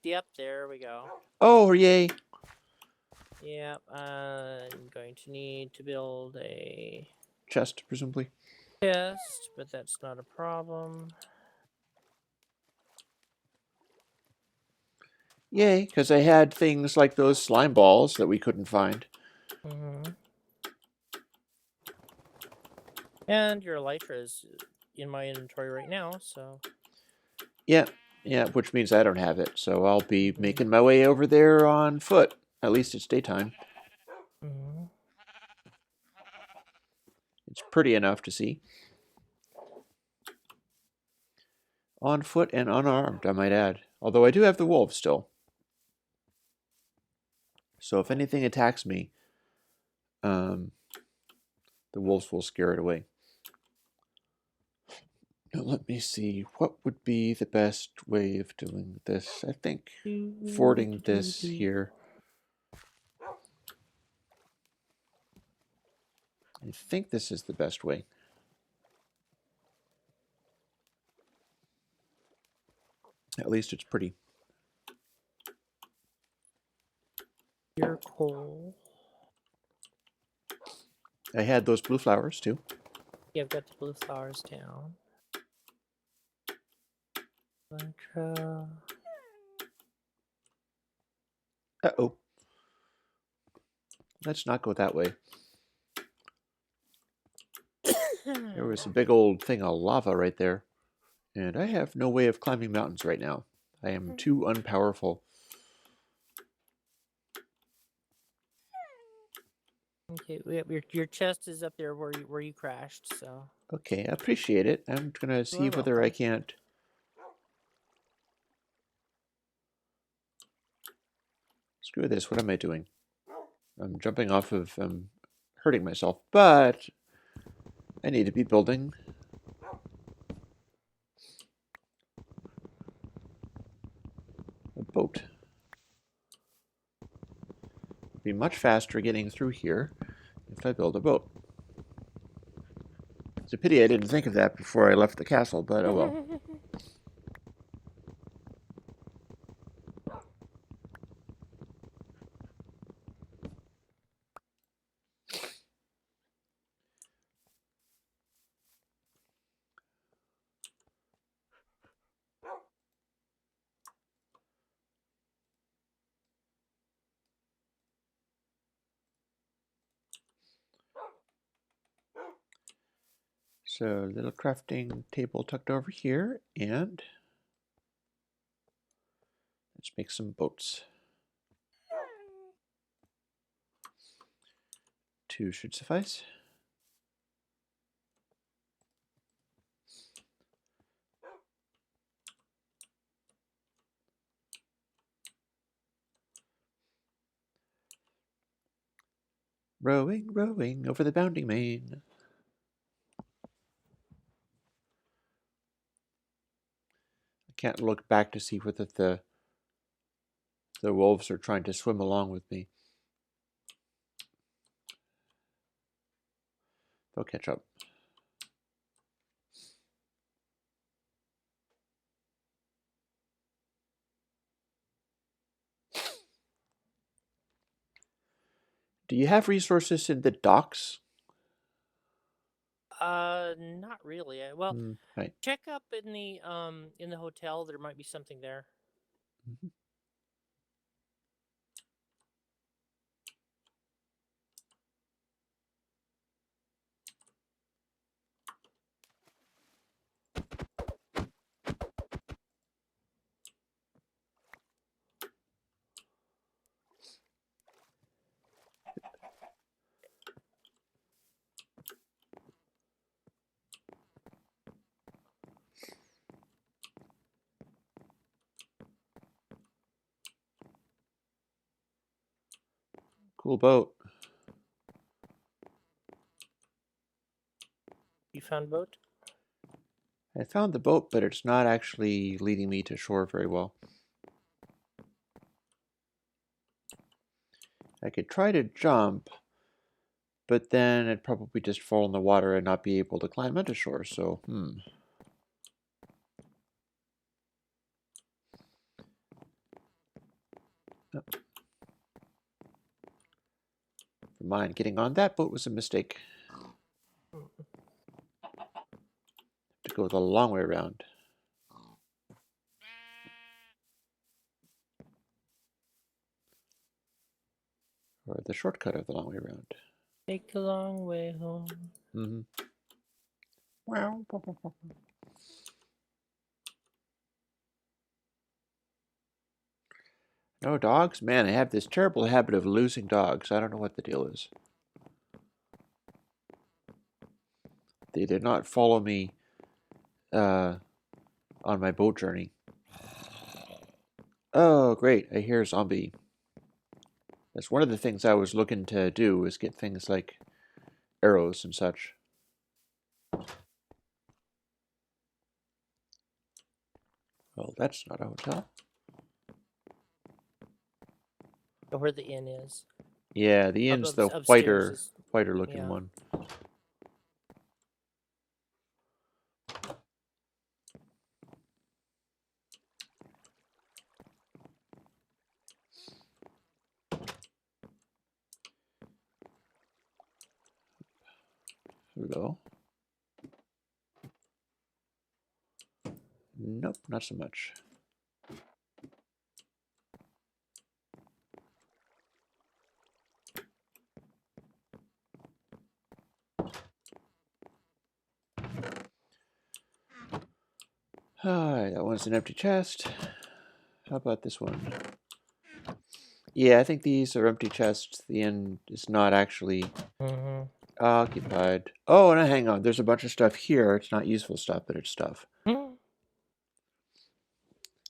Yep, there we go. Oh, yay! Yep, I'm going to need to build a Chest, presumably. chest, but that's not a problem. Yay, because I had things like those slime balls that we couldn't find. Mm-hmm. And your elytra is in my inventory right now, so. Yeah, which means I don't have it, so I'll be making my way over there on foot. At least it's daytime. Mm-hmm. It's pretty enough to see. On foot and unarmed, I might add. Although I do have the wolves still. So if anything attacks me, the wolves will scare it away. Now let me see. What would be the best way of doing this? I think fording this here. I think this is the best way. At least it's pretty. Your coal. I had those blue flowers too. Yeah, I've got the blue flowers down. Elytra. Uh-oh. Let's not go that way. There was a big old thing of lava right there. And I have no way of climbing mountains right now. I am too unpowerful. Okay, your chest is up there where you crashed. So Okay, I appreciate it. I'm gonna you see are whether I welcome. can't. Screw this. What am I doing? I'm jumping off of. Hurting myself, but I need to be building a boat. It'll be much faster getting through here if I build a boat. It's a pity I didn't think of that before I left the castle, but oh well. So, little crafting table tucked over here, and let's make some boats. 2 should suffice. Rowing, rowing over the bounding main. I can't look back to see whether the wolves are trying to swim along with me. They'll catch up. Do you have resources in the docks? Not really. Well, Right. check up in the hotel. There might be something there. Mhm. Cool boat. You found a boat? I found the boat, but it's not actually leading me to shore very well. I could try to jump, but then I'd probably just fall in the water and not be able to climb onto shore, so, Never mind, getting on that boat was a mistake. To go the long way around. Or the shortcut of the long way around. Take a long way home. Mm-hmm. No dogs? Man, I have this terrible habit of losing dogs. I don't know what the deal is. They did not follow me on my boat journey. Oh, great. I hear a zombie. That's one of the things I was looking to do, is get things like arrows and such. Well, that's not a hotel. Where the inn is. Yeah, the inn's the Upstairs whiter looking yeah. one. Hello. Nope, not so much. Alright, that one's an empty chest. How about this one? Yeah, I think these are empty chests. The end is not actually Mm-hmm. occupied. Oh, no, hang on. There's a bunch of stuff here. It's not useful stuff, but it's stuff.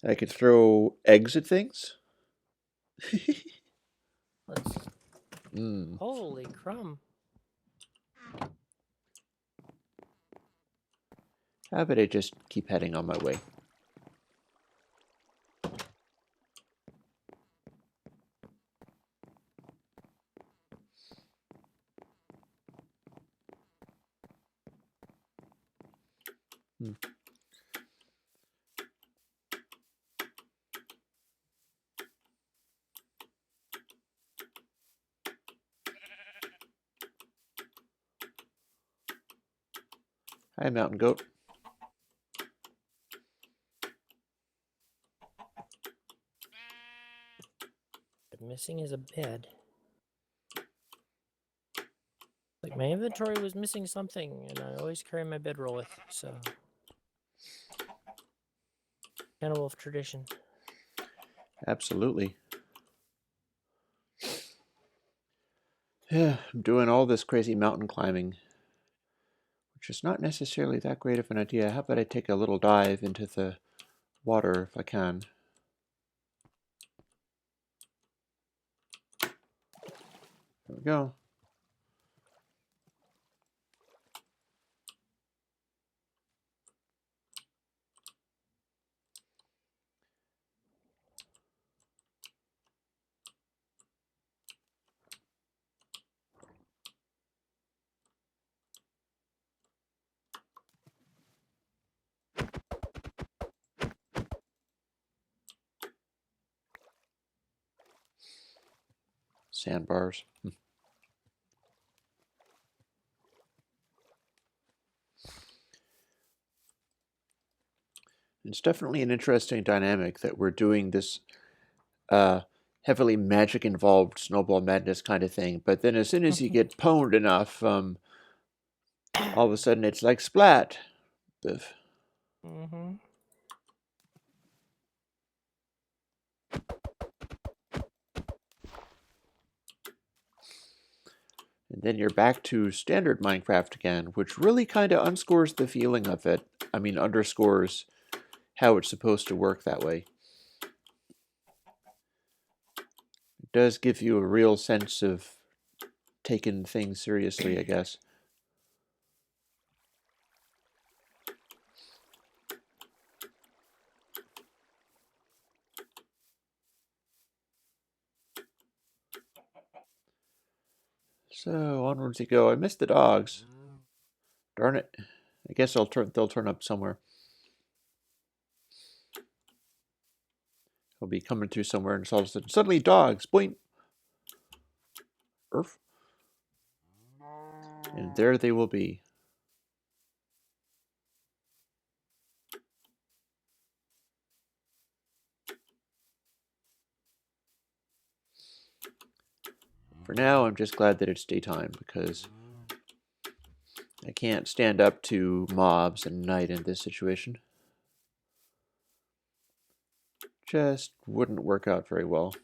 I could throw eggs at things. Let's. Mm. Holy crumb! How about I just keep heading on my way? Hi, mountain goat. Missing is a bed. Like my inventory was missing something, and I always carry my bedroll with, so kind of wolf tradition. Absolutely. Yeah, I'm doing all this crazy mountain climbing, which is not necessarily that great of an idea. How about I take a little dive into the water if I can? There we go. Sandbars. It's definitely an interesting dynamic that we're doing this heavily magic involved snowball madness kind of thing, but then as soon as you get pwned enough, all of a sudden it's like splat. Biff. Mm-hmm. And then you're back to standard Minecraft again, which really kind of unscores the feeling of it. I mean, underscores how it's supposed to work that way. It does give you a real sense of taking things seriously, I guess. So onwards you go. I missed the dogs. Darn it. I guess they'll turn up somewhere. They'll be coming through somewhere and all of a sudden, suddenly dogs. Boing. Earth. And there they will be. For now, I'm just glad that it's daytime because I can't stand up to mobs at night in this situation. Just wouldn't work out very well.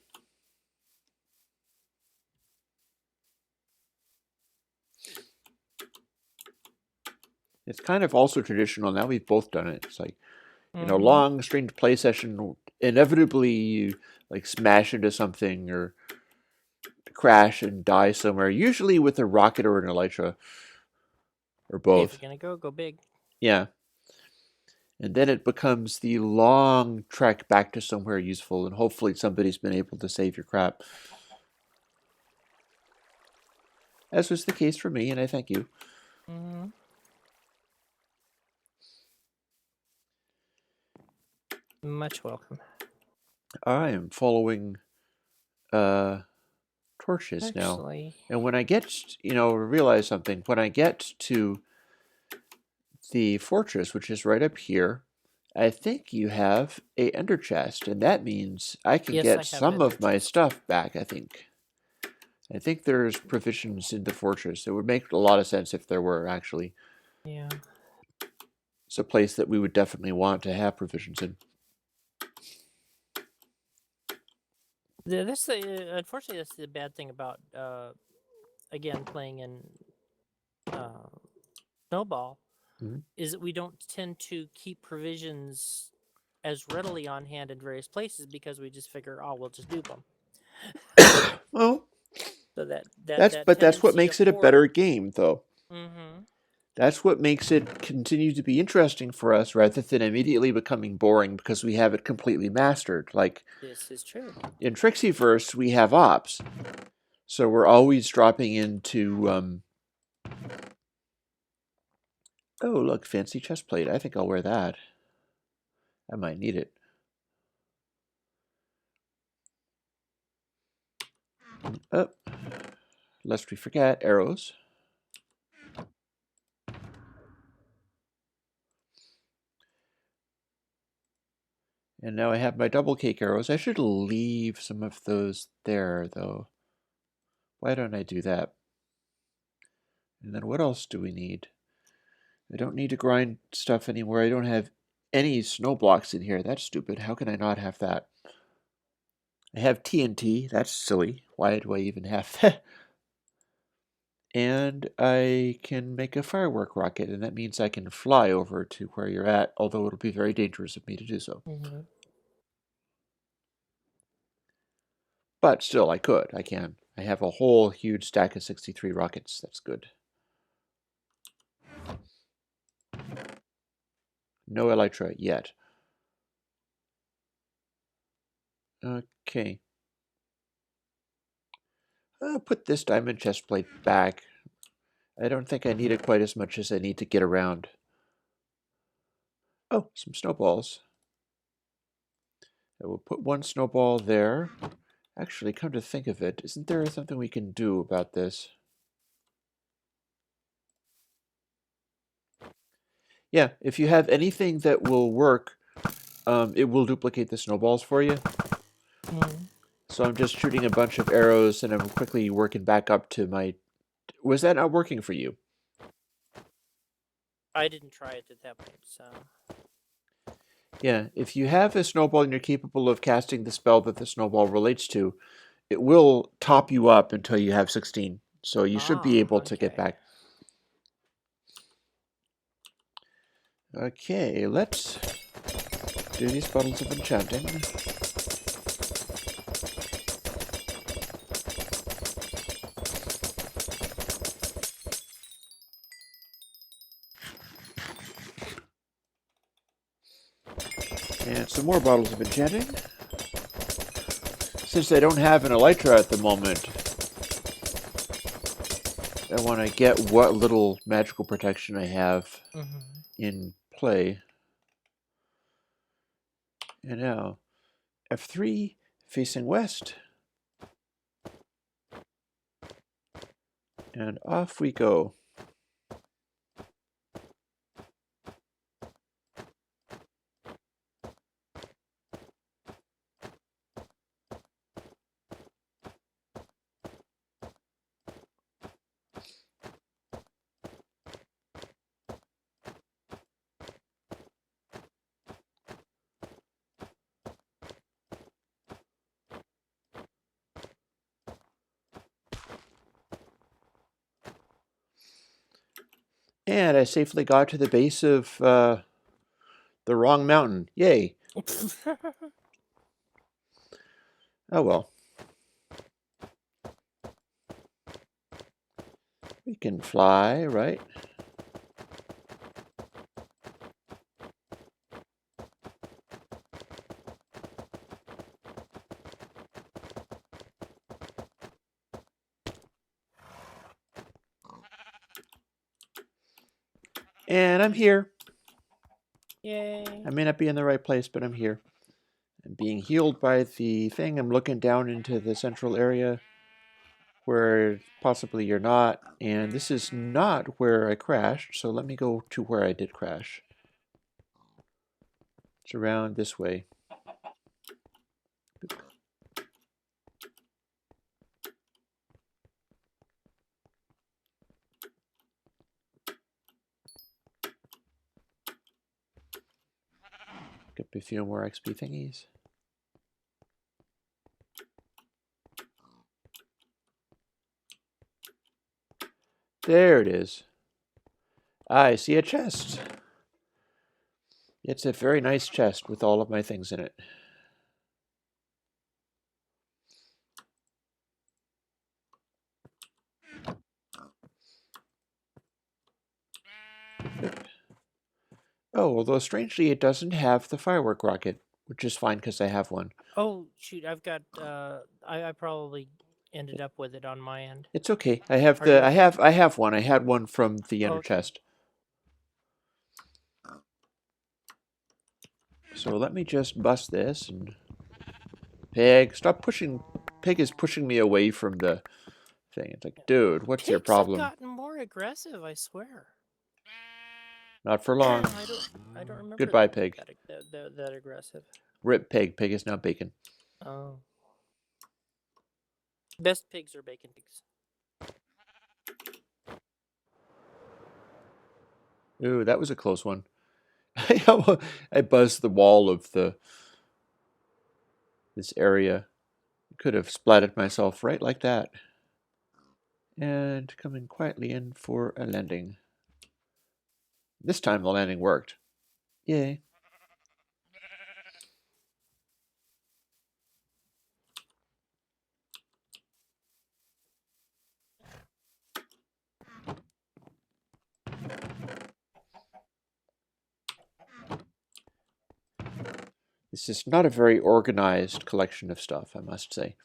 It's kind of also traditional. Now we've both done it. It's like, long streamed play session. Inevitably, you like smash into something or crash and die somewhere. Usually with a rocket or an elytra, or Hey, both. if you're gonna go big. Yeah. And then it becomes the long trek back to somewhere useful, and hopefully somebody's been able to save your crap. As was the case for me, and I thank you. Mm-hmm. Much welcome. I am following torches now. And when I get, realize something. When I get to the fortress, which is right up here, I think you have a ender chest, and that means I can get some of my stuff back, I think. I think there's provisions in the fortress. It would make a lot of sense if there were, actually. Yeah. It's a place that we would definitely want to have provisions in. That's the unfortunately that's the bad thing about again playing in uh, snowball Mhm. is that we don't tend to keep provisions as readily on hand in various places because we just figure, oh, we'll just dupe them. Well, So that that's what tendency to makes it a hoard. better game, though. Mm-hmm. That's what makes it continue to be interesting for us rather than immediately becoming boring because we have it completely mastered. Like This is true. in Trixieverse, we have ops. So we're always dropping into, oh, look, fancy chest plate. I think I'll wear that. I might need it. Oh, lest we forget, arrows. And now I have my double cake arrows. I should leave some of those there, though. Why don't I do that? And then what else do we need? I don't need to grind stuff anymore. I don't have any snow blocks in here. That's stupid. How can I not have that? I have TNT. That's silly. Why do I even have that? And I can make a firework rocket, and that means I can fly over to where you're at, although it'll be very dangerous of me to do so. Mm-hmm. But still, I could. I can. I have a whole huge stack of 63 rockets. That's good. No elytra yet. Okay. I'll put this diamond chest plate back. I don't think I need it quite as much as I need to get around. Oh, some snowballs. I will put one snowball there. Actually, come to think of it, isn't there something we can do about this? Yeah, if you have anything that will work, it will duplicate the snowballs for you. Mm-hmm. So I'm just shooting a bunch of arrows and I'm quickly working back up to my... Was that not working for you? I didn't try it at that point, so. Yeah, if you have a snowball and you're capable of casting the spell that the snowball relates to, it will top you up until you have 16. So you should be able to get Okay. back. Okay, let's do these bottles of enchanting. And some more bottles of enchanting. Since I don't have an elytra at the moment, I want to get what little magical protection I have Mm-hmm. in play. And now, F3 facing west. And off we go. And I safely got to the base of the wrong mountain. Yay. Oh well. We can fly, right? And I'm here. Yay. I may not be in the right place, but I'm here. I'm being healed by the thing. I'm looking down into the central area where possibly you're not. And this is not where I crashed, so let me go to where I did crash. It's around this way. Get a few more XP thingies. There it is. I see a chest. It's a very nice chest with all of my things in it. Oh, although strangely it doesn't have the firework rocket, which is fine because I have one. Oh shoot! I've got. I probably ended up with it on my end. It's okay. I have Are you I have one. I had one from the ender Okay. chest. So let me just bust this and Pig, stop pushing. Pig is pushing me away from the thing. It's like, dude, what's your Pigs have problem? gotten more aggressive. I swear. Not for long. I don't remember. Goodbye, them being Pig. that aggressive. Rip Pig. Pig is now bacon. Oh. Best pigs are bacon pigs. Ooh, that was a close one. I buzzed the wall of this area. Could have splatted myself right like that. And coming quietly in for a landing. This time the landing worked. Yay. This is not a very organized collection of stuff, I must say.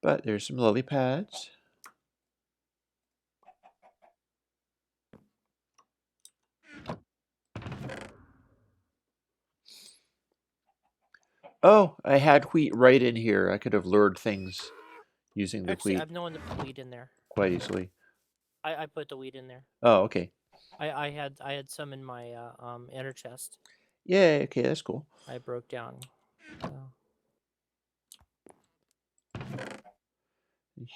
But there's some lily pads. Oh, I had wheat right in here. I could have lured things using the Actually, wheat I've known to put wheat in there. quite easily. I put the wheat in there. Oh, okay. I had some in my inner chest. Yeah, okay, that's cool. I broke down. So.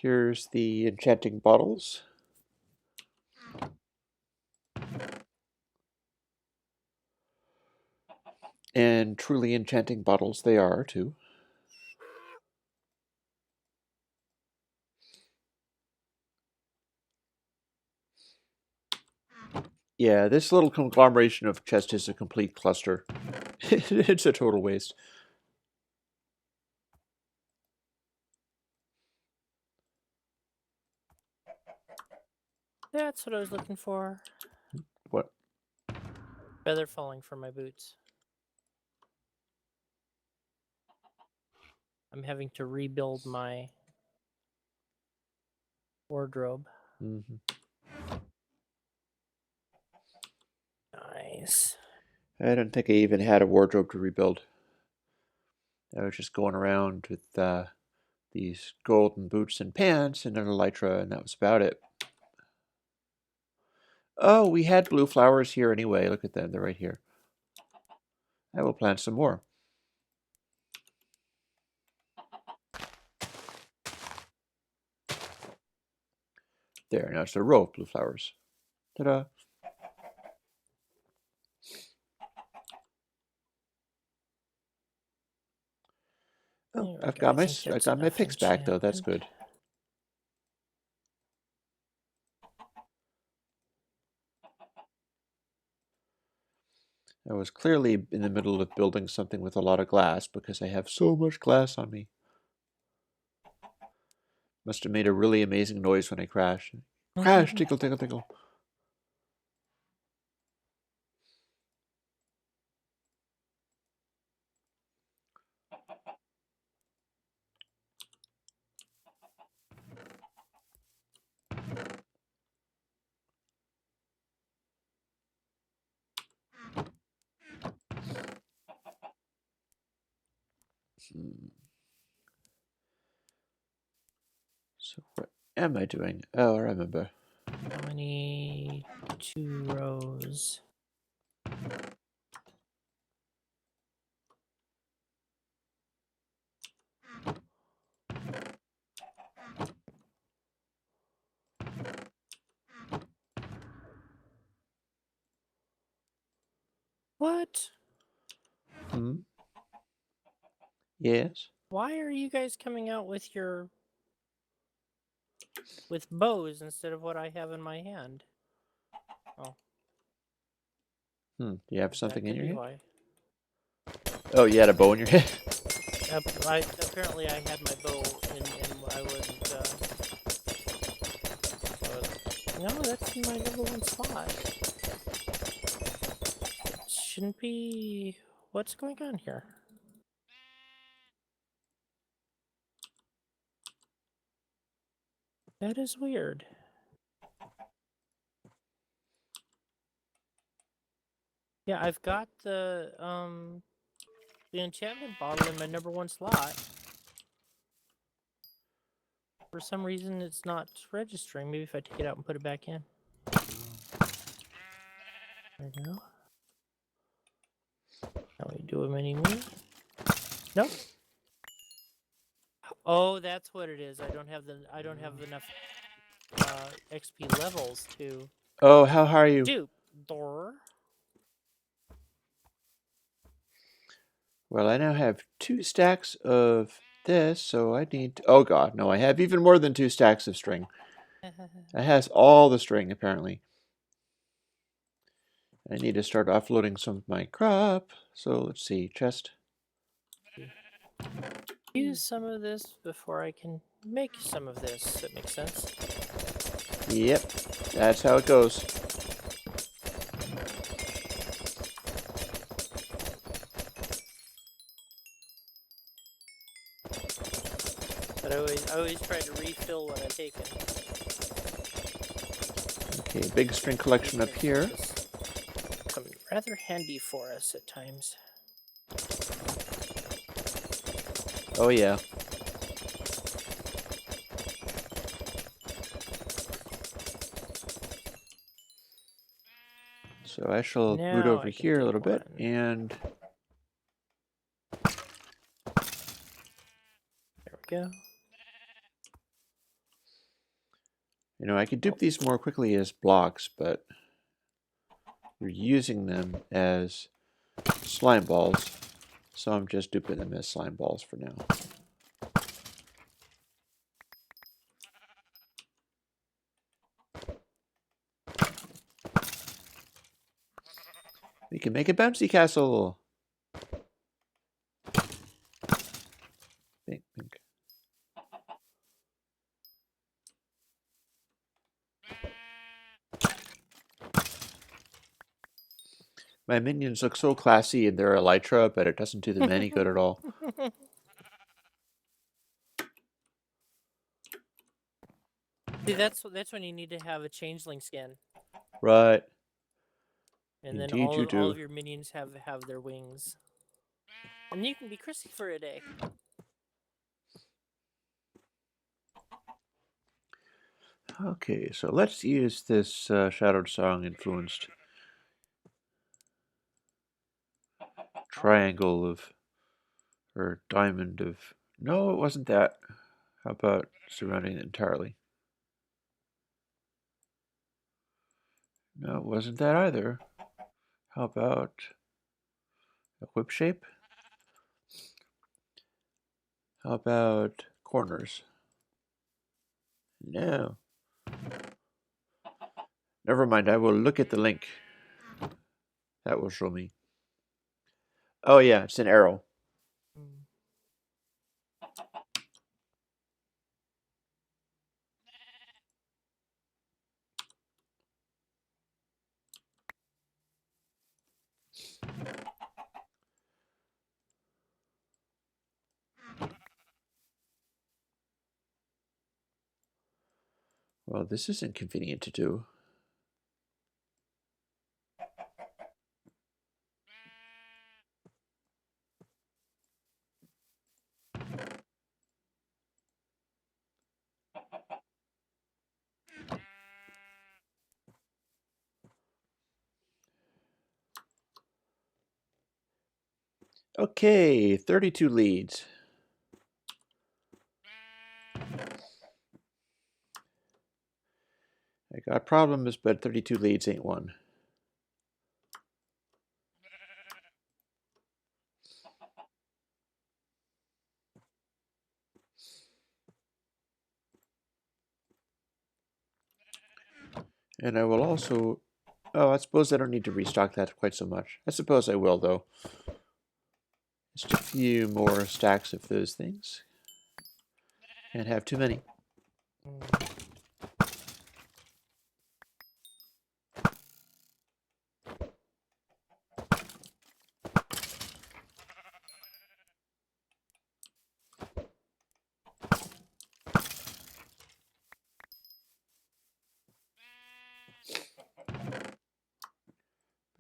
Here's the enchanting bottles. And truly enchanting bottles they are, too. Yeah, this little conglomeration of chest is a complete cluster. It's a total waste. That's what I was looking for. What? Feather falling from my boots. I'm having to rebuild my wardrobe. Mm-hmm. Nice. I don't think I even had a wardrobe to rebuild. I was just going around with these golden boots and pants and an elytra, and that was about it. Oh, we had blue flowers here anyway. Look at them. They're right here. I will plant some more. There, now it's a row of blue flowers. Ta-da. Oh, There we I've go. got I think that's my enough picks back though. That's enchantment. good. I was clearly in the middle of building something with a lot of glass because I have so much glass on me. Must have made a really amazing noise when I crashed. Crash, tickle, tickle, tickle. So what am I doing? Oh, I remember. How many? 2 rows. What? Hmm? Yes? Why are you guys coming out with your with bows instead of what I have in my hand. Oh, Do you have something that in could your be hand? why. Oh, you had a bow in your head? Apparently, I had my bow and I wasn't. No, that's in my number one spot. It shouldn't be. What's going on here? That is weird. Yeah, I've got the enchantment bottle in my number one slot. For some reason, it's not registering. Maybe if I take it out and put it back in. There we go. Now we do a mini me. Nope. Oh, that's what it is. I don't have enough XP levels to Oh, how high are you? dupe door. Well, I now have 2 stacks of this, so I need to... Oh god, no, I have even more than 2 stacks of string. It has all the string, apparently. I need to start offloading some of my crop. So let's see, chest. Use some of this before I can make some of this. That makes sense. Yep, that's how it goes. But I always try to refill what I've taken. Okay, big string collection up here. Come rather handy for us at times. Oh yeah. So I shall boot Now over I can here a take little bit one. and... There we go. You know, I could dupe these more quickly as blocks, but we're using them as slime balls. So I'm just duping them as slime balls for now. We can make a bouncy castle. Think, think. My minions look so classy in their elytra, but it doesn't do them any good at all. See, that's when you need to have a changeling skin, Right. and then Indeed you all do. of your minions have their wings, and you can be Chrissy for a day. Okay, so let's use this Shadowed Song influenced triangle of, or diamond of, no, it wasn't that. How about surrounding it entirely? No, it wasn't that either. How about a whip shape? How about corners? No. Never mind, I will look at the link. That will show me. Oh yeah, it's an arrow. Well, this isn't convenient to do. Okay, 32 leads. I got problems, but 32 leads ain't one. And I will also... Oh, I suppose I don't need to restock that quite so much. I suppose I will, though. Just a few more stacks of those things. Can't have too many.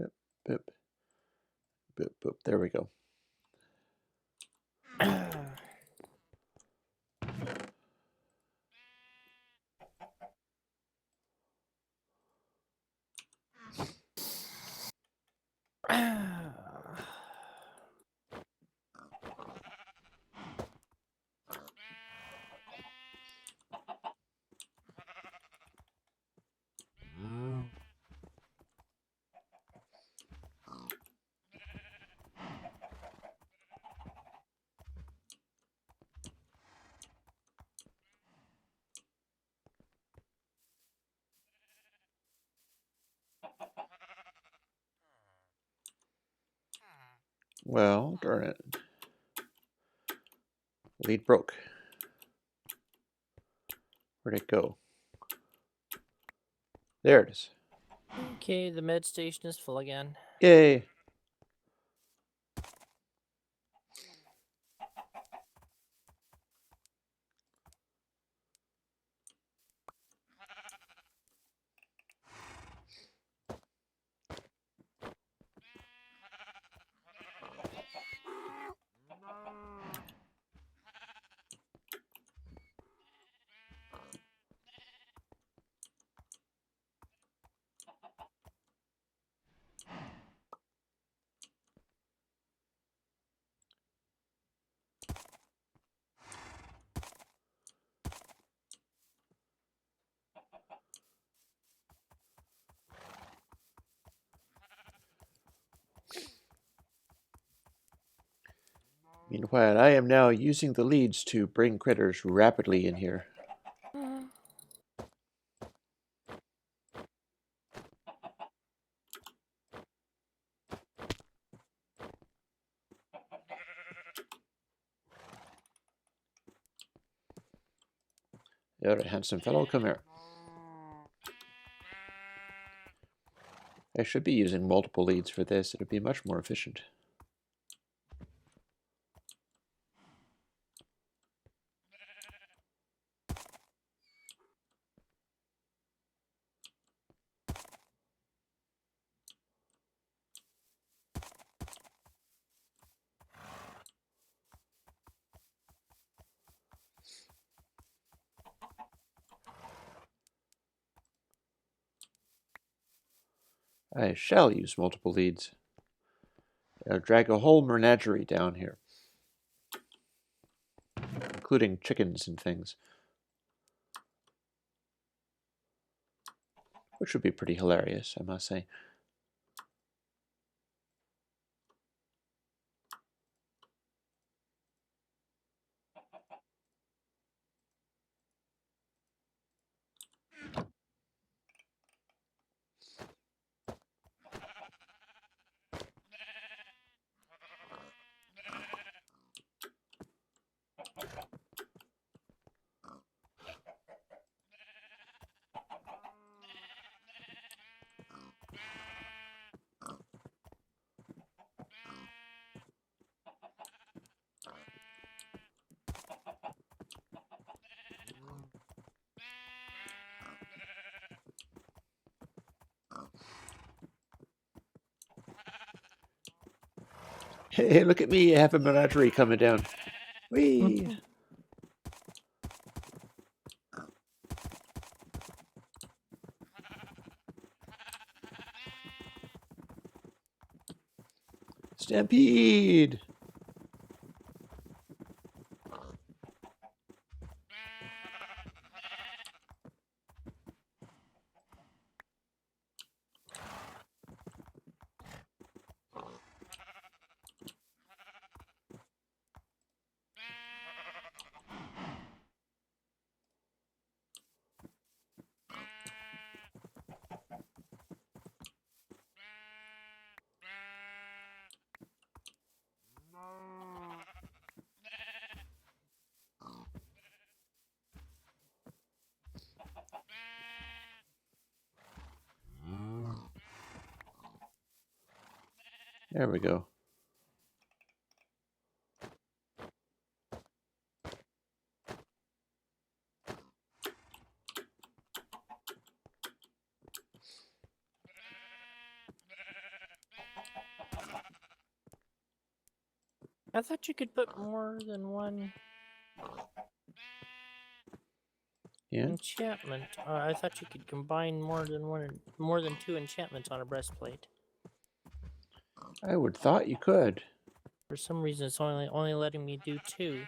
Boop, boop, boop, boop. There we go. Well, darn it. Lead broke. Where'd it go? There it is. Okay, the med station is full again. Yay! Meanwhile, I am now using the leads to bring critters rapidly in here. All right, handsome fellow, come here. I should be using multiple leads for this. It would be much more efficient. I shall use multiple leads. I'll drag a whole menagerie down here, including chickens and things, which would be pretty hilarious, I must say. Hey, look at me, I have a menagerie coming down. Whee! Stampede! There we go. I thought you could put more than one Yeah. enchantment. I thought you could combine more than two enchantments on a breastplate. I would thought you could. For some reason, it's only letting me do two.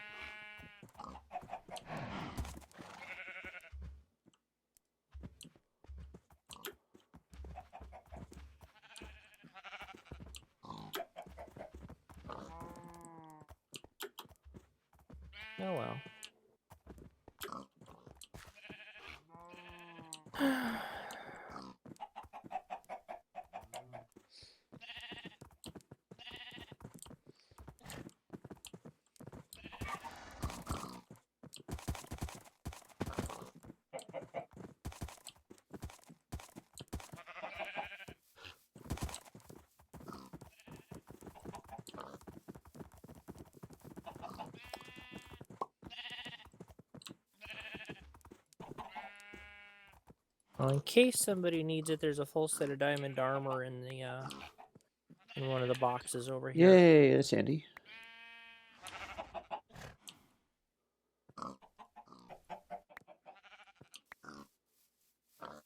Oh well. Well, in case somebody needs it, there's a full set of diamond armor in the in one of the boxes over here. Yay, that's handy.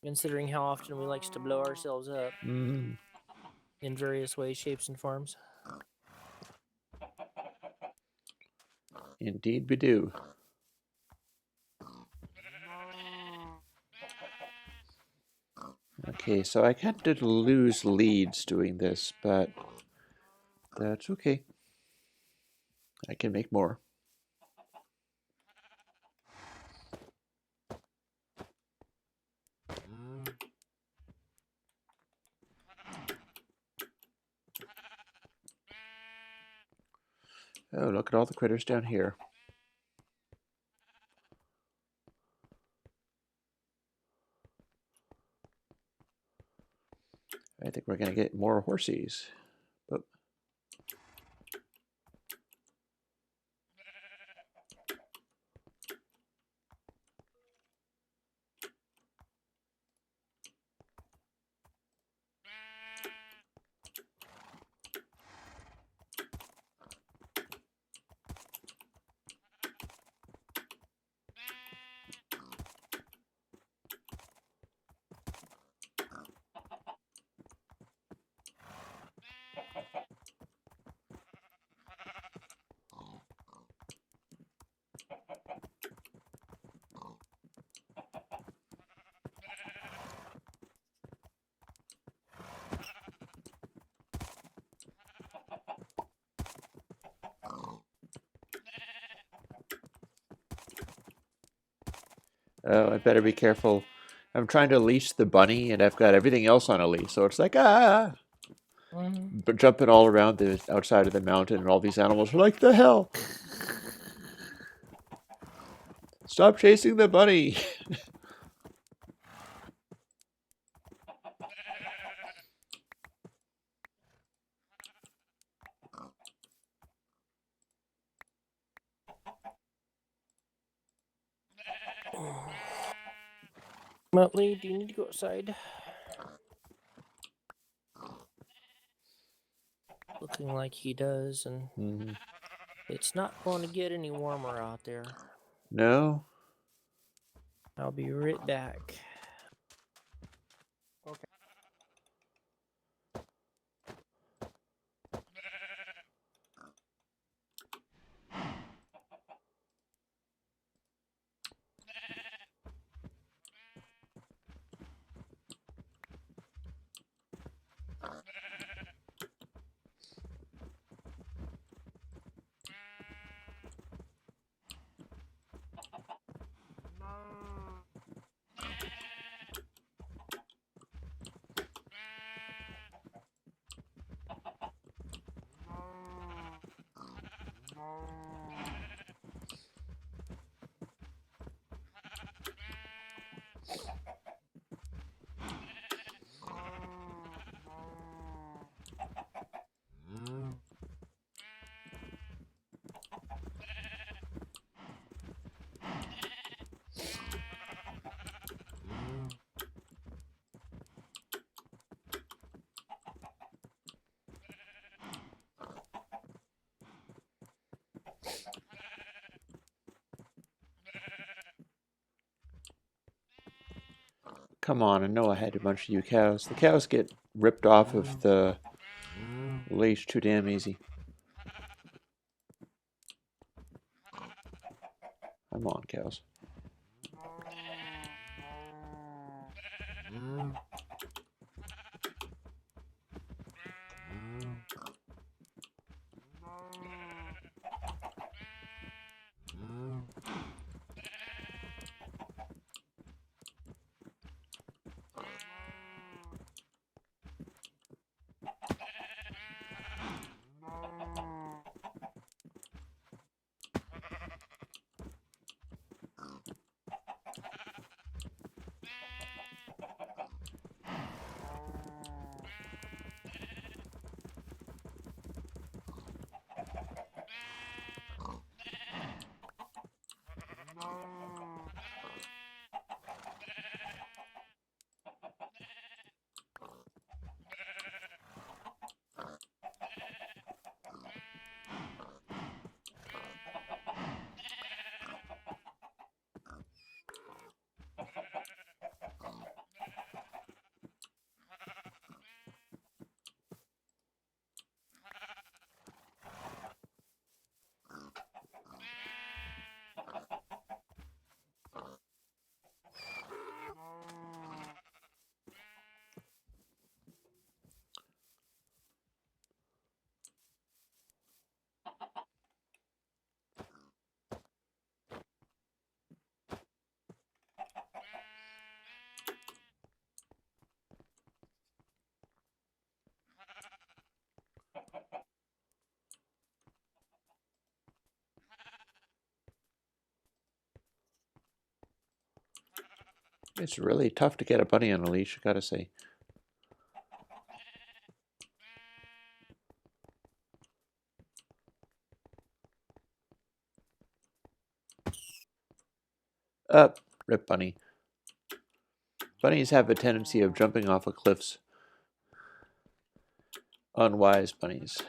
Considering how often we likes to blow ourselves up Mm. in various ways, shapes, and forms. Indeed we do. Okay, so I kind of lose leads doing this, but that's okay. I can make more. Oh, look at all the critters down here. I think we're going to get more horsies. But oh, I better be careful. I'm trying to leash the bunny, and I've got everything else on a leash, so it's like, but jumping all around the outside of the mountain, and all these animals are like, the hell? Stop chasing the bunny. Muttley, do you need to go outside? Looking like he does, and Mhm. it's not going to get any warmer out there. No? I'll be right back. Okay. Come on, I know I had a bunch of you cows. The cows get ripped off of the leash too damn easy. Come on, cows. It's really tough to get a bunny on a leash, I gotta say. Up, rip bunny. Bunnies have a tendency of jumping off of cliffs. Unwise bunnies.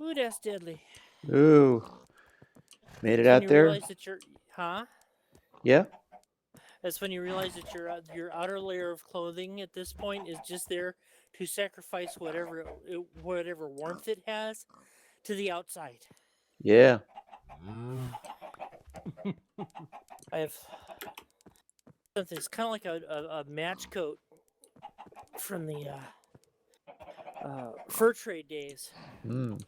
Ooh, that's deadly. Ooh. Made it That's when out you there? realize that you're, huh? Yeah? That's when you realize that your outer layer of clothing at this point is just there to sacrifice whatever warmth it has to the outside. Yeah. I have something. It's kind of like a match coat from the fur trade days Mm.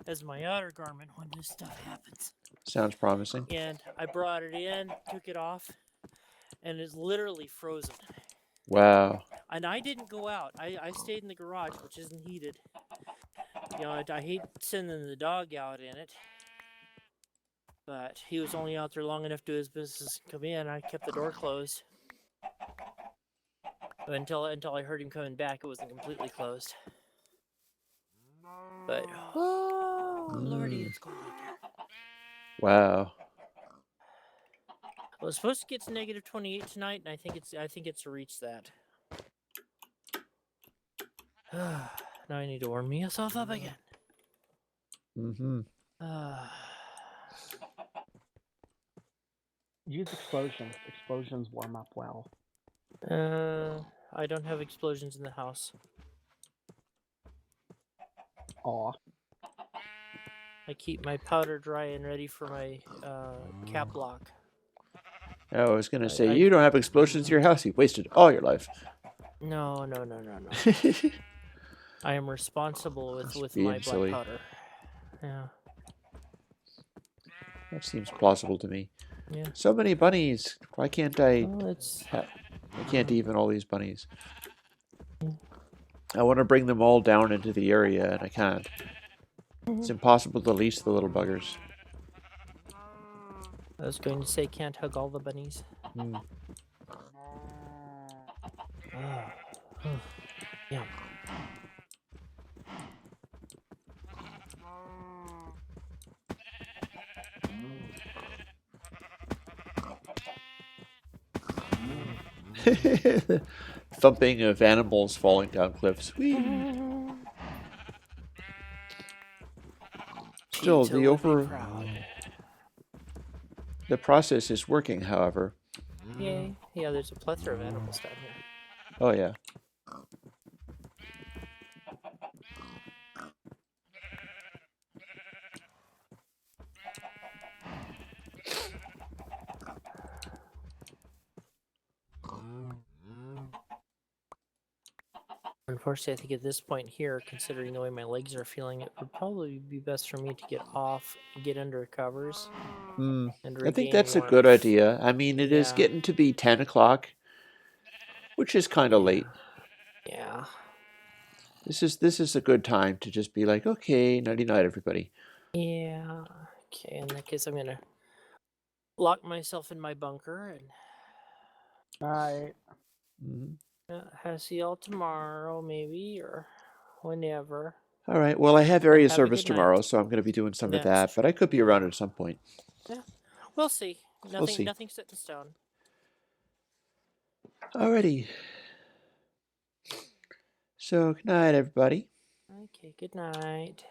as my outer garment when this stuff happens. Sounds promising. And I brought it in, took it off, and it's literally frozen. Wow. And I didn't go out. I stayed in the garage, which isn't heated. You know, I hate sending the dog out in it. But he was only out there long enough to do his business and come in. I kept the door closed. Until I heard him coming back, it wasn't completely closed. But, oh, lordy, it's cold out there. Wow. Well, it's supposed to get to negative 28 tonight, and I think it's reached that. Now I need to warm myself up again. Mm-hmm. Use explosions. Explosions warm up well. I don't have explosions in the house. Aw. I keep my powder dry and ready for my cap lock. I was going to say, I- you don't have explosions in your house. You've wasted all your life. No. I am responsible with being my black silly. powder. Yeah. That seems plausible to me. Yeah. So many bunnies. Why can't I? Well, it's I can't even all these bunnies. I want to bring them all down into the area, and I can't. It's impossible to leash the little buggers. I was going to say can't hug all the bunnies. Mm. Yeah. Thumping of animals falling down cliffs. Whee! Still, the process is working, however. Yay. Yeah, there's a plethora of animals down here. Oh, yeah. Unfortunately, I think at this point here, considering the way my legs are feeling, it would probably be best for me to get off, get under covers, and I think regain that's a warmth. good idea. I mean, it is Yeah. getting to be 10 o'clock, which is kind of late. Yeah. This is a good time to just be like, okay, nighty-night, everybody. Yeah. Okay, in that case, I'm going to lock myself in my bunker and Alright. Mhm. see y'all tomorrow, maybe, or whenever. All right. Well, I have area have a service good night. tomorrow, so I'm going to be doing some of That's that, but I could be around at some point. Yeah. We'll see. see. Nothing set in stone. Alrighty. So, good night, everybody. Okay, good night.